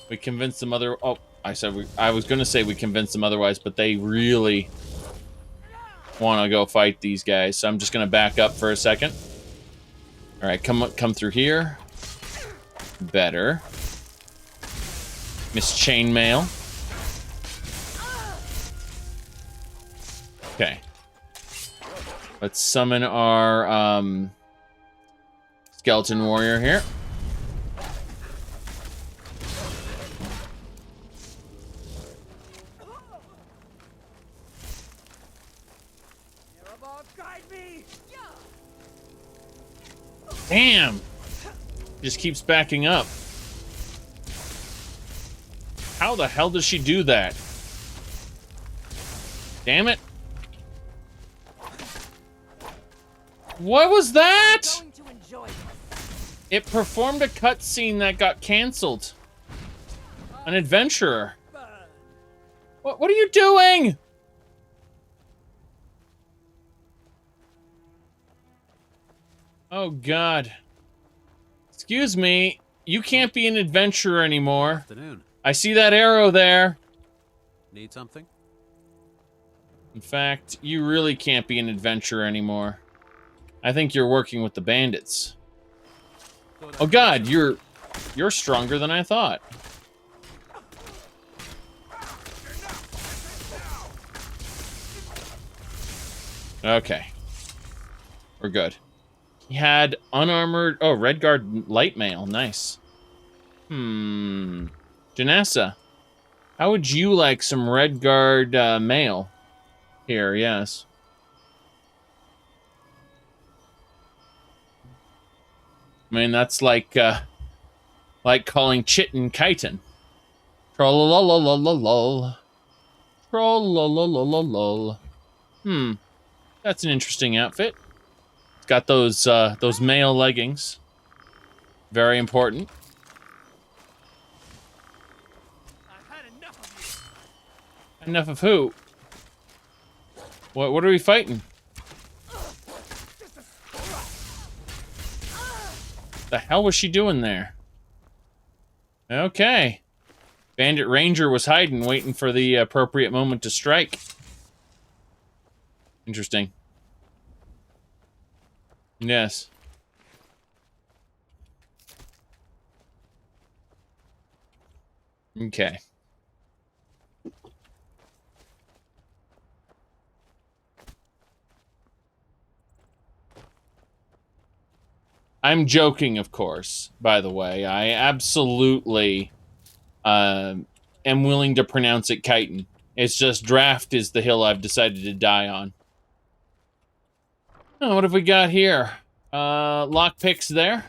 We convinced them other... Oh, I was gonna say we convinced them otherwise, but they really want to go fight these guys. So I'm just gonna back up for a second. All right, come through here. Better. Miss Chainmail. Okay. Let's summon our skeleton warrior here. Damn! Just keeps backing up. How the hell does she do that? Damn it. What was that? It performed a cutscene that got cancelled. An adventurer. What are you doing? Oh God. Excuse me. You can't be an adventurer anymore. Afternoon. I see that arrow there. Need something? In fact, you really can't be an adventurer anymore. I think you're working with the bandits. Oh God, you're stronger than I thought. Okay. We're good. He had unarmored... Oh, Redguard light mail. Nice. Janessa, how would you like some Redguard mail? Here, yes. I mean, that's like calling Chitin Chitin. Troll-la-la-la-la-lol. Troll-la-la-la-la-lol. That's an interesting outfit. It's got those mail leggings. Very important. Enough of who? What are we fighting? The hell was she doing there? Okay. Bandit Ranger was hiding, waiting for the appropriate moment to strike. Interesting. Yes. Okay. I'm joking, of course, by the way. I absolutely am willing to pronounce it chitin. It's just draft is the hill I've decided to die on. Oh, what have we got here? Lockpicks there.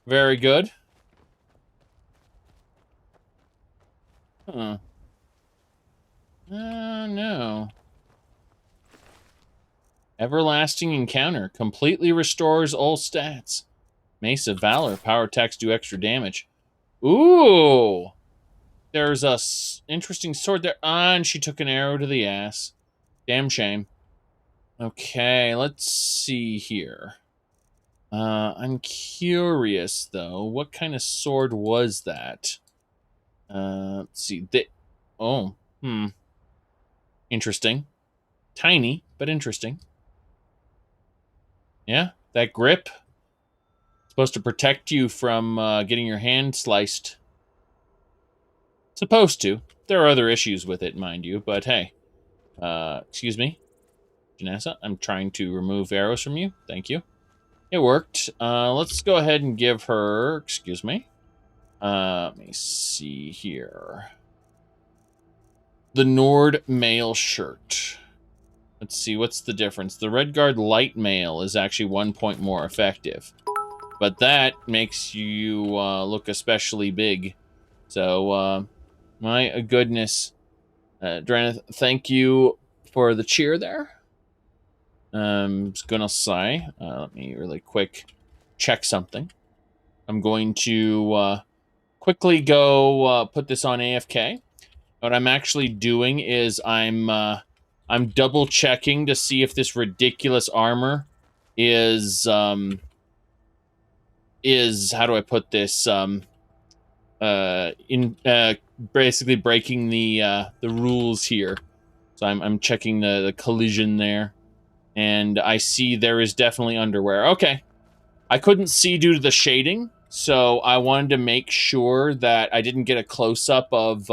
Very good. Huh. No. Everlasting Encounter. Completely restores all stats. Mace of Valor. Power attacks do extra damage. Ooh! There's a interesting sword there. Ah, and she took an arrow to the ass. Damn shame. Okay, let's see here. I'm curious, though. What kind of sword was that? Let's see. Interesting. Tiny, but interesting. Yeah, that grip. Supposed to protect you from getting your hand sliced. Supposed to. There are other issues with it, mind you, but hey. Excuse me. Janessa, I'm trying to remove arrows from you. Thank you. It worked. Let's go ahead and give her... Excuse me. Let me see here. The Nord Mail shirt. Let's see, what's the difference? The Redguard Light Mail is actually 1 point more effective. But that makes you look especially big. So, my goodness. Draneth, thank you for the cheer there. I was gonna say, let me really quick check something. I'm going to quickly go put this on AFK. What I'm actually doing is I'm double checking to see if this ridiculous armor is how do I put this basically breaking the rules here. So I'm checking the collision there. And I see there is definitely underwear. Okay. I couldn't see due to the shading, so I wanted to make sure that I didn't get a close-up of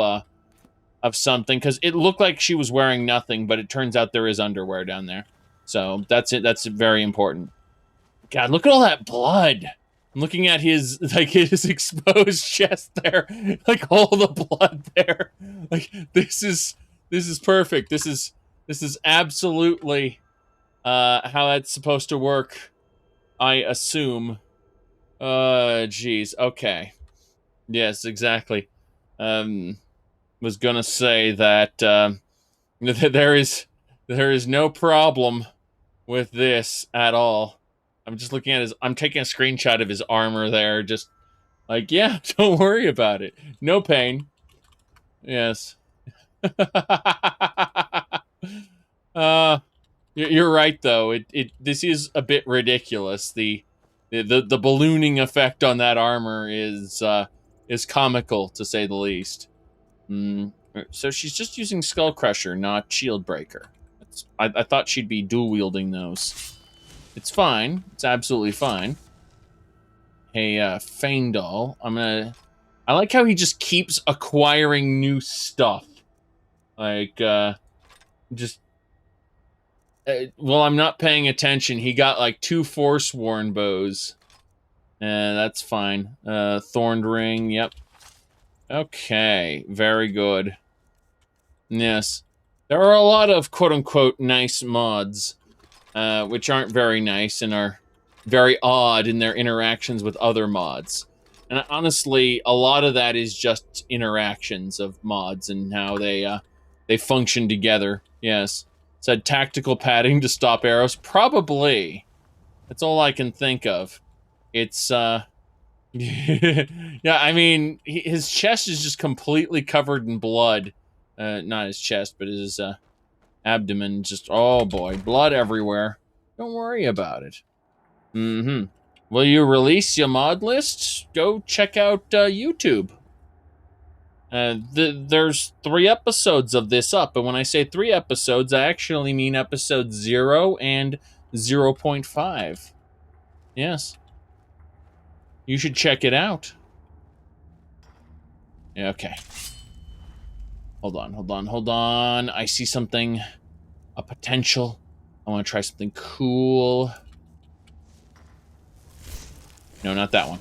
something, because it looked like she was wearing nothing, but it turns out there is underwear down there. So that's it. That's very important. God, look at all that blood. I'm looking at his exposed chest there. Like, all the blood there. Like, this is perfect. This is absolutely... how that's supposed to work, I assume. Geez, okay. Yes, exactly. Was gonna say that, there is no problem with this at all. I'm just looking at I'm taking a screenshot of his armor there, just like, yeah, don't worry about it. No pain. Yes. You're right, though. This is a bit ridiculous. The ballooning effect on that armor is comical, to say the least. So she's just using Skull Crusher, not Shield Breaker. I thought she'd be dual wielding those. It's fine. It's absolutely fine. Hey, Fandal, I like how he just keeps acquiring new stuff. Like, just. Well, I'm not paying attention. He got like 2 Forsworn bows. That's fine. Thorned Ring, yep. Okay, very good. Yes. There are a lot of quote-unquote nice mods, which aren't very nice and are very odd in their interactions with other mods. And honestly, a lot of that is just interactions of mods and how they function together. Yes. Said tactical padding to stop arrows. Probably. That's all I can think of. It's, yeah, I mean, his chest is just completely covered in blood. Not his chest, but his Abdomen, just, oh boy, blood everywhere. Don't worry about it. Mm-hmm. Will you release your mod list? Go check out YouTube. There's 3 episodes of this up, and when I say 3 episodes, I actually mean episodes 0 and 0.5. Yes. You should check it out. Yeah, okay. Hold on. I see something. A potential. I want to try something cool. No, not that one.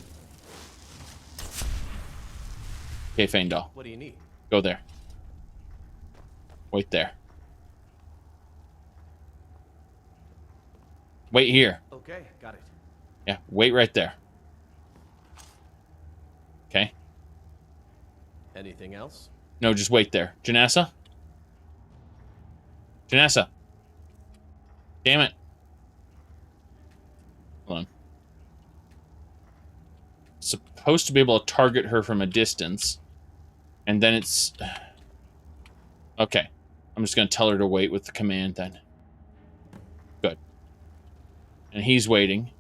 Okay, Fandal. What do you need? Go there. Wait there. Wait here. Okay, got it. Yeah, wait right there. Okay. Anything else? No, just wait there. Janessa? Janessa. Damn it. Hold on. Supposed to be able to target her from a distance. And then it's... Okay. I'm just going to tell her to wait with the command then. Good. And he's waiting.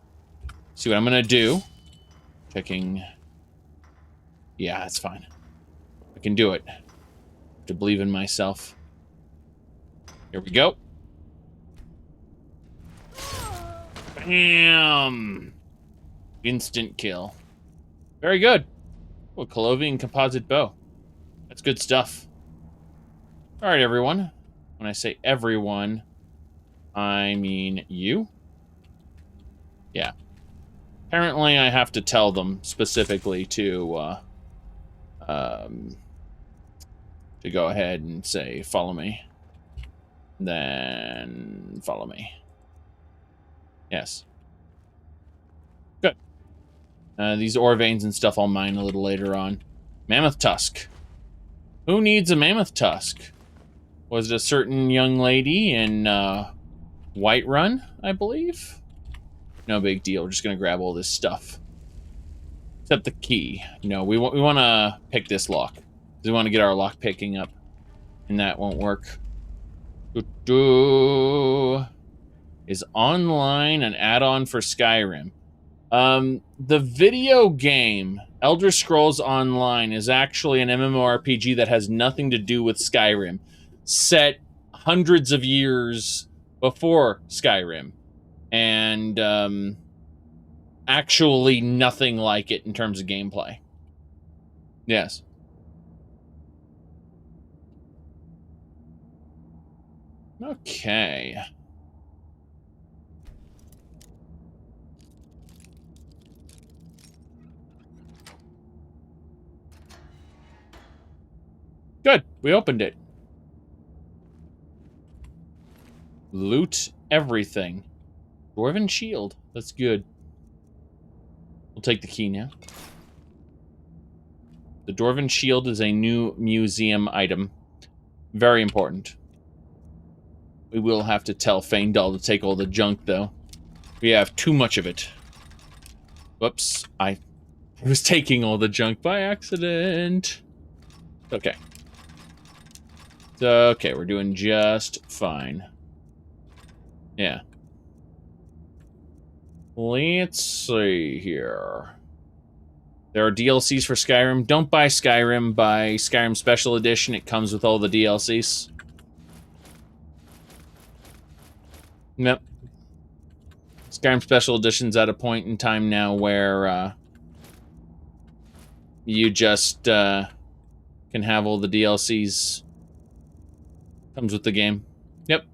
See what I'm going to do. Checking... Yeah, that's fine. I can do it. I have to believe in myself. Here we go. Bam! Instant kill. Very good. Oh, Colovian composite bow. That's good stuff. Alright, everyone. When I say everyone, I mean you. Yeah. Apparently, I have to tell them specifically to go ahead and say, follow me. Then follow me. Yes. Good. These ore veins and stuff I'll mine a little later on. Mammoth tusk. Who needs a mammoth tusk? Was it a certain young lady in Whiterun, I believe? No big deal. We're just going to grab all this stuff. Except the key. No, we want to pick this lock. We want to get our lock picking up. And that won't work. Is online an add-on for Skyrim? The video game, Elder Scrolls Online, is actually an MMORPG that has nothing to do with Skyrim. Set hundreds of years before Skyrim. And, actually nothing like it in terms of gameplay. Yes. Okay. Good. We opened it. Loot everything. Dwarven Shield. That's good. We'll take the key now. The Dwarven Shield is a new museum item. Very important. We will have to tell Fandal to take all the junk, though. We have too much of it. Whoops. I was taking all the junk by accident. Okay. It's okay, we're doing just fine. Yeah. Let's see here. There are DLCs for Skyrim. Don't buy Skyrim. Buy Skyrim Special Edition. It comes with all the DLCs. Yep. Skyrim Special Edition's at a point in time now where you just can have all the DLCs. Comes with the game. Yep.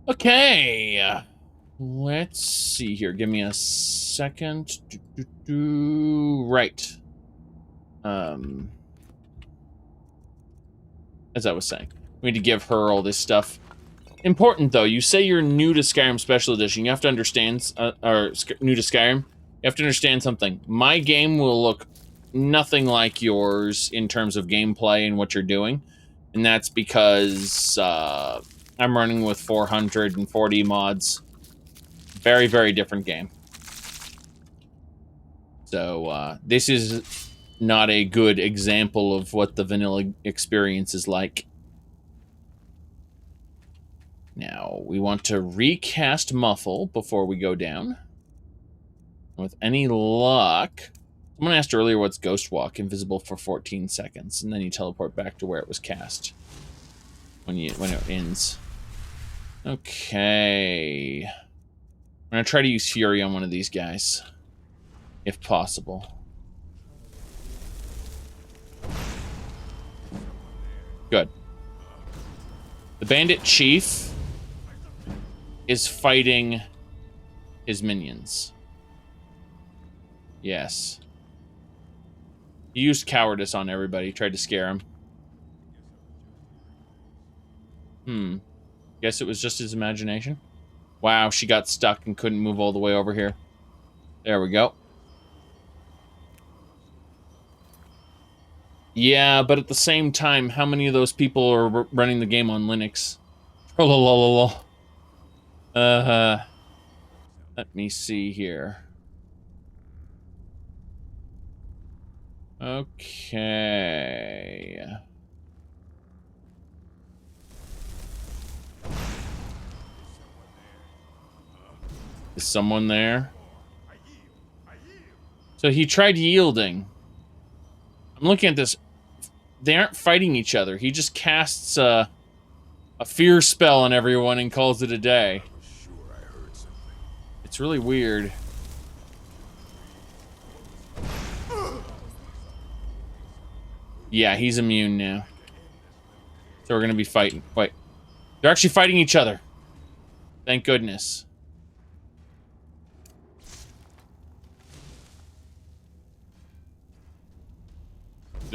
Okay. Let's see here. Give me a second. Right. As I was saying, we need to give her all this stuff. Important, though. You say you're new to Skyrim Special Edition. You have to understand, or new to Skyrim. You have to understand something. My game will look nothing like yours in terms of gameplay and what you're doing. And that's because I'm running with 440 mods. Very, very different game. So, this is not a good example of what the vanilla experience is like. Now, we want to recast Muffle before we go down. With any luck... Someone asked earlier what's Ghost Walk, invisible for 14 seconds, and then you teleport back to where it was cast when it ends. Okay. I'm gonna try to use Fury on one of these guys, if possible. Good. The Bandit Chief is fighting his minions. Yes. He used cowardice on everybody, tried to scare him. Guess it was just his imagination. Wow, she got stuck and couldn't move all the way over here. There we go. Yeah, but at the same time, how many of those people are running the game on Linux? Let me see here. Okay. Is someone there? So he tried yielding. I'm looking at this. They aren't fighting each other. He just casts a fear spell on everyone and calls it a day. It's really weird. Yeah, he's immune now. So we're gonna be fighting. Wait. They're actually fighting each other. Thank goodness.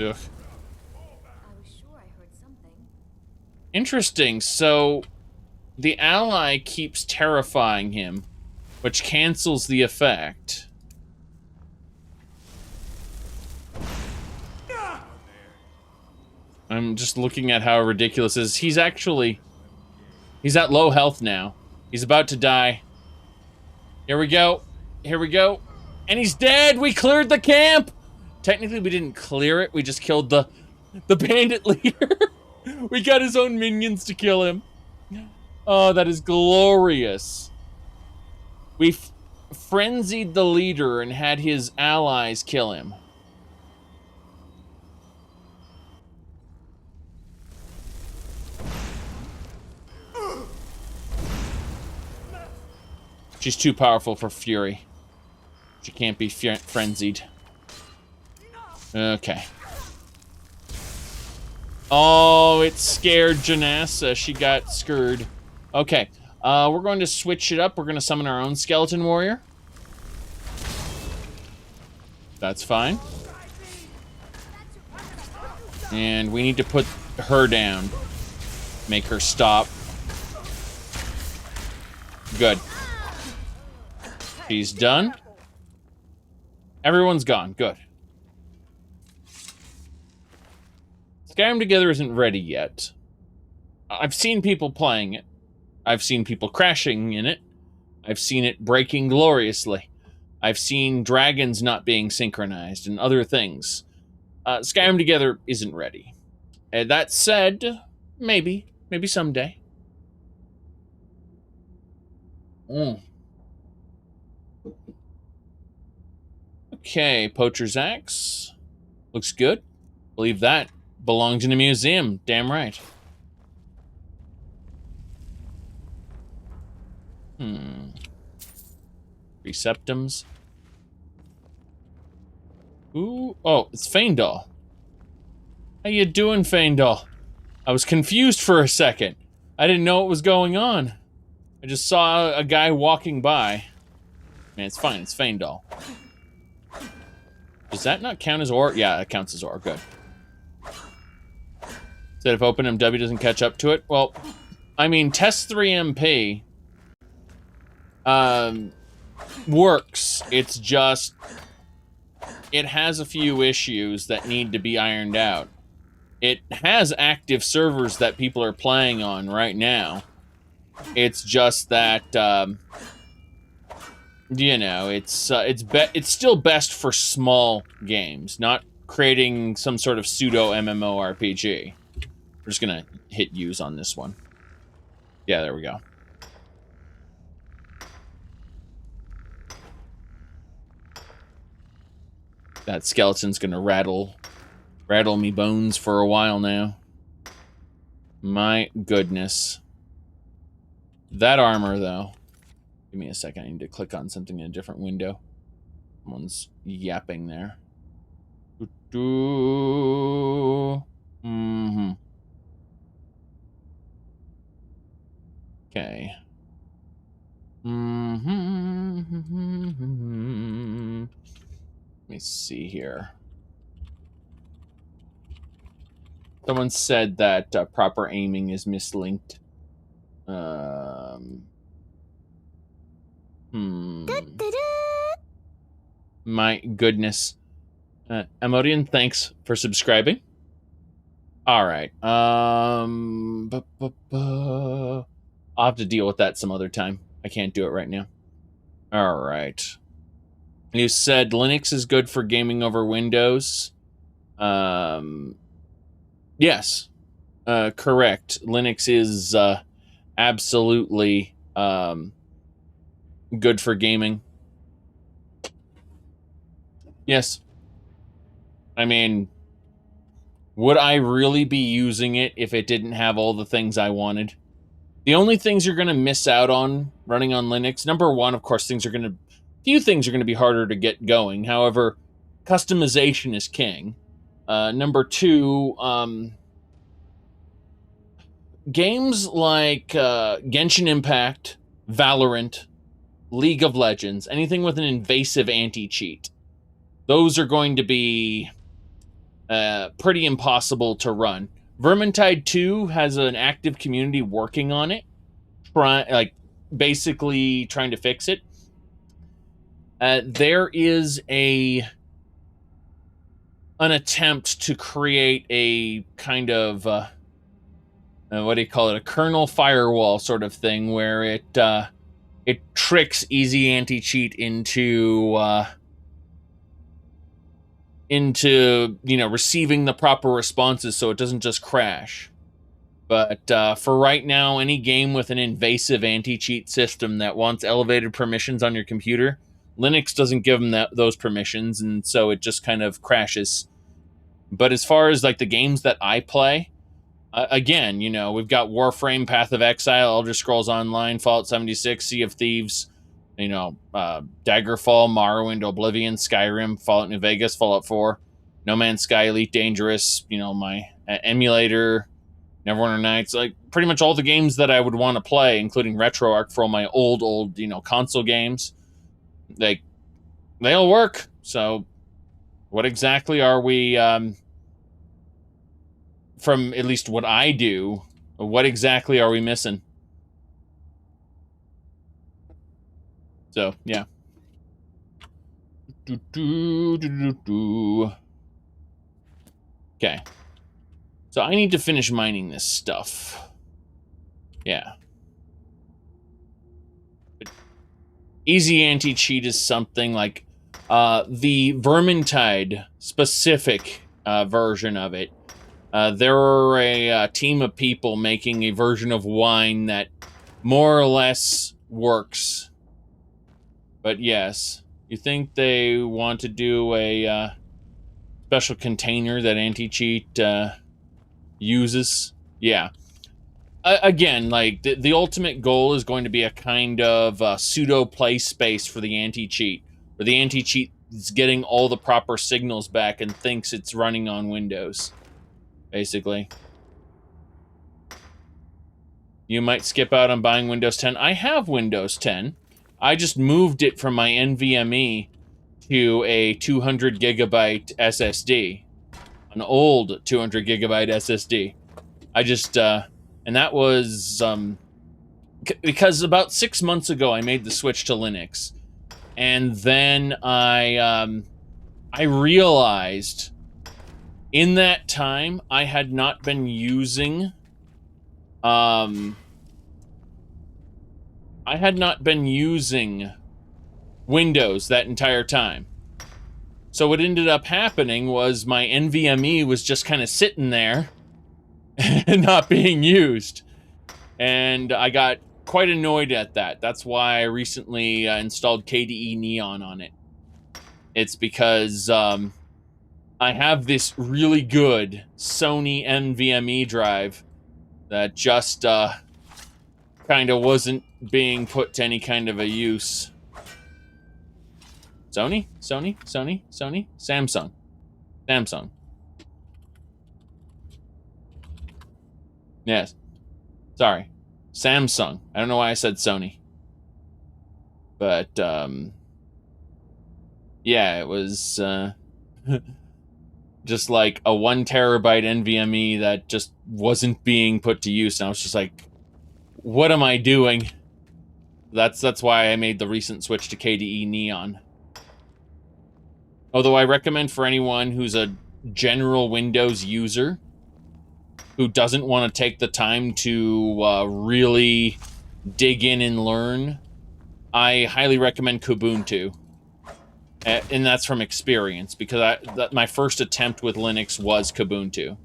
Ugh. Interesting. So the ally keeps terrifying him, which cancels the effect. I'm just looking at how ridiculous it is. He's at low health now. He's about to die. Here we go. Here we go. And he's dead! We cleared the camp! Technically, we didn't clear it. We just killed the bandit leader. We got his own minions to kill him. Oh, that is glorious. We frenzied the leader and had his allies kill him. She's too powerful for Fury. She can't be frenzied. Okay. Oh, it scared Janassa. She got scared. Okay. We're going to switch it up. We're going to summon our own skeleton warrior. That's fine. And we need to put her down. Make her stop. Good. She's done. Everyone's gone. Good. Skyrim Together isn't ready yet. I've seen people playing it. I've seen people crashing in it. I've seen it breaking gloriously. I've seen dragons not being synchronized and other things. Skyrim Together isn't ready. That said, maybe someday. Okay, Poacher's Axe. Looks good. Believe that belongs in a museum. Damn right. Preceptums. Ooh, oh, it's Fandal. How you doing, Fandal? I was confused for a second. I didn't know what was going on. I just saw a guy walking by. Man, it's fine. It's Fandal. Does that not count as ore? Yeah, it counts as ore. Good. Said if OpenMW doesn't catch up to it. Well, I mean, TES3MP works. It's just it has a few issues that need to be ironed out. It has active servers that people are playing on right now. It's just that you know, it's still best for small games, not creating some sort of pseudo MMORPG. We're just gonna hit use on this one. Yeah, there we go. That skeleton's gonna rattle me bones for a while now. My goodness. That armor, though. Give me a second. I need to click on something in a different window. Someone's yapping there. Mm-hmm. Okay. Mm-hmm. Let me see here. Someone said that proper aiming is mislinked. My goodness. Auryen, thanks for subscribing. All right. I'll have to deal with that some other time. I can't do it right now. All right. You said Linux is good for gaming over Windows. Yes. Correct. Linux is absolutely good for gaming. Yes. I mean, would I really be using it if it didn't have all the things I wanted? The only things you're going to miss out on running on Linux, number one, of course, few things are going to be harder to get going. However, customization is king. Number two, games like Genshin Impact, Valorant, League of Legends, anything with an invasive anti-cheat, those are going to be pretty impossible to run. Vermintide 2 has an active community working on it, basically trying to fix it. There is an attempt to create a kind of what do you call it? A kernel firewall sort of thing, where it tricks easy anti-cheat into receiving the proper responses, so it doesn't just crash. But for right now, any game with an invasive anti-cheat system that wants elevated permissions on your computer, Linux doesn't give them those permissions, and so it just kind of crashes. But as far as like the games that I play, again, we've got Warframe, Path of Exile, Elder Scrolls Online, Fallout 76, Sea of Thieves, Daggerfall, Morrowind, Oblivion, Skyrim, Fallout New Vegas, Fallout 4, No Man's Sky, Elite Dangerous, my emulator, Neverwinter Nights, like pretty much all the games that I would want to play, including Retroarch for all my old, console games. They all work. So what exactly are we, from at least what I do, what exactly are we missing? So, yeah. Okay. So I need to finish mining this stuff. Yeah. But easy anti-cheat is something like the Vermintide specific version of it. There are a team of people making a version of wine that more or less works. But yes, you think they want to do a special container that anti-cheat uses? Yeah. Again, like, the ultimate goal is going to be a kind of pseudo play space for the anti-cheat, where the anti-cheat is getting all the proper signals back and thinks it's running on Windows, basically. You might skip out on buying Windows 10. I have Windows 10. I just moved it from my NVMe to a 200 gigabyte SSD. An old 200 gigabyte SSD. I just, and that was, because about 6 months ago I made the switch to Linux. And then I realized in that time I had not been using, Windows that entire time. So what ended up happening was my NVMe was just kind of sitting there and not being used. And I got quite annoyed at that. That's why I recently installed KDE Neon on it. It's because I have this really good Sony NVMe drive that just kind of wasn't being put to any kind of a use. Sony? Samsung. Yes. Sorry. Samsung. I don't know why I said Sony. But, yeah, it was just like a 1 terabyte NVMe that just wasn't being put to use. And I was just like, what am I doing? That's why I made the recent switch to KDE Neon. Although I recommend for anyone who's a general Windows user who doesn't want to take the time to really dig in and learn, I highly recommend Kubuntu. And that's from experience, because my first attempt with Linux was Kubuntu.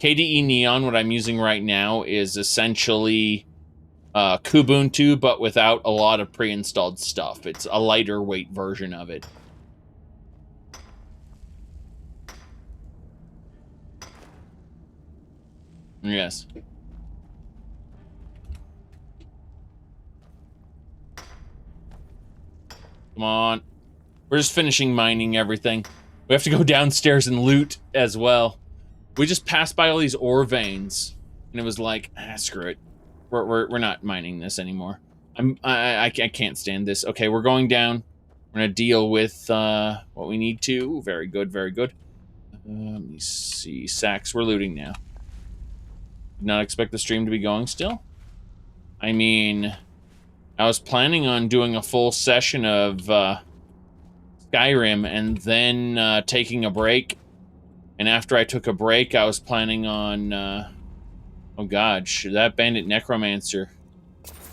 KDE Neon, what I'm using right now, is essentially Kubuntu, but without a lot of pre-installed stuff. It's a lighter weight version of it. Yes. Come on. We're just finishing mining everything. We have to go downstairs and loot as well. We just passed by all these ore veins, and it was like, screw it. We're not mining this anymore. I can't stand this. Okay, we're going down. We're gonna deal with what we need to. Very good, very good. Let me see. Sacks. We're looting now. Did not expect the stream to be going still. I mean, I was planning on doing a full session of Skyrim and then taking a break. And after I took a break, I was planning on... oh god, that bandit necromancer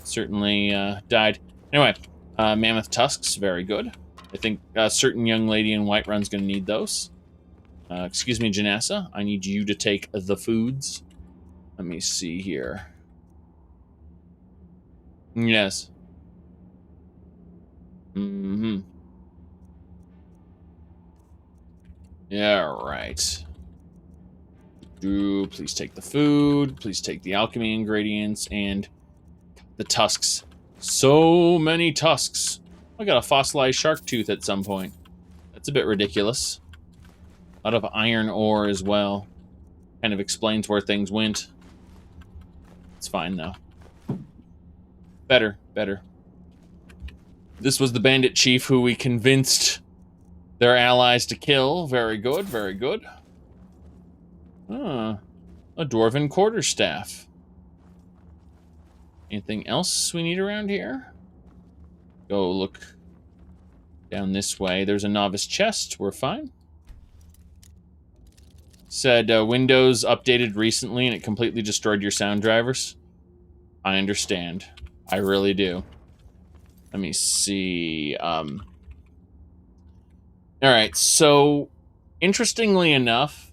certainly died. Anyway, mammoth tusks, very good. I think a certain young lady in Whiterun's going to need those. Excuse me, Janessa, I need you to take the foods. Let me see here. Yes. Mm-hmm. Yeah, right. Please take the food. Please take the alchemy ingredients and the tusks. So many tusks. I got a fossilized shark tooth at some point. That's a bit ridiculous. A lot of iron ore as well. Kind of explains where things went. It's fine, though. Better. This was the bandit chief who we convinced their allies to kill. Very good, very good. A dwarven quarterstaff. Anything else we need around here? Go look down this way. There's a novice chest. We're fine. Said Windows updated recently and it completely destroyed your sound drivers. I understand. I really do. Let me see. Alright, so interestingly enough,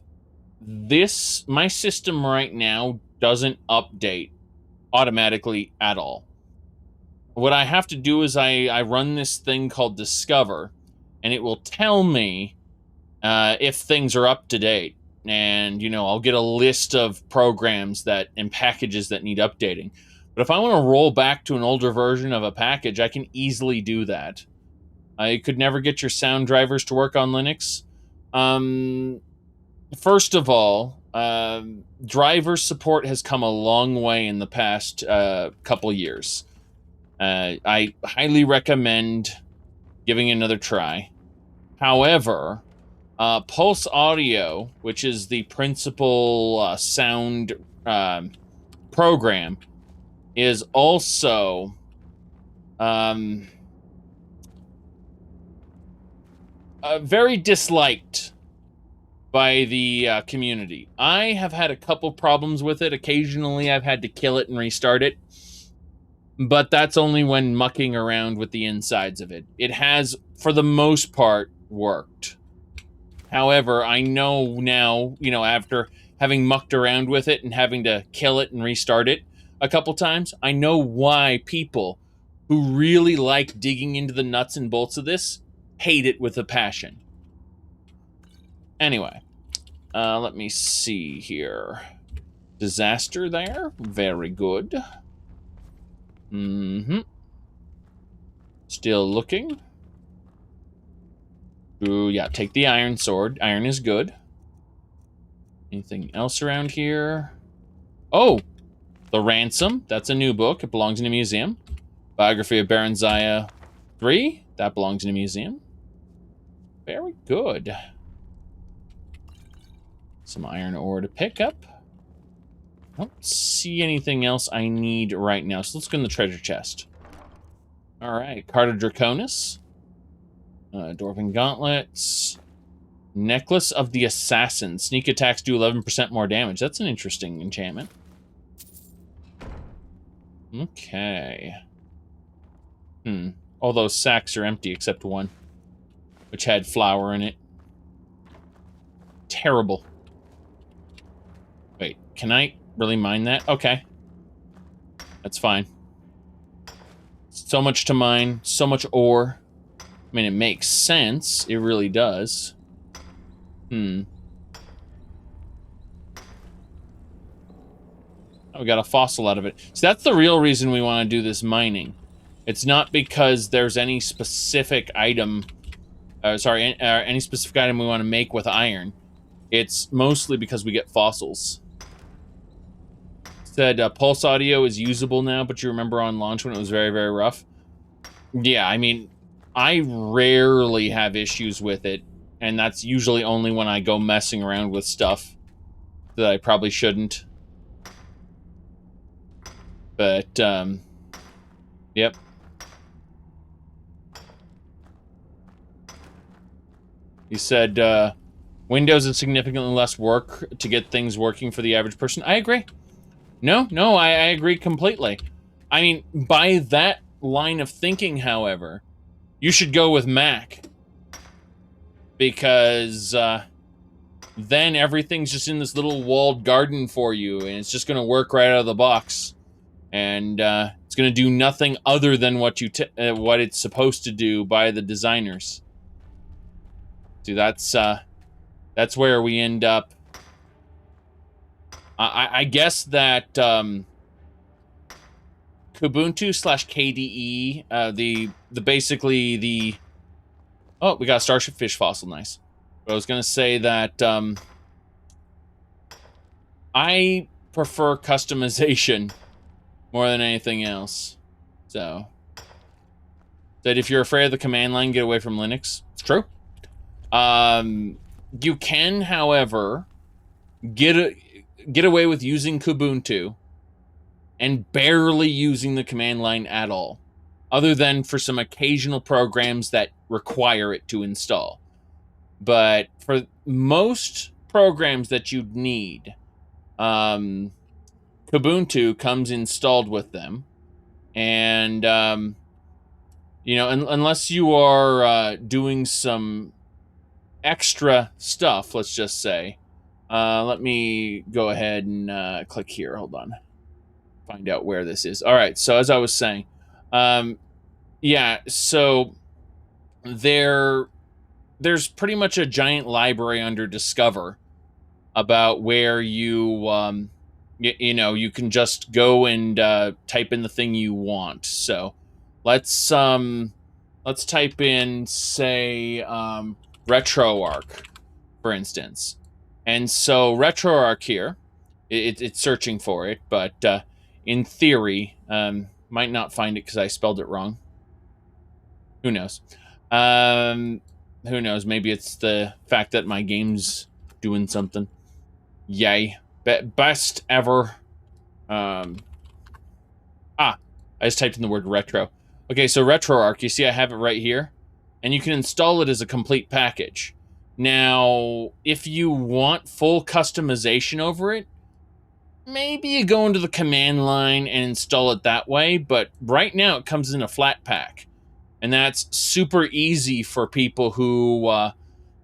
my system right now doesn't update automatically at all. What I have to do is I run this thing called Discover, and it will tell me if things are up to date. And, you know, I'll get a list of programs and packages that need updating. But if I want to roll back to an older version of a package, I can easily do that. You could never get your sound drivers to work on Linux. First of all, driver support has come a long way in the past couple years. I highly recommend giving it another try. However, Pulse Audio, which is the principal sound program, is also very disliked by the community. I have had a couple problems with it. Occasionally, I've had to kill it and restart it. But that's only when mucking around with the insides of it. It has, for the most part, worked. However, I know now, you know, after having mucked around with it and having to kill it and restart it a couple times, I know why people who really like digging into the nuts and bolts of this hate it with a passion. Anyway, let me see here. Disaster there. Very good. Mm-hmm. Still looking. Ooh, yeah, take the iron sword. Iron is good. Anything else around here? Oh! The Ransom. That's a new book. It belongs in a museum. Biography of Baron Zaya 3. That belongs in a museum. Very good. Some iron ore to pick up. I don't see anything else I need right now, so let's go in the treasure chest. Alright, Carta Draconis. Dwarven Gauntlets. Necklace of the Assassin. Sneak attacks do 11% more damage. That's an interesting enchantment. Okay. All those sacks are empty except one, which had flour in it. Terrible. Wait, can I really mine that? Okay. That's fine. So much to mine, so much ore. I mean, it makes sense. It really does. Oh, we got a fossil out of it. So that's the real reason we want to do this mining. It's not because there's any specific item, any specific item we want to make with iron. It's mostly because we get fossils. Said Pulse Audio is usable now, but you remember on launch when it was very, very rough? Yeah, I mean, I rarely have issues with it, and that's usually only when I go messing around with stuff that I probably shouldn't. But, yep. He said, Windows is significantly less work to get things working for the average person. I agree. No, I agree completely. I mean, by that line of thinking, however, you should go with Mac. Because, then everything's just in this little walled garden for you, and it's just going to work right out of the box. And, it's going to do nothing other than what it's supposed to do by the designers. See, that's where we end up. I guess that Kubuntu/KDE, basically the oh, we got a starship fish fossil, nice. But I was gonna say that I prefer customization more than anything else. So that if you're afraid of the command line, get away from Linux. It's true. You can, however, get away with using Kubuntu and barely using the command line at all, other than for some occasional programs that require it to install. But for most programs that you'd need, Kubuntu comes installed with them. And, you know, unless you are doing some extra stuff, let's just say. Let me go ahead and click here. Hold on. Find out where this is. All right, so as I was saying, yeah, so there's pretty much a giant library under Discover about where you, you know, you can just go and type in the thing you want. So let's type in, say, Retroarch, for instance. And so Retroarch here, it's searching for it, but in theory, might not find it because I spelled it wrong. Who knows? Who knows? Maybe it's the fact that my game's doing something. Yay. Best ever. I just typed in the word retro. Okay, so Retroarch, you see I have it right here. And you can install it as a complete package. Now, if you want full customization over it, maybe you go into the command line and install it that way, but right now it comes in a flat pack. And that's super easy for people who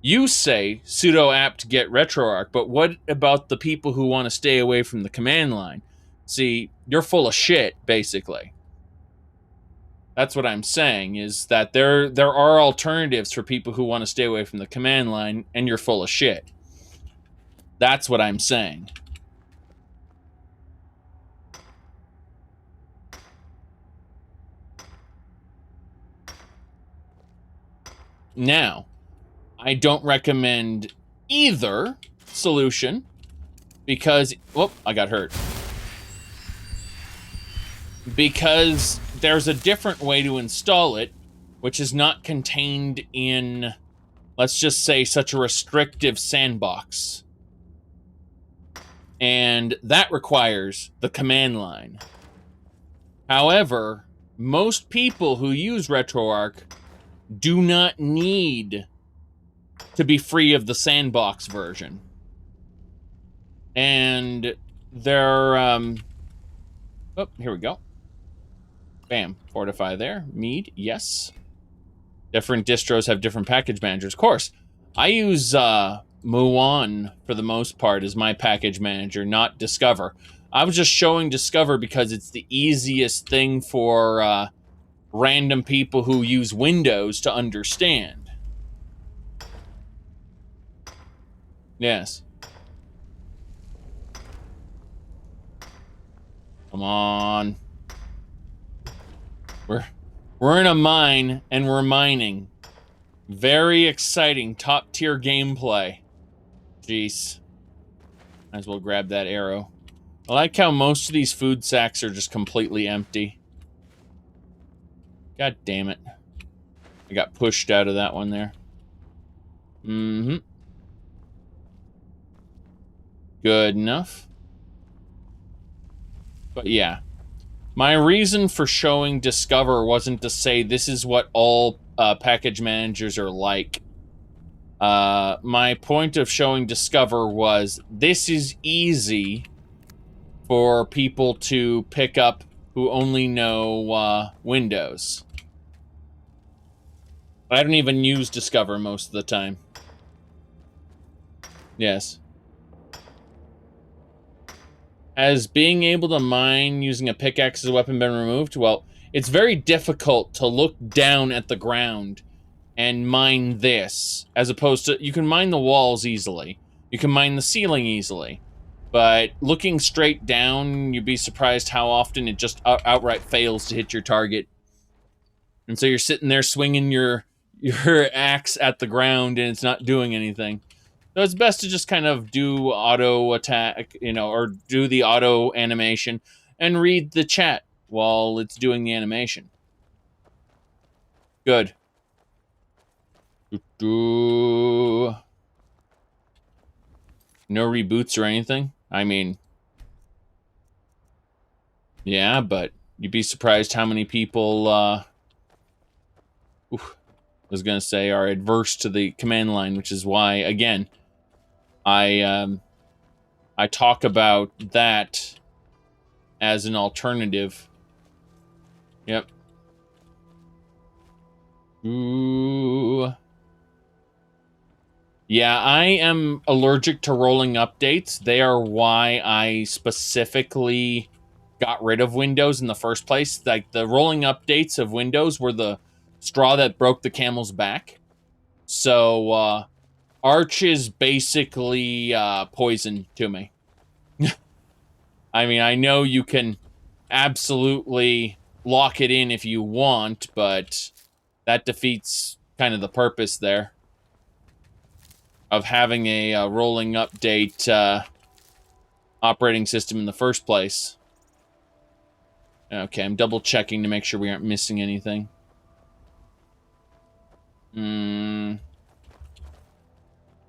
You say sudo apt get retroarch, but what about the people who want to stay away from the command line? See, you're full of shit, basically. That's what I'm saying, is that there are alternatives for people who want to stay away from the command line, and you're full of shit. That's what I'm saying. Now, I don't recommend either solution because... Whoop, I got hurt. Because there's a different way to install it, which is not contained in, let's just say, such a restrictive sandbox. And that requires the command line. However, most people who use RetroArch do not need to be free of the sandbox version. And they're, oh, here we go. Bam, fortify there. Mead, yes. Different distros have different package managers. Of course, I use Muon for the most part as my package manager, not Discover. I was just showing Discover because it's the easiest thing for random people who use Windows to understand. Yes. Come on. We're in a mine, and we're mining. Very exciting, top-tier gameplay. Jeez. Might as well grab that arrow. I like how most of these food sacks are just completely empty. God damn it. I got pushed out of that one there. Mm-hmm. Good enough. But yeah. My reason for showing Discover wasn't to say this is what all package managers are like. My point of showing Discover was this is easy for people to pick up who only know Windows. I don't even use Discover most of the time. Yes. Has being able to mine using a pickaxe as a weapon been removed? Well, it's very difficult to look down at the ground and mine this, as opposed to, you can mine the walls easily. You can mine the ceiling easily. But looking straight down, you'd be surprised how often it just outright fails to hit your target. And so you're sitting there swinging your axe at the ground and it's not doing anything. So it's best to just kind of do auto attack, you know, or do the auto animation and read the chat while it's doing the animation. Good. No reboots or anything? I mean, yeah, but you'd be surprised how many people, I was going to say, are adverse to the command line, which is why, again, I talk about that as an alternative. Yep. Ooh. Yeah, I am allergic to rolling updates. They are why I specifically got rid of Windows in the first place. Like, the rolling updates of Windows were the straw that broke the camel's back. So, Arch is basically poison to me. I mean, I know you can absolutely lock it in if you want, but that defeats kind of the purpose there of having a rolling update operating system in the first place. Okay, I'm double checking to make sure we aren't missing anything.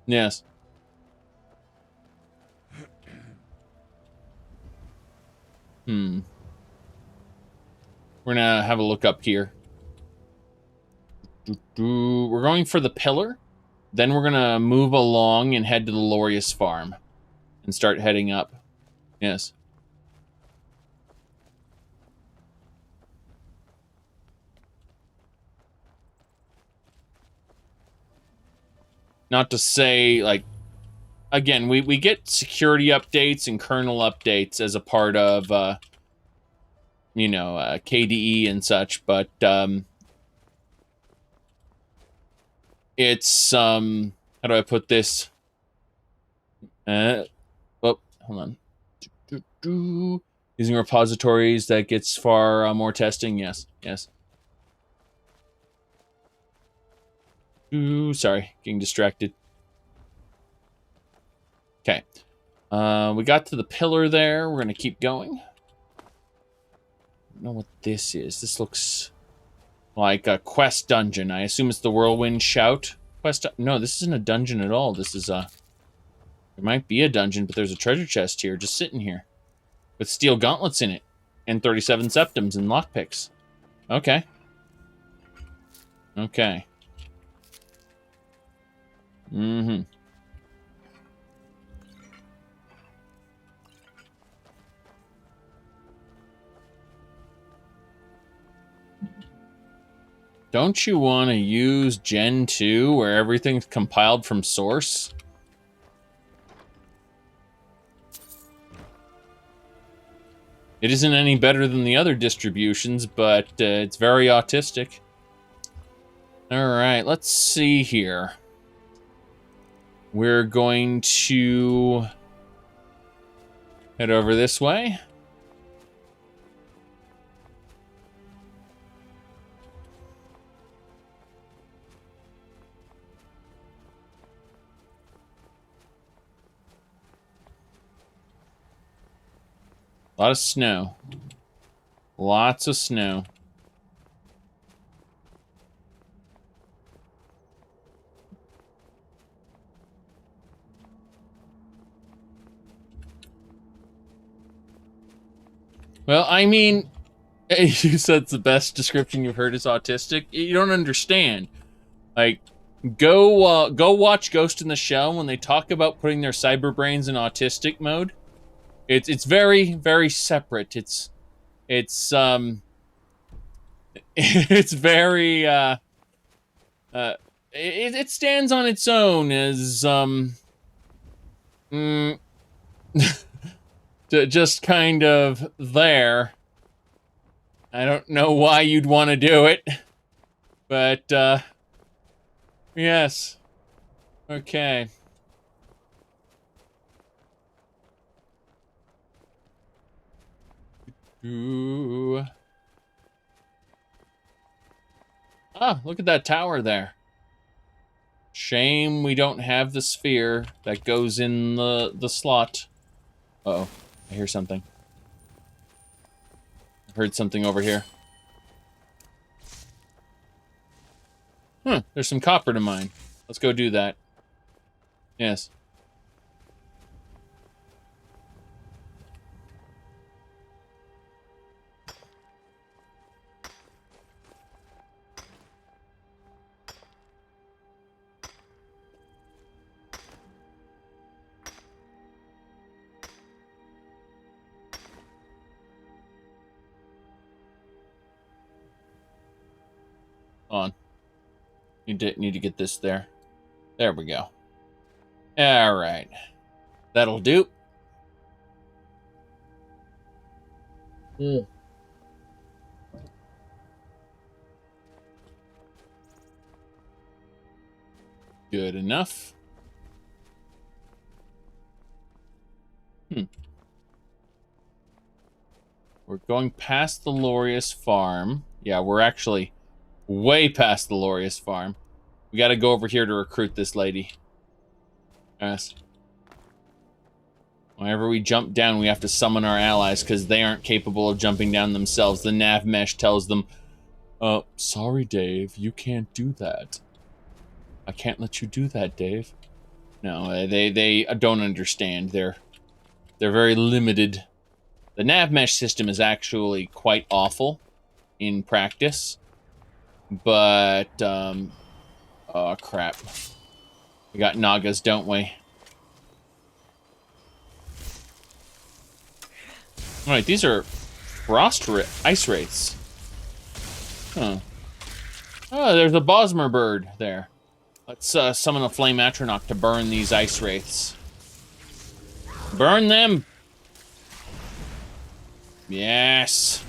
Yes. We're gonna have a look up here. We're going for the pillar. Then we're gonna move along and head to the Lorius farm. And start heading up. Yes. Not to say, like, again, we get security updates and kernel updates as a part of, you know, KDE and such, but it's, how do I put this? Oh, hold on. Using repositories, that gets far more testing. Yes, yes. Ooh, sorry, getting distracted. Okay. We got to the pillar there. We're going to keep going. I don't know what this is. This looks like a quest dungeon. I assume it's the Whirlwind Shout quest. No, this isn't a dungeon at all. This is a... There might be a dungeon, but there's a treasure chest here, just sitting here. With steel gauntlets in it. And 37 septums and lockpicks. Okay. Okay. Mm-hmm. Don't you want to use Gen 2 where everything's compiled from source? It isn't any better than the other distributions, but it's very autistic. Alright, let's see here. We're going to head over this way. A lot of snow. Lots of snow. Well, I mean, you said it's the best description you've heard is autistic. You don't understand. Like, go watch Ghost in the Shell when they talk about putting their cyber brains in autistic mode. It's very, very separate. It's it's very it stands on its own as just kind of there. I don't know why you'd want to do it, but yes. Okay. Ooh. Ah, look at that tower there. Shame we don't have the sphere that goes in the slot. Uh-oh, I hear something. I heard something over here. There's some copper to mine. Let's go do that. Yes. On. Need to get this there. There we go. All right. That'll do. Good enough. We're going past the Lorius farm. Yeah, we're actually way past the Lorius farm. We gotta go over here to recruit this lady. Yes. Whenever we jump down, we have to summon our allies because they aren't capable of jumping down themselves. The nav mesh tells them, sorry, Dave, you can't do that. I can't let you do that, Dave. No, they don't understand. They're very limited. The nav mesh system is actually quite awful in practice. But, oh crap. We got Nagas, don't we? Alright, these are ice wraiths. Huh. Oh, there's a Bosmer bird there. Let's summon a Flame Atronach to burn these ice wraiths. Burn them! Yes!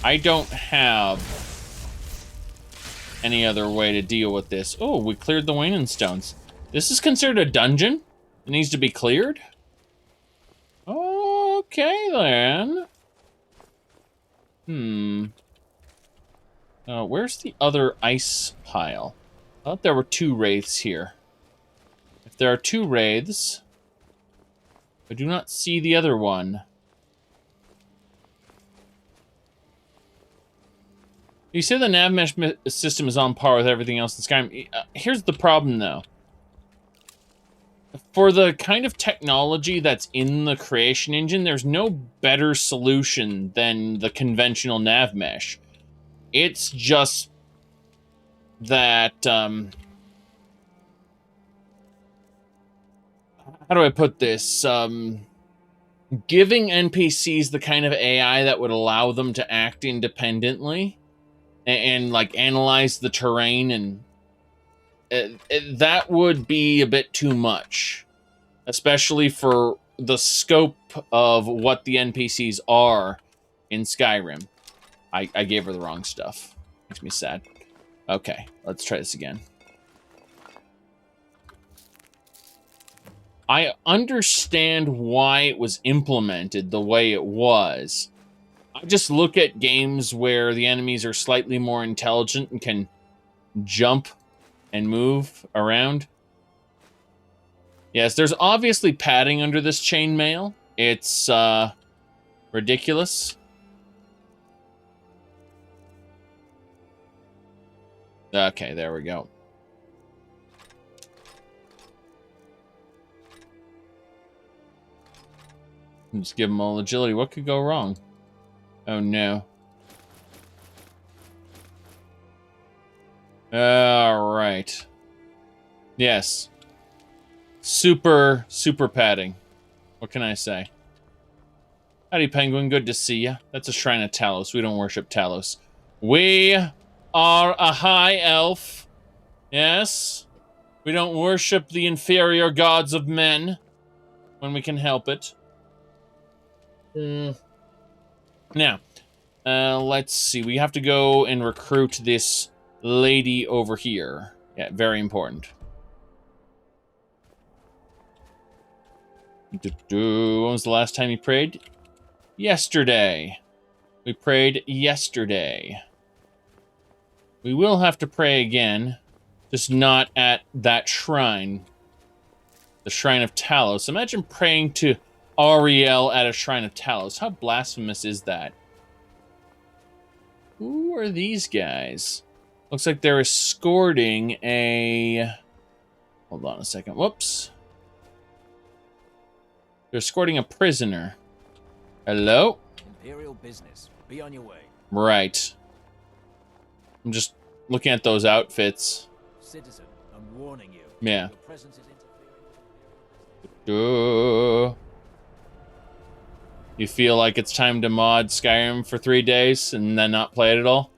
I don't have any other way to deal with this. Oh, we cleared the Waning Stones. This is considered a dungeon? It needs to be cleared? Okay, then. Where's the other ice pile? I thought there were 2 wraiths here. If there are 2 wraiths, I do not see the other one. You say the nav mesh system is on par with everything else in Skyrim. Here's the problem, though. For the kind of technology that's in the creation engine, there's no better solution than the conventional nav mesh. It's just that, how do I put this? Giving NPCs the kind of AI that would allow them to act independently and like analyze the terrain, and that would be a bit too much, especially for the scope of what the NPCs are in Skyrim. I gave her the wrong stuff. Makes me sad. Okay, let's try this again. I understand why it was implemented the way it was. I just look at games where the enemies are slightly more intelligent and can jump and move around. Yes, there's obviously padding under this chainmail. It's ridiculous. Okay, there we go. Just give them all agility. What could go wrong? Oh no. Alright. Yes. Super padding. What can I say? Howdy, Penguin. Good to see ya. That's a shrine of Talos. We don't worship Talos. We are a high elf. Yes. We don't worship the inferior gods of men when we can help it. Now, let's see. We have to go and recruit this lady over here. Yeah, very important. When was the last time you prayed? Yesterday. We prayed yesterday. We will have to pray again, just not at that shrine. The Shrine of Talos. Imagine praying to Auryen at a Shrine of Talos. How blasphemous is that? Who are these guys? Looks like they're escorting a... Hold on a second. Whoops. They're escorting a prisoner. Hello? Imperial business. Be on your way. Right. I'm just looking at those outfits. Citizen, I'm warning you. Yeah. Your presence is interfering. You feel like it's time to mod Skyrim for 3 days and then not play it at all?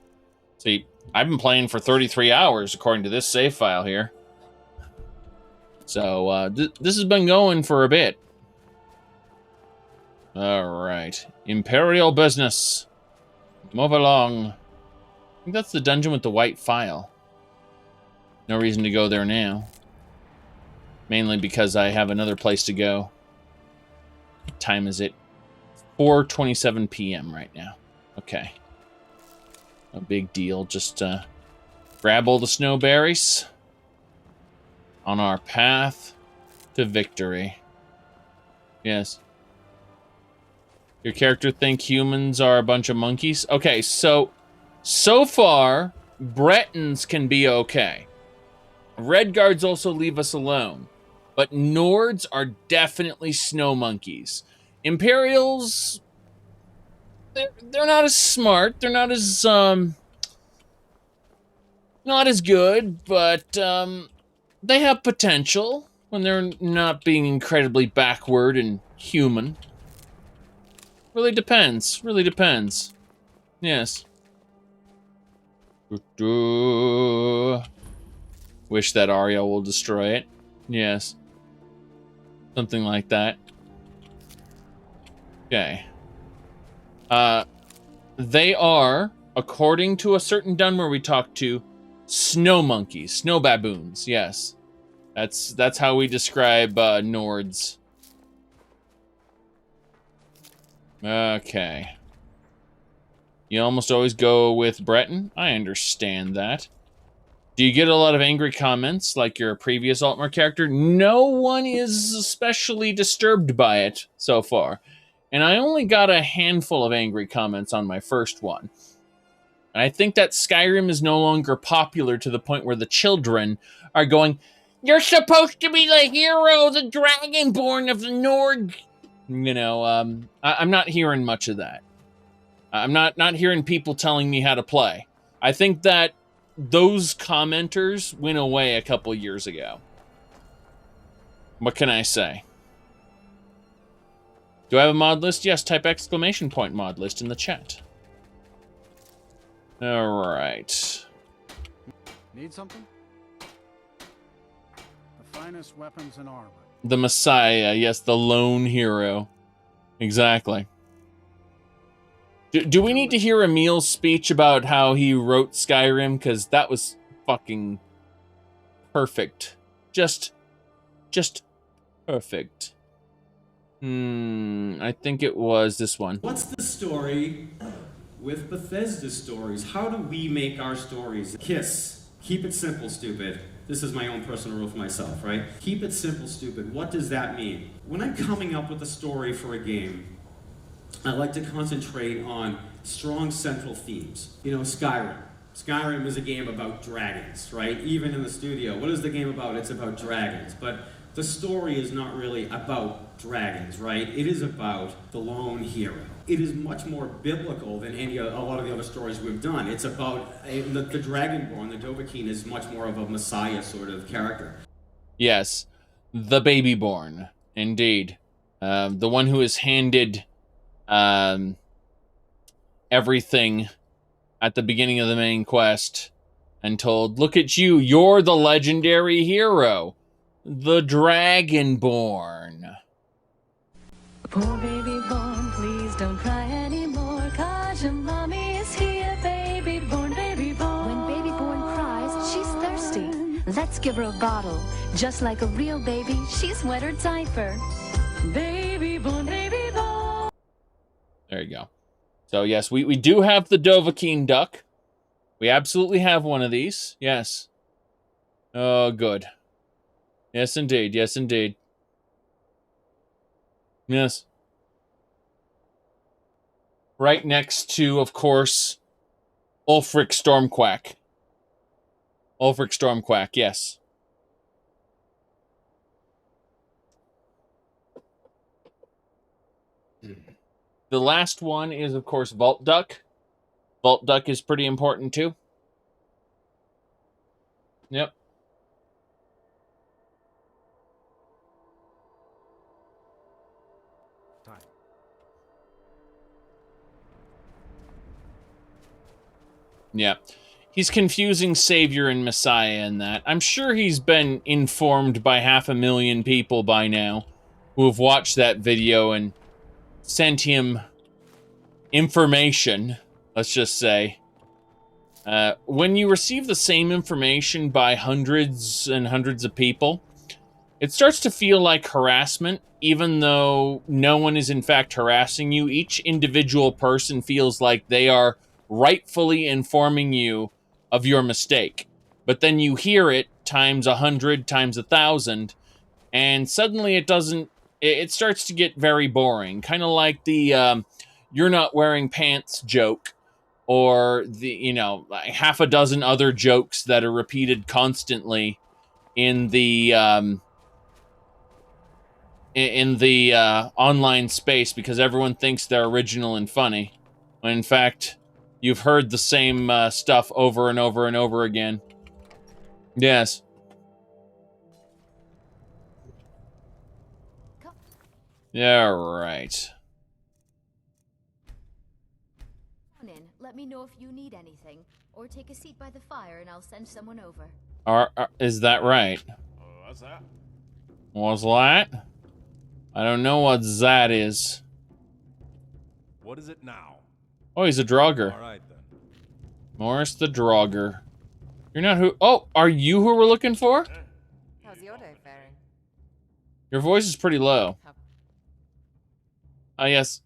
See, I've been playing for 33 hours according to this save file here. So, this has been going for a bit. Alright. Imperial business. Move along. I think that's the dungeon with the white file. No reason to go there now. Mainly because I have another place to go. What time is it? 4:27 p.m. right now. Okay. No big deal. Just grab all the snowberries on our path to victory. Yes. Your character think humans are a bunch of monkeys? Okay, so far, Bretons can be okay. Redguards also leave us alone. But Nords are definitely snow monkeys. Imperials, they're not as smart. They're not as good, but they have potential when they're not being incredibly backward and human. Really depends. Really depends. Yes. Wish that Auryen will destroy it. Yes. Something like that. Okay. They are, according to a certain Dunmer we talked to, snow monkeys, snow baboons. Yes. That's how we describe Nords. Okay. You almost always go with Breton. I understand that. Do you get a lot of angry comments like your previous Altmer character? No one is especially disturbed by it so far. And I only got a handful of angry comments on my first one. And I think that Skyrim is no longer popular to the point where the children are going, "You're supposed to be the hero, the Dragonborn of the Nord." You know, I'm not hearing much of that. I'm not hearing people telling me how to play. I think that those commenters went away a couple years ago. What can I say? Do I have a mod list? Yes, type exclamation point mod list in the chat. All right. Need something? The finest weapons and armor. The Messiah, yes, the lone hero. Exactly. Do we need to hear Emil's speech about how he wrote Skyrim? Because that was fucking perfect. Just perfect. I think it was this one. What's the story with Bethesda stories? How do we make our stories? KISS. Keep it simple, stupid. This is my own personal rule for myself, right? Keep it simple, stupid. What does that mean? When I'm coming up with a story for a game, I like to concentrate on strong central themes. You know, Skyrim. Skyrim is a game about dragons, right? Even in the studio, what is the game about? It's about dragons. But the story is not really about dragons, right? It is about the lone hero. It is much more biblical than a lot of the other stories we've done. It's about the Dragonborn, the Dovahkiin is much more of a messiah sort of character. Yes, the babyborn, indeed. The one who is handed everything at the beginning of the main quest and told, "Look at you, you're the legendary hero, the Dragonborn." Poor baby born, please don't cry anymore, 'cause your mommy is here, baby born, baby born. When baby born cries, she's thirsty. Let's give her a bottle. Just like a real baby, she's wet her diaper. Baby born, baby born. There you go. So yes, we do have the Dovahkiin duck. We absolutely have one of these. Yes. Oh, good. Yes, indeed. Yes, indeed. Yes. Right next to, of course, Ulfric Stormquack. Ulfric Stormquack, yes. The last one is, of course, Vault Duck. Vault Duck is pretty important, too. Yep. Yeah. He's confusing Savior and Messiah in that. I'm sure he's been informed by 500,000 people by now who have watched that video and sent him information, let's just say. When you receive the same information by hundreds and hundreds of people, it starts to feel like harassment, even though no one is in fact harassing you. Each individual person feels like they are rightfully informing you of your mistake. But then you hear it times 100, times 1,000, and suddenly it starts to get very boring. Kind of like the "you're not wearing pants" joke, or the, like half a dozen other jokes that are repeated constantly in the online space because everyone thinks they're original and funny, when in fact you've heard the same stuff over and over and over again. Yes. Yeah, right. let me know if you need anything, or take a seat by the fire and I'll send someone over. Is that right? What's that? What's that? I don't know what that is. What is it now? Oh, he's a Draugr. All right, then. Morris the Draugr. You're not who... Oh, are you who we're looking for? How's your day faring? Your voice is pretty low. Oh, yes.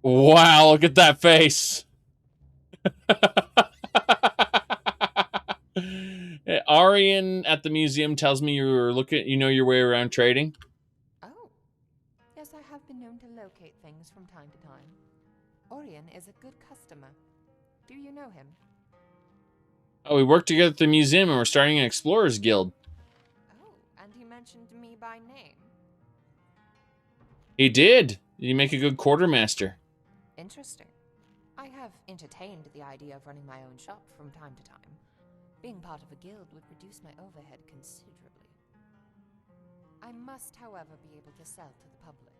Wow, look at that face. Auryen at the museum tells me you know your way around trading. Oh. Yes, I have been known to locate things from time to time. Auryen is a good customer. Do you know him? Oh, we work together at the museum and we're starting an explorers guild. Oh, and he mentioned me by name. He did. You make a good quartermaster. Interesting. I have entertained the idea of running my own shop from time to time. Being part of a guild would reduce my overhead considerably. I must, however, be able to sell to the public.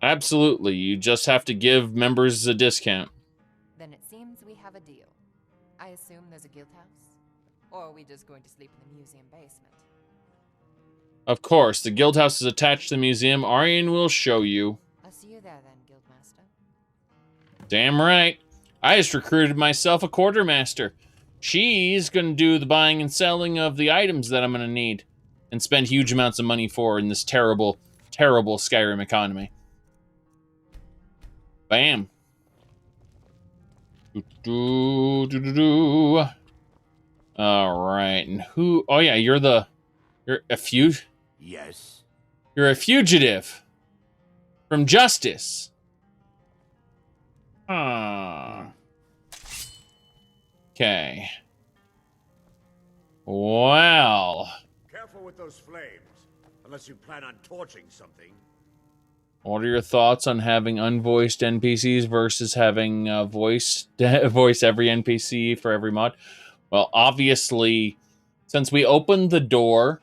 Absolutely. You just have to give members a discount. Then it seems we have a deal. I assume there's a guild house? Or are we just going to sleep in the museum basement? Of course, the guild house is attached to the museum. Auryen will show you. I'll see you there then, Guildmaster. Damn right. I just recruited myself a quartermaster. She's going to do the buying and selling of the items that I'm going to need and spend huge amounts of money for in this terrible, terrible Skyrim economy. Bam. All right, and who? Oh yeah, you're a Yes. You're a fugitive from justice. Okay. Well. Careful with those flames, unless you plan on torching something. What are your thoughts on having unvoiced NPCs versus having voice every NPC for every mod? Well, obviously, since we opened the door,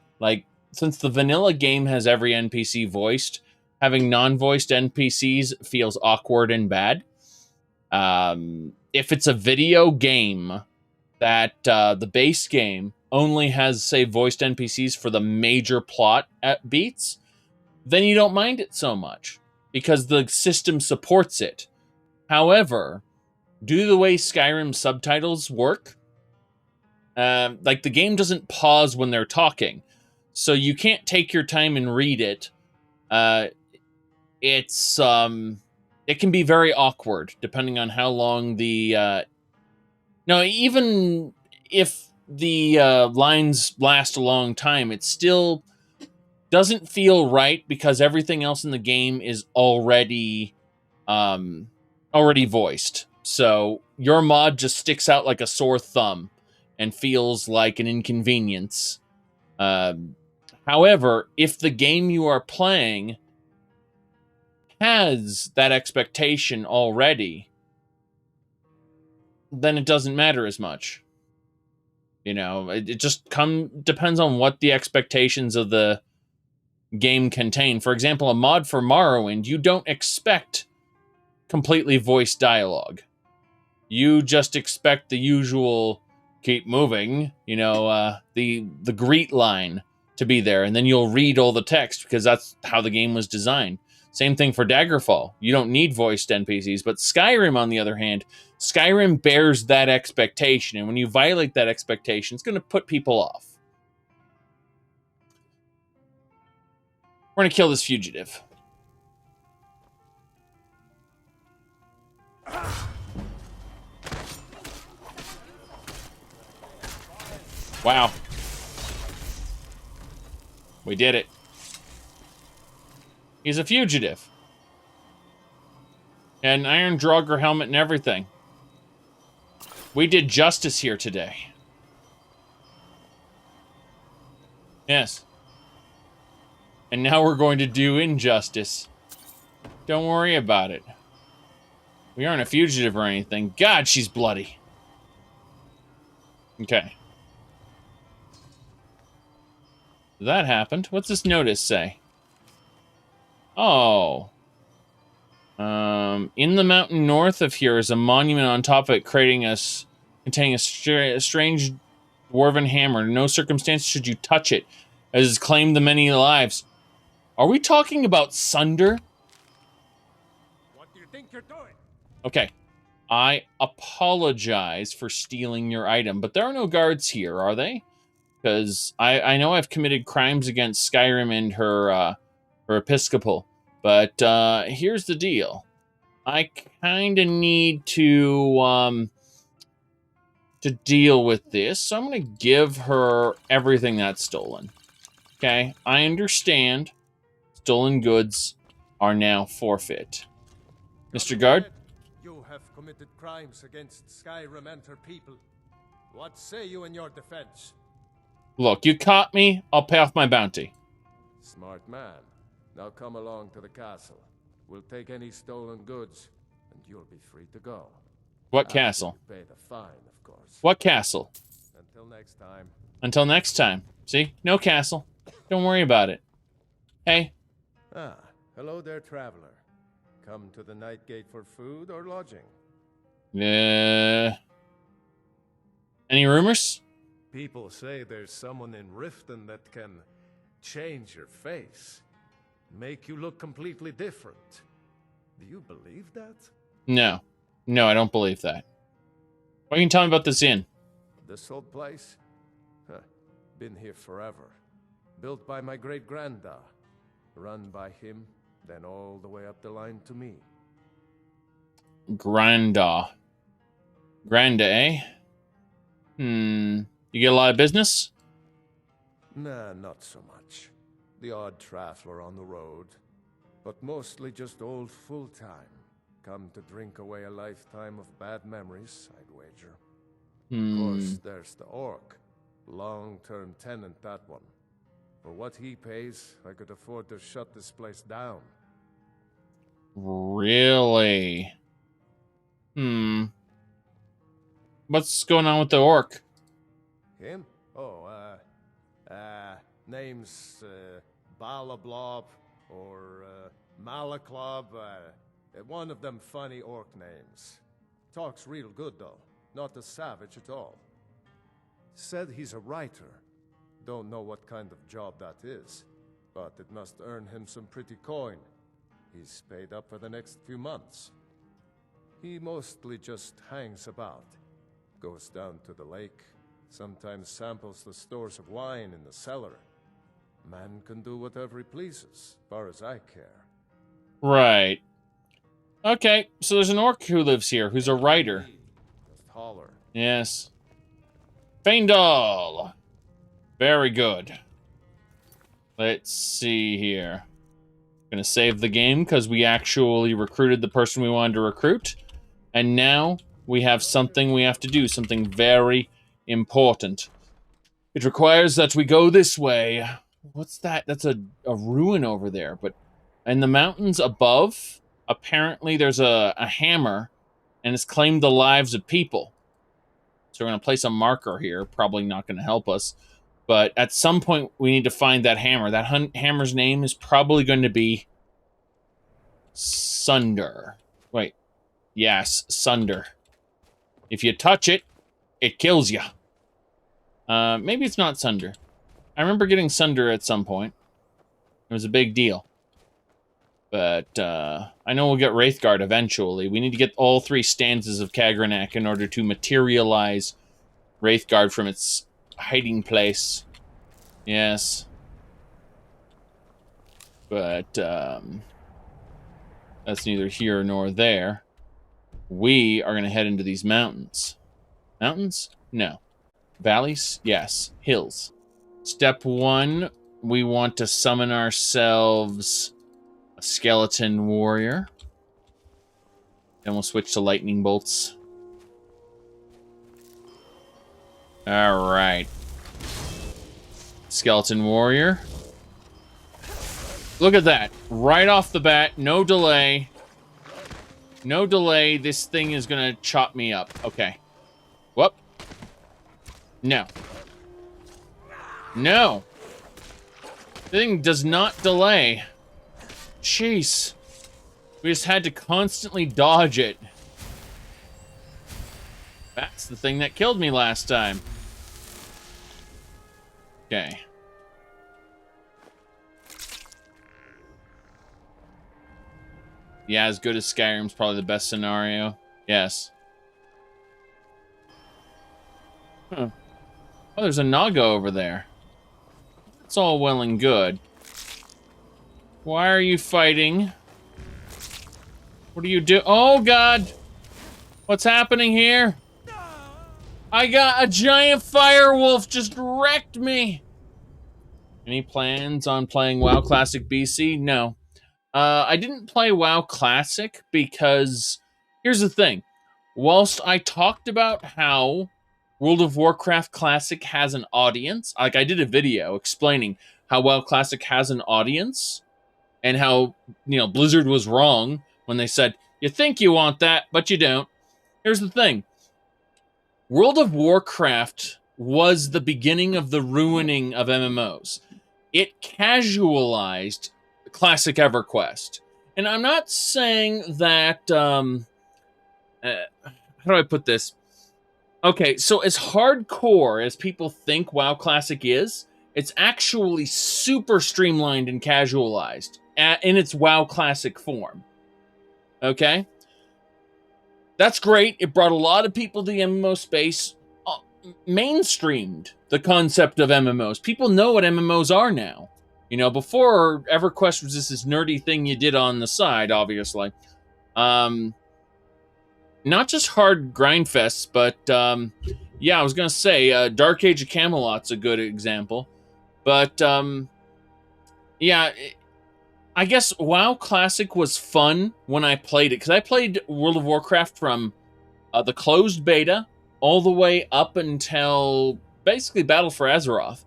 since the vanilla game has every NPC voiced, having non-voiced NPCs feels awkward and bad. If it's a video game that the base game only has, say, voiced NPCs for the major plot beats, then you don't mind it so much because the system supports it. However, due to the way Skyrim subtitles work, the game doesn't pause when they're talking, so you can't take your time and read it. It can be very awkward depending on how long the no, even if the lines last a long time, it still doesn't feel right because everything else in the game is already voiced. So your mod just sticks out like a sore thumb and feels like an inconvenience. However, if the game you are playing has that expectation already, then it doesn't matter as much. You know, it just depends on what the expectations of the game contain. For example, a mod for Morrowind, you don't expect completely voiced dialogue. You just expect the usual keep moving, the greet line to be there, and then you'll read all the text because that's how the game was designed. Same thing for Daggerfall. You don't need voiced NPCs, but Skyrim, on the other hand, Skyrim bears that expectation, and when you violate that expectation, it's going to put people off. We're going to kill this fugitive. Wow. We did it. He's a fugitive. An iron Draugr helmet and everything. We did justice here today. Yes. And now we're going to do injustice. Don't worry about it. We aren't a fugitive or anything. God, she's bloody. Okay. That happened. What's this notice say? Oh. In the mountain north of here is a monument on top of it containing a strange dwarven hammer. In no circumstance should you touch it, as it's claimed the many lives. Are we talking about Sunder? What do you think you're doing? Okay. I apologize for stealing your item, but there are no guards here, are they? Because I know I've committed crimes against Skyrim and her Episcopal, but here's the deal. I kind of need to deal with this, so I'm going to give her everything that's stolen. Okay, I understand. Stolen goods are now forfeit. Mr. Guard? You have committed crimes against Skyrim and her people. What say you in your defense? Look, you caught me, I'll pay off my bounty. Smart man. Now come along to the castle. We'll take any stolen goods, and you'll be free to go. What castle? You pay the fine, of course. What castle? Until next time. Until next time. See? No castle. Don't worry about it. Hey. Ah, hello there, traveler. Come to the Night Gate for food or lodging? Any rumors? People say there's someone in Riften that can change your face. Make you look completely different. Do you believe that? No. No, I don't believe that. What can you tell me about this inn? This old place? Huh. Been here forever. Built by my great-granda. Run by him, then all the way up the line to me. Granda, eh? You get a lot of business? Nah, not so much. The odd traveler on the road. But mostly just old full-time. Come to drink away a lifetime of bad memories, I'd wager. Of course, there's the orc. Long-term tenant, that one. For what he pays, I could afford to shut this place down. Really? What's going on with the orc? Him? Oh, name's Balablob or Malaklob. One of them funny orc names. Talks real good, though. Not a savage at all. Said he's a writer. Don't know what kind of job that is, but it must earn him some pretty coin. He's paid up for the next few months. He mostly just hangs about. Goes down to the lake, sometimes samples the stores of wine in the cellar. Man can do whatever he pleases, far as I care. Right. Okay, so there's an orc who lives here, who's a writer. Just holler. Yes. Fandal! Very good. Let's see here. Gonna save the game because we actually recruited the person we wanted to recruit. And now we have something we have to do, something very important. It requires that we go this way. What's that? That's a ruin over there. But in the mountains above, apparently there's a hammer, and it's claimed the lives of people. So we're going to place a marker here. Probably not going to help us. But at some point, we need to find that hammer. That hammer's name is probably going to be Sunder. Wait. Yes, Sunder. If you touch it, it kills you. Maybe it's not Sunder. I remember getting Sunder at some point. It was a big deal. But I know we'll get Wraithguard eventually. We need to get all 3 stanzas of Kagranak in order to materialize Wraithguard from its hiding place. Yes. But that's neither here nor there. We are going to head into these mountains. Mountains? No. Valleys? Yes. Hills. Step 1, we want to summon ourselves a skeleton warrior. Then we'll switch to lightning bolts. Alright. Skeleton warrior. Look at that. Right off the bat, no delay. No delay. This thing is going to chop me up. Okay. Whoop. No. No. The thing does not delay. Jeez. We We just had to constantly dodge it. That's the thing that killed me last time. Okay. Yeah, as good as Skyrim's probably the best scenario. Yes. Huh. Oh, there's a Naga over there. It's all well and good. Why are you fighting? What do you do? Oh, God! What's happening here? I got a giant firewolf just wrecked me! Any plans on playing WoW Classic BC? No. I didn't play WoW Classic because, here's the thing. Whilst I talked about how World of Warcraft Classic has an audience, like I did a video explaining how WoW Classic has an audience, and how, Blizzard was wrong when they said, you think you want that, but you don't. Here's the thing. World of Warcraft was the beginning of the ruining of MMOs. It casualized Classic EverQuest. And I'm not saying that, how do I put this? Okay, so as hardcore as people think WoW Classic is, it's actually super streamlined and casualized in its WoW Classic form. Okay? That's great. It brought a lot of people to the MMO space, mainstreamed the concept of MMOs. People know what MMOs are now. Before, EverQuest was just this nerdy thing you did on the side, obviously. Not just hard grind fests, but, yeah, I was going to say, Dark Age of Camelot's a good example. But, yeah, I guess WoW Classic was fun when I played it, because I played World of Warcraft from the closed beta all the way up until basically Battle for Azeroth.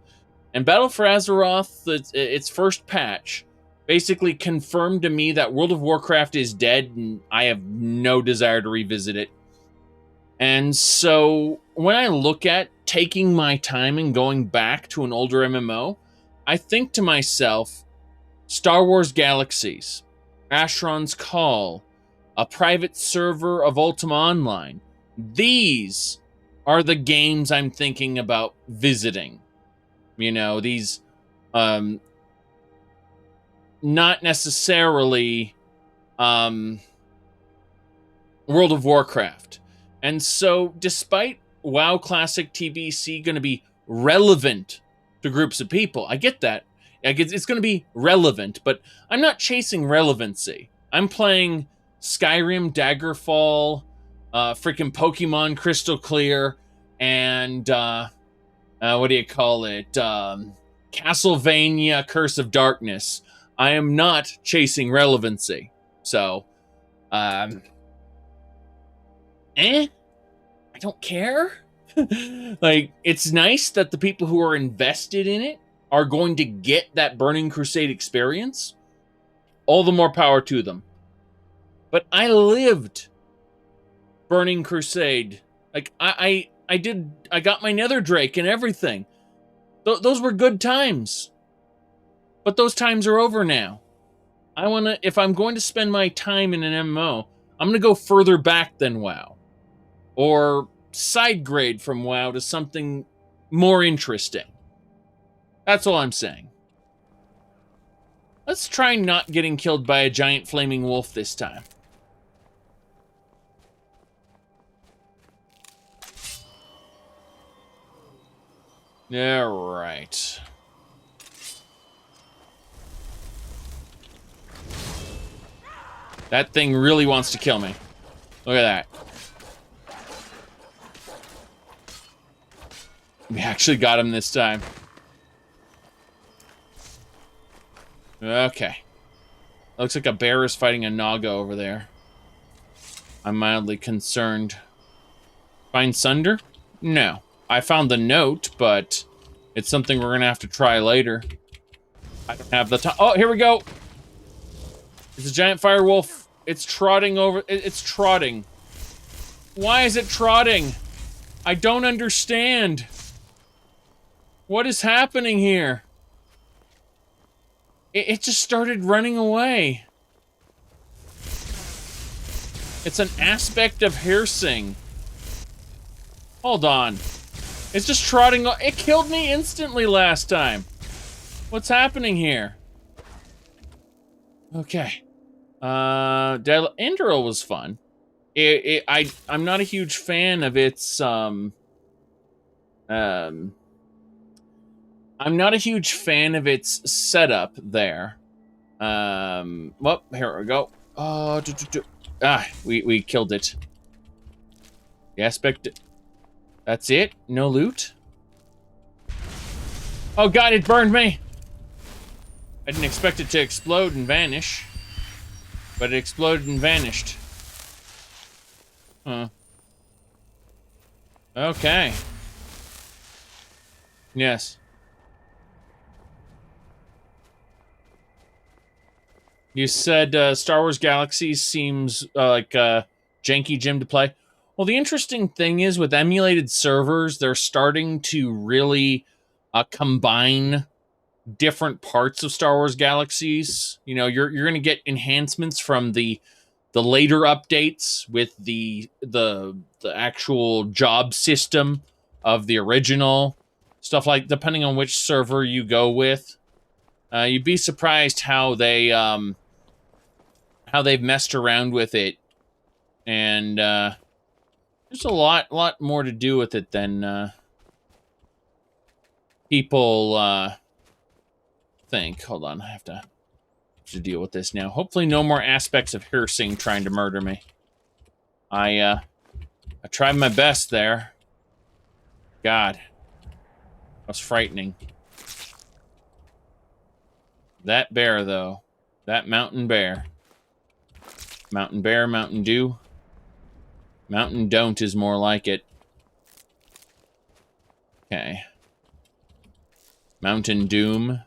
And Battle for Azeroth, its first patch, basically confirmed to me that World of Warcraft is dead, and I have no desire to revisit it. And so, when I look at taking my time and going back to an older MMO, I think to myself, Star Wars Galaxies, Asheron's Call, a private server of Ultima Online. These are the games I'm thinking about visiting. These, not necessarily, World of Warcraft. And so, despite WoW Classic TBC going to be relevant to groups of people, I get that. It's going to be relevant, but I'm not chasing relevancy. I'm playing Skyrim, Daggerfall, freaking Pokemon Crystal Clear, and, what do you call it? Castlevania Curse of Darkness. I am not chasing relevancy. So, I don't care. Like, it's nice that the people who are invested in it are going to get that Burning Crusade experience. All the more power to them. But I lived Burning Crusade. Like, I got my Nether Drake and everything. Those were good times. But those times are over now. If I'm going to spend my time in an MMO, I'm going to go further back than WoW. Or side grade from WoW to something more interesting. That's all I'm saying. Let's try not getting killed by a giant flaming wolf this time. All right. That thing really wants to kill me. Look at that. We actually got him this time. Okay. Looks like a bear is fighting a Naga over there. I'm mildly concerned. Find Sunder? No. I found the note, but it's something we're gonna have to try later. I don't have the time. Oh, here we go! It's a giant firewolf. It's trotting over. It's trotting. Why is it trotting? I don't understand. What is happening here? It just started running away. It's an aspect of hearsing. Hold on. It's just trotting. It killed me instantly last time. What's happening here? Okay. Indril was fun. I'm not a huge fan of its I'm not a huge fan of its setup there. Well, here we go. We killed it. The aspect. That's it? No loot? Oh god, it burned me! I didn't expect it to explode and vanish. But it exploded and vanished. Huh. Okay. Yes. You said Star Wars Galaxies seems like a janky gym to play. Well, the interesting thing is with emulated servers, they're starting to really combine different parts of Star Wars Galaxies. You know, you're going to get enhancements from the later updates with the actual job system of the original stuff, like depending on which server you go with. You'd be surprised how they've messed around with it, and there's a lot more to do with it than people think. Hold on, I have to deal with this now. Hopefully, no more aspects of hearsing trying to murder me. I tried my best there. God, that was frightening. That bear, though. That mountain bear. Mountain bear, Mountain Dew. Mountain Don't is more like it. Okay. Mountain Doom.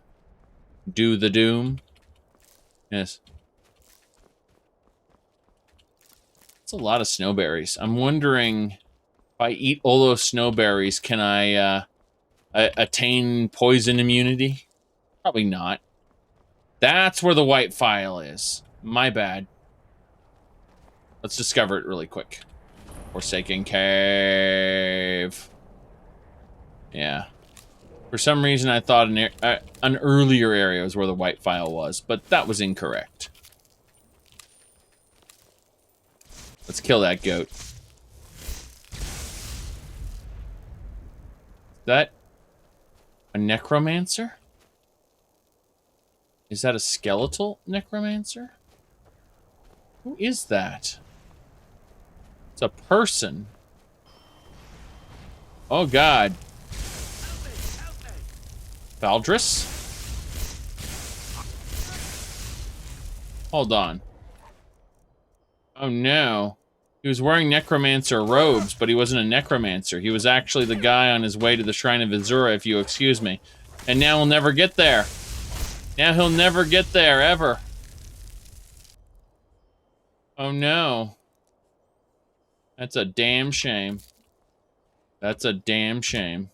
Do the Doom. Yes. That's a lot of snowberries. I'm wondering if I eat all those snowberries, can I attain poison immunity? Probably not. That's where the white file is. My bad. Let's discover it really quick. Forsaken Cave. Yeah. For some reason, I thought an earlier area was where the white file was, but that was incorrect. Let's kill that goat. Is that a necromancer? Is that a skeletal necromancer? Who is that? It's a person. Oh god. Valdris? Hold on. Oh no. He was wearing necromancer robes, but he wasn't a necromancer. He was actually the guy on his way to the Shrine of Azura, if you excuse me. And now he'll never get there. Now he'll never get there, ever. Oh no. That's a damn shame. That's a damn shame.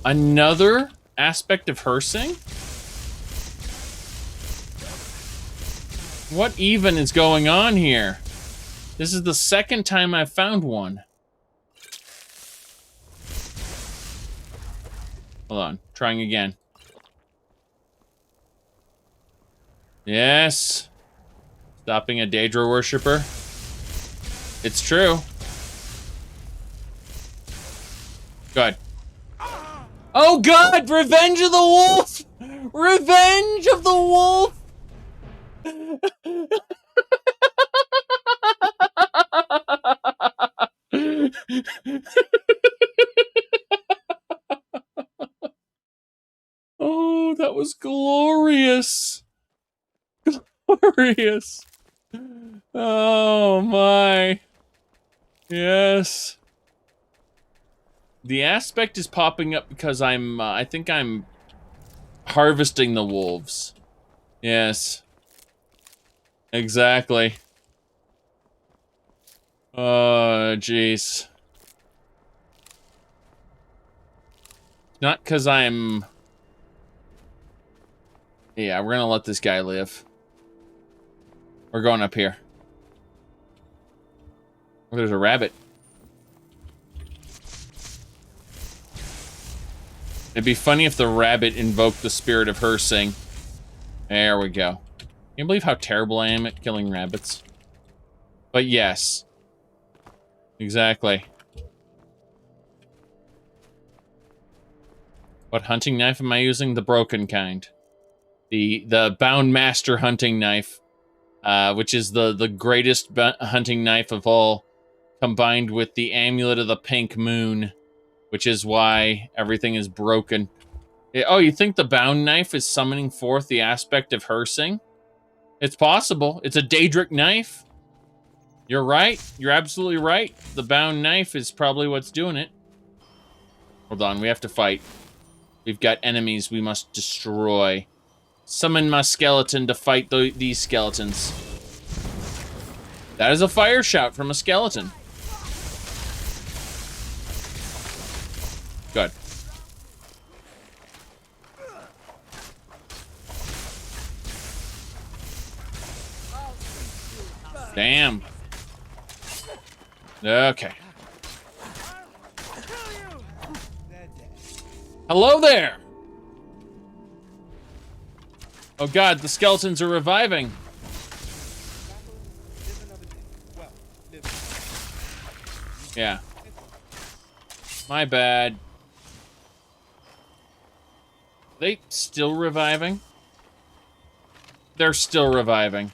Another aspect of hearsing? What even is going on here? This is the second time I've found one. Hold on, trying again. Yes. Stopping a Daedra worshipper. It's true. Good. Oh god! Revenge of the Wolf! Revenge of the Wolf! Oh, that was glorious. Glorious. Oh my. Yes. The aspect is popping up because I think I'm harvesting the wolves. Yes. Exactly. Oh, jeez. Not because I'm... Yeah, we're gonna let this guy live. We're going up here. Oh, there's a rabbit. It'd be funny if the rabbit invoked the spirit of her sing. There we go. Can you believe how terrible I am at killing rabbits? But yes. Exactly. What hunting knife am I using? The broken kind. The Bound Master hunting knife. Which is the greatest hunting knife of all. Combined with the Amulet of the Pink Moon. Which is why everything is broken. Oh, you think the bound knife is summoning forth the aspect of Hersing? It's possible. It's a Daedric knife. You're right. You're absolutely right. The bound knife is probably what's doing it. Hold on, we have to fight. We've got enemies we must destroy. Summon my skeleton to fight these skeletons. That is a fire shout from a skeleton. Good. Damn. Okay. Hello there! Oh god, the skeletons are reviving. Yeah. My bad. Are they still reviving? They're still reviving.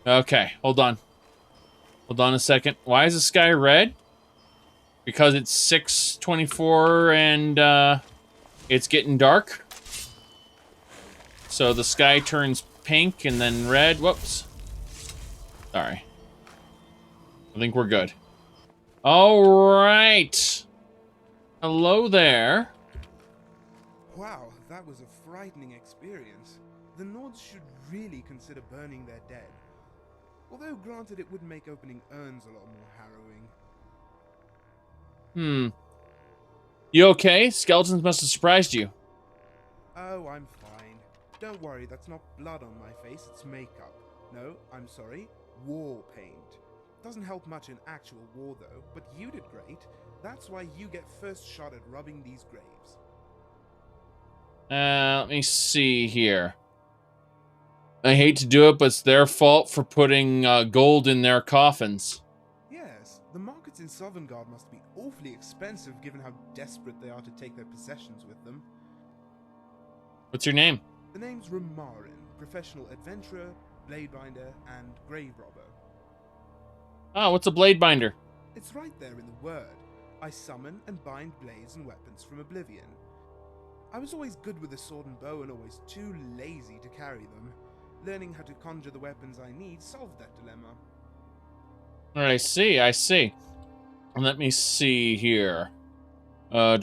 Okay, hold on. Hold on a second. Why is the sky red? Because it's 6:24 and it's getting dark. So the sky turns pink and then red. Whoops. Sorry. I think we're good. All right. Hello there. Wow, that was a frightening experience. The Nords should really consider burning their dead. Although, granted, it would make opening urns a lot more harrowing. You okay? Skeletons must have surprised you. Oh, I'm fine. Don't worry, that's not blood on my face, it's makeup. No, I'm sorry, war paint. Doesn't help much in actual war, though, but you did great. That's why you get first shot at rubbing these graves. Let me see here. I hate to do it, but it's their fault for putting gold in their coffins. Yes, the markets in Sovngarde must be awfully expensive given how desperate they are to take their possessions with them. What's your name? The name's Ramarin, professional adventurer, bladebinder, and grave robber. Oh, what's a blade binder? It's right there in the word. I summon and bind blades and weapons from oblivion. I was always good with a sword and bow and always too lazy to carry them. Learning how to conjure the weapons I need solved that dilemma. I see, I see. Let me see here. So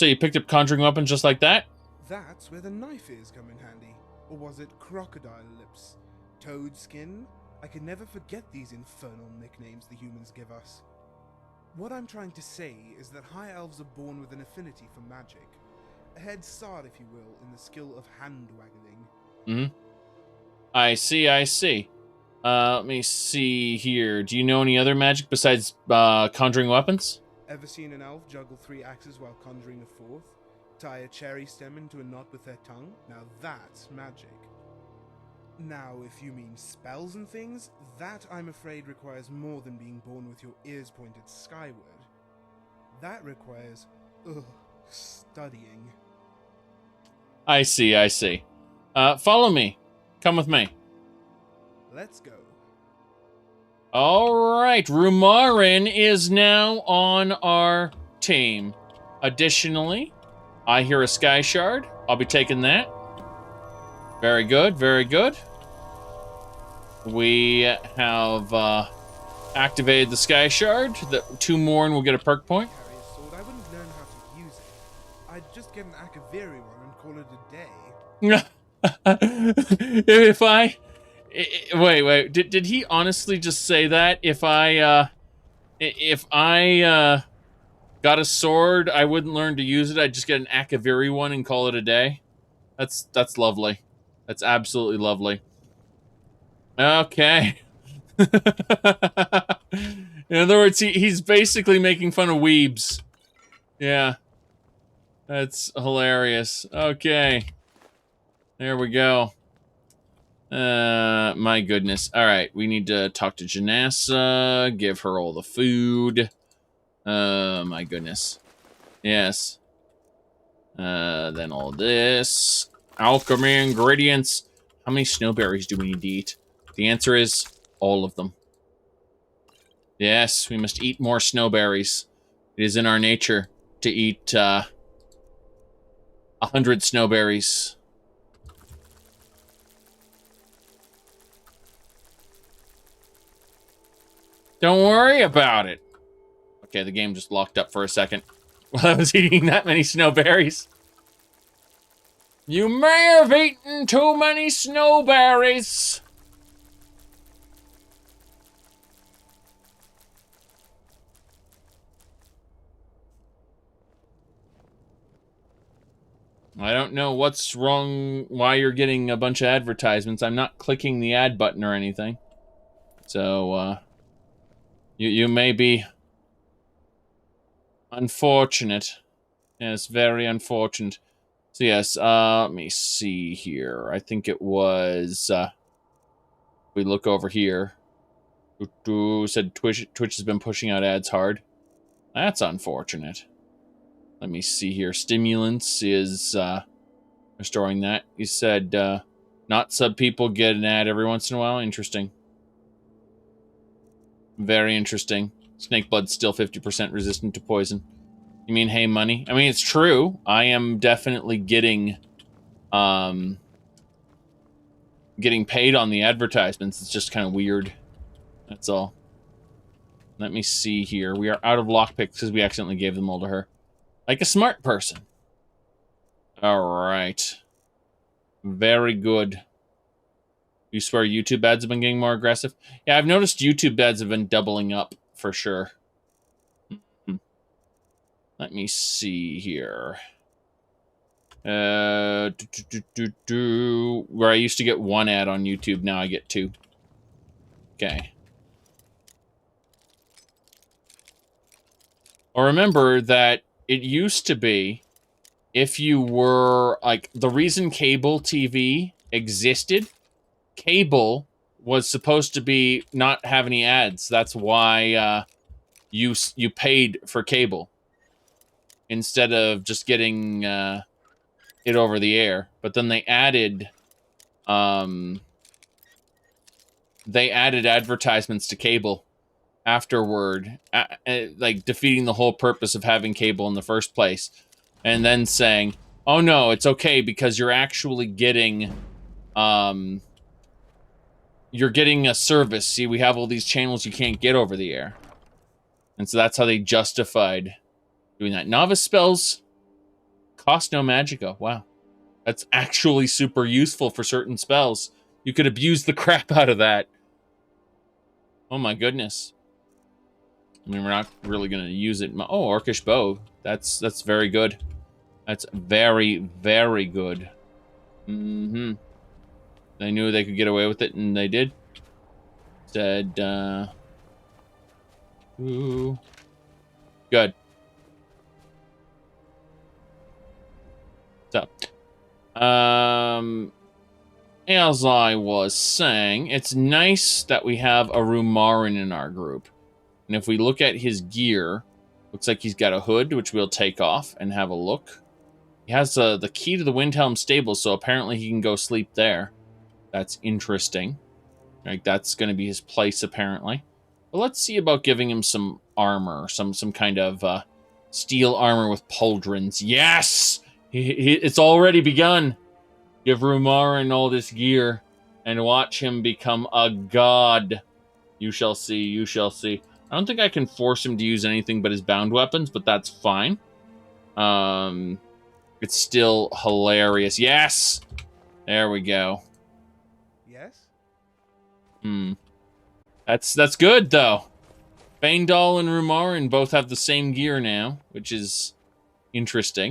you picked up conjuring weapons just like that? That's where the knife is come in handy. Or was it crocodile lips? Toad skin? I can never forget these infernal nicknames the humans give us. What I'm trying to say is that high elves are born with an affinity for magic. A head start, if you will, in the skill of hand-waggling. I see, I see. Let me see here. Do you know any other magic besides conjuring weapons? Ever seen an elf juggle 3 axes while conjuring a 4th? Tie a cherry stem into a knot with their tongue? Now that's magic. Now, if you mean spells and things, that, I'm afraid, requires more than being born with your ears pointed skyward. That requires, studying. I see, I see. Follow me. Come with me. Let's go. Alright, Ramarin is now on our team. Additionally, I hear a sky shard. I'll be taking that. Very good, very good. We have activated the sky shard. 2 more and we'll get a perk point. Carry a sword, I wouldn't learn how to use it. I'd just get an Akaviri one and call it a day. Wait. Did he honestly just say that? If I got a sword, I wouldn't learn to use it. I'd just get an Akaviri one and call it a day. That's lovely. That's absolutely lovely. Okay. In other words, he's basically making fun of weebs. Yeah. That's hilarious. Okay. There we go. My goodness. Alright, we need to talk to Janassa, give her all the food. My goodness. Yes. Then all this. Alchemy ingredients. How many snowberries do we need to eat? The answer is all of them. Yes, we must eat more snowberries. It is in our nature to eat 100 snowberries. Don't worry about it. Okay, the game just locked up for a second while I was eating that many snowberries. You may have eaten too many snowberries. I don't know what's wrong, why you're getting a bunch of advertisements. I'm not clicking the ad button or anything. So, you may be unfortunate. Yes, very unfortunate. So yes, let me see here. I think it was, we look over here. Said Twitch has been pushing out ads hard. That's unfortunate. Let me see here. Stimulants is restoring that. You said not sub people get an ad every once in a while. Interesting. Very interesting. Snakeblood's still 50% resistant to poison. You mean hey money? I mean, it's true. I am definitely getting paid on the advertisements. It's just kind of weird. That's all. Let me see here. We are out of lockpicks because we accidentally gave them all to her. Like a smart person. Alright. Very good. You swear YouTube ads have been getting more aggressive? Yeah, I've noticed YouTube ads have been doubling up, for sure. Let me see here. Where I used to get one ad on YouTube, now I get two. Okay. Well, remember that it used to be, if you were, like, the reason cable TV existed, cable was supposed to be not have any ads. That's why you paid for cable instead of just getting it over the air. But then they added advertisements to cable afterward, like defeating the whole purpose of having cable in the first place, and then saying, oh no, it's okay because you're actually getting you're getting a service. See, we have all these channels you can't get over the air. And so that's how they justified doing that. Novice spells cost no magicka. Wow. That's actually super useful for certain spells. You could abuse the crap out of that. Oh my goodness. I mean, we're not really going to use it. Oh, Orcish Bow. That's very good. That's very, very good. Mm-hmm. They knew they could get away with it, and they did. Said, ooh. Good. So, as I was saying, it's nice that we have a Rumarin in our group. And if we look at his gear, looks like he's got a hood, which we'll take off and have a look. He has the key to the Windhelm stable, so apparently he can go sleep there. That's interesting. Like, that's going to be his place, apparently. But let's see about giving him some armor, some kind of steel armor with pauldrons. Yes! It's already begun. Give Rumarin all this gear and watch him become a god. You shall see, you shall see. I don't think I can force him to use anything but his bound weapons, but that's fine. It's still hilarious. Yes! There we go. Yes? That's good, though. Fandal and Rumarin both have the same gear now, which is interesting.